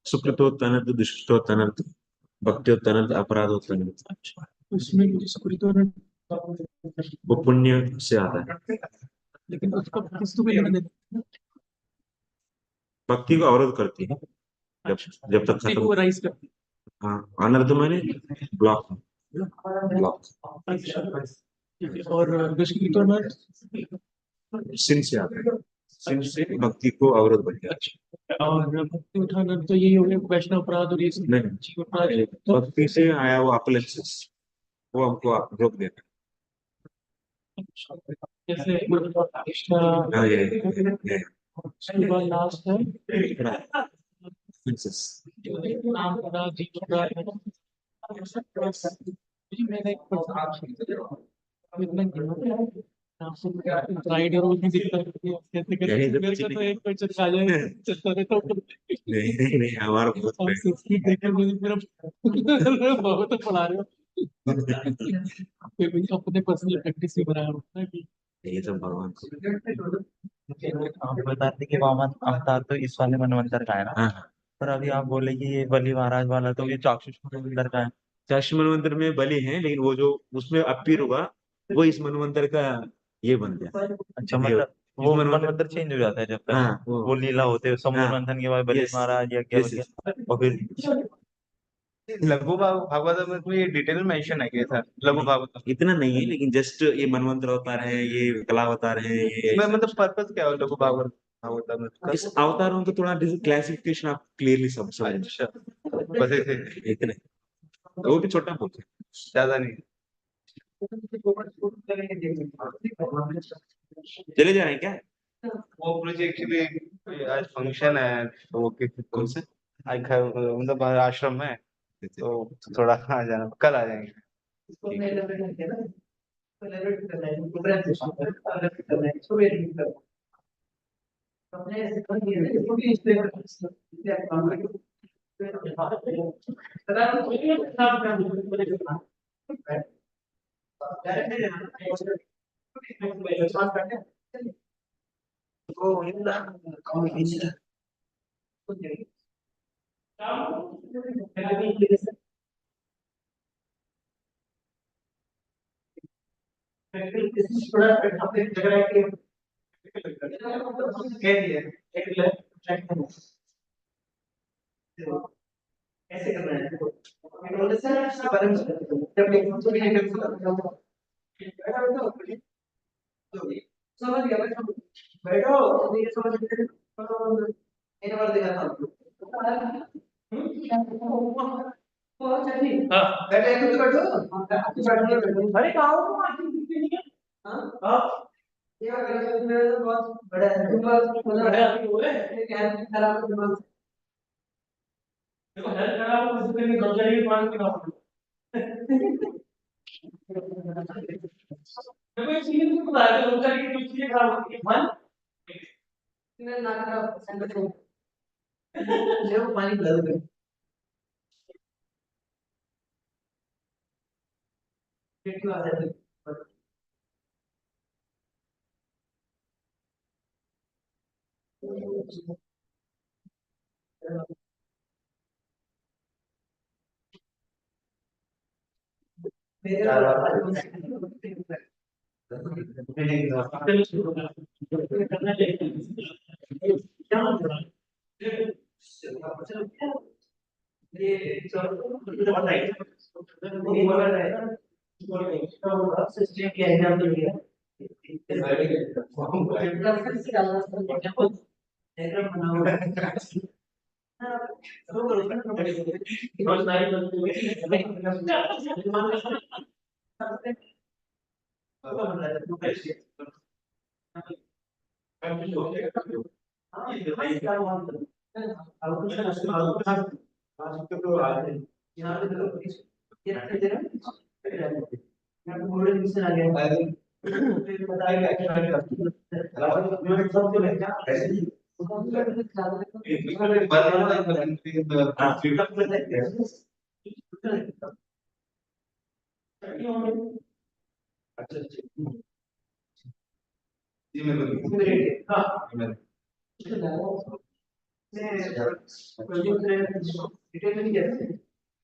सुकृतोत्तनर्थ, दुष्कृतोत्तनर्थ, भक्त्योत्तनर्थ, अपराधोत्तनर्थ। उसमें वो पुण्य से आता है, लेकिन उसको किसको भी लेना देना, भक्ति को अवरोध करती है जब तक खत्म राइज करती है। हाँ अनर्थ माने ब्लॉक ब्लॉक। और दुष्कृतोत्तनर्थ सिन से आता है, सिन से भक्ति को अवरोध बन गया। और भक्ति उठाना तो यही हो गया वैष्णव अपराध, और ये नहीं भक्ति से आया वो अपलेप्सिस, वो हमको रोक देता है। जैसे लास्ट है मैंने राइड रोल भी दिखता है कैसे कैसे मेरे को तो एक क्वेश्चन आ जाए चलता रहता हूं। नहीं नहीं हमारा बहुत संस्कृत देखकर मुझे मेरा बहुत पढ़ा रहे हो कोई अपने पर्सनल प्रैक्टिस भी बनाया होता है कि ये सब भगवान आप बताते कि वामन अवतार तो इस वाले मनवंतर का है ना। हाँ। पर अभी आप बोले कि ये बलि महाराज वाला तो ये चाक्षुष मनवंतर का है। चाक्षुष मनवंतर में बलि है, लेकिन वो जो उसमें अपीर हुआ वो इस मनवंतर का ये बन गया। अच्छा मतलब वो मनवंतर चेंज हो जाता है जब तक हाँ, वो लीला होते है समुद्र मंथन के बाद बलि महाराज या क्या और फिर लघु भागवत में कोई डिटेल मेंशन है क्या सर? लघु भागवत इतना नहीं है, लेकिन जस्ट ये मनवंतर अवतार है, ये कला अवतार है, ये में मतलब पर्पस क्या है लघु भागवत भागवत में? इस अवतारों को थोड़ा क्लासिफिकेशन आप क्लियरली सब समझ अच्छा, बस ऐसे इतने, वो भी छोटा बहुत है। ज्यादा नहीं। चले जा रहे हैं क्या? वो मुझे एक्चुअली आज फंक्शन है तो वो किसी कौन से? आज घर मतलब आश्रम में, तो थोड़ा आ जाना, कल आ जाएंगे।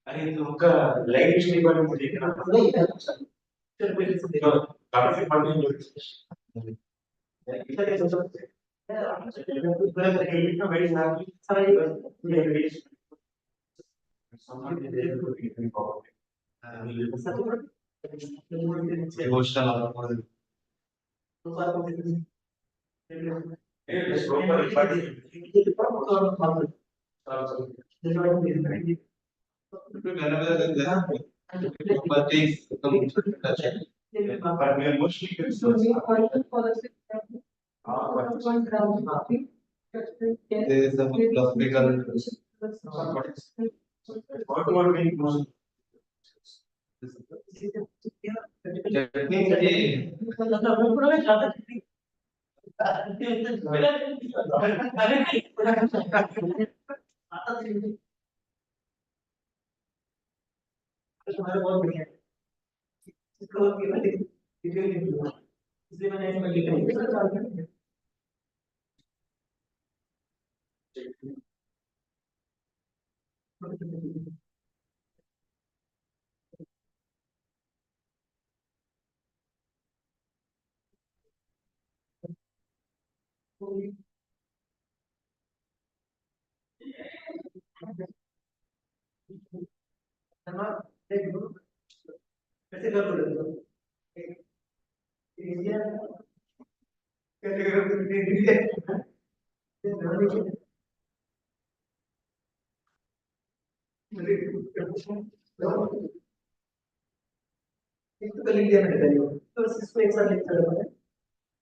अरे तो उनका लाइव स्ट्रीम पर मुझे देखना था। काफी फनी इमोशनल कैसे कर लो एक तो लिख दिया मैंने पहले तो इसको एक साथ लिख कर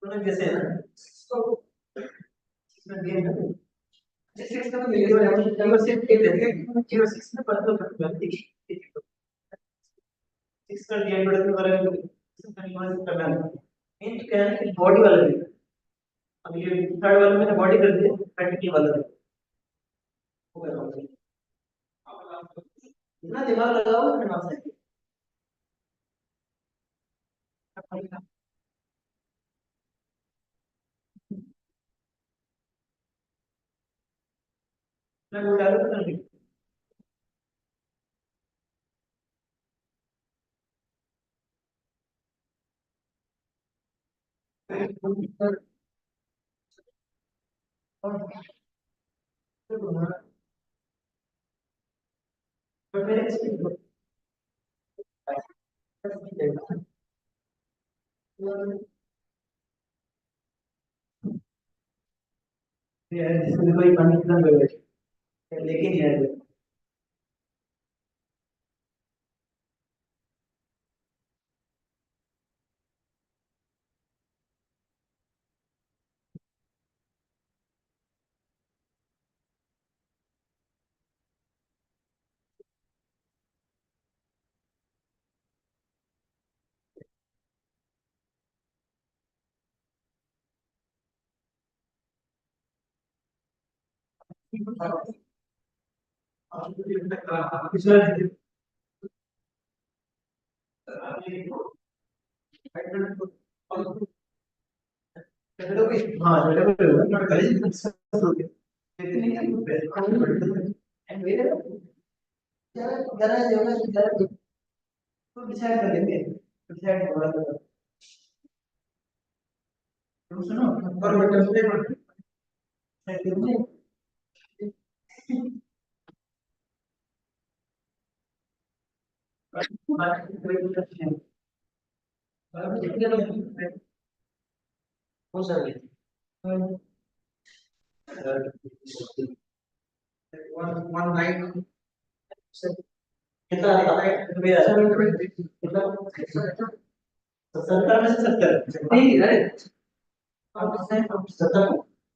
तो जैसे है ना इसको इसमें दिया है जिस सिक्स का तो मिल गया नंबर सिर्फ एक दे दिया 06 में पता ठीक सिक्स कर दिया बड़े में वाला करना है इन क्या है बॉडी वाला है अब ये थर्ड वाला मैंने बॉडी कर दिया प्रैक्टिकल वाला है वो कर रहा हूं इतना दिमाग लगाओ ना दिमाग से मैं वो डालो तो नहीं पर मेरे यार जिसमें कोई पानी कितना लेकिन यार पिछला हाँ तो डिसाइड कर लेंगे डिसाइड होगा तो सुनो और बटन पे हो सकती वन नाइन कितना कितना 70 में से 70 नहीं अरे 70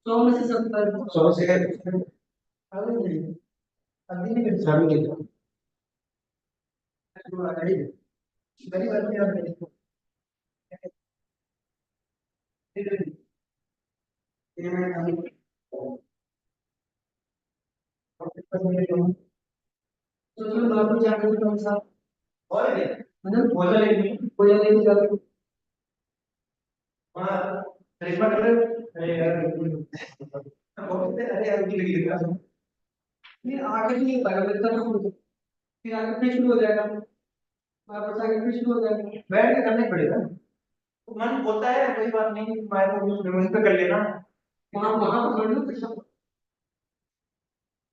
100 में से 70 100 से अभी नहीं कर सकते बड़ी बात नहीं आप तो जो नॉर्मल जानवर कौन सा और है मतलब बोला लेकिन कोई नहीं जाता वहां रिपोर्ट कर अरे यार बोलते अरे यार की लगी लगा नहीं आगे नहीं पाएगा लगता तो फिर आगे फिर शुरू हो जाएगा वापस आगे फिर शुरू हो जाएगा बैठ के करना ही पड़ेगा तो मन बोलता है कोई बात नहीं मैं तो वहीं पे कर लेना वहां वहां पर थोड़ी ना कुछ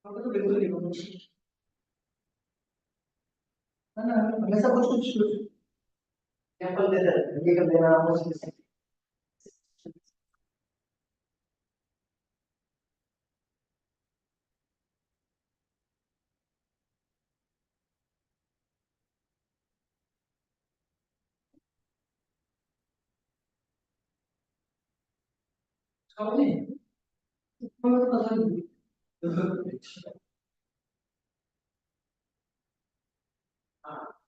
तो बिल्कुल नहीं होगा है ना हमेशा कुछ कुछ एग्जांपल दे दे ये कर देना वो समझे तो पता नहीं हाँ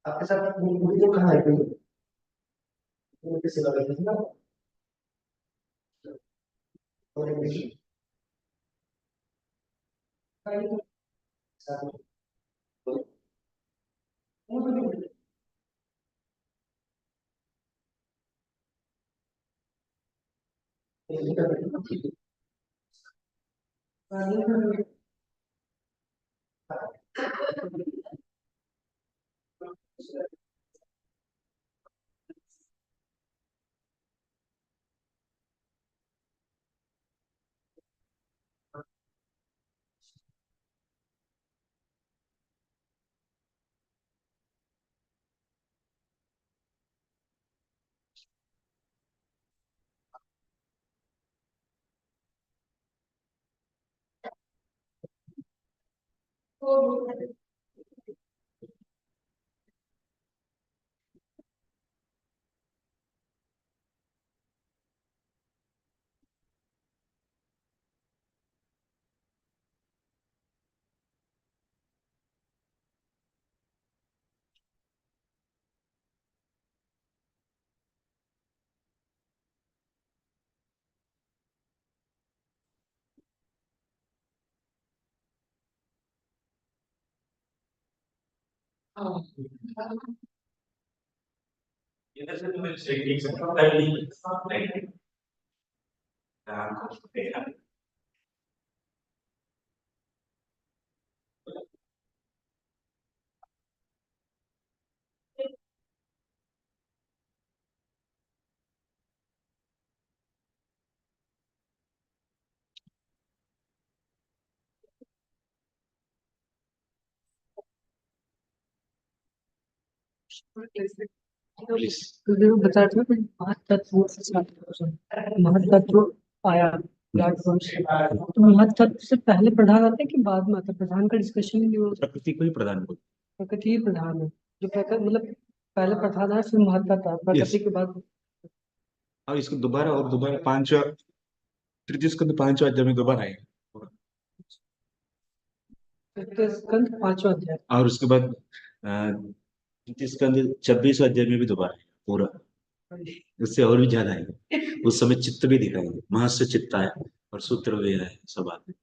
आपके साथ वीडियो कहाँ है कोई? वो किसी लगा था ना? और एक मिनट। साथ में। इधर से तुम्हें शेकिंग से नहीं प्लीज तो देखो बता रहे थे महातत्व महातत्व आया प्लेटफॉर्म से। तो महातत्व से पहले प्रधान आते हैं कि बाद में आता है? प्रधान का डिस्कशन ही नहीं होता। प्रकृति को ही प्रदान बोलते प्रकृति ही प्रधान है। जो प्रकृति मतलब पहले प्रधान है फिर महातत्व आता है, प्रकृति के बाद। अब इसको दोबारा और दोबारा पांचवा तृतीय स्कंद पांचवा अध्याय में दोबारा आएगा तृतीय स्कंद पांचवा अध्याय। और उसके बाद तृतीय स्कंद 26वां अध्याय में भी दोबारा आएगा पूरा, उससे और भी ज्यादा आएगा। उस समय चित्त भी दिखाएंगे, महस्य चित्त है और सूत्र वगैरह है सब आते हैं।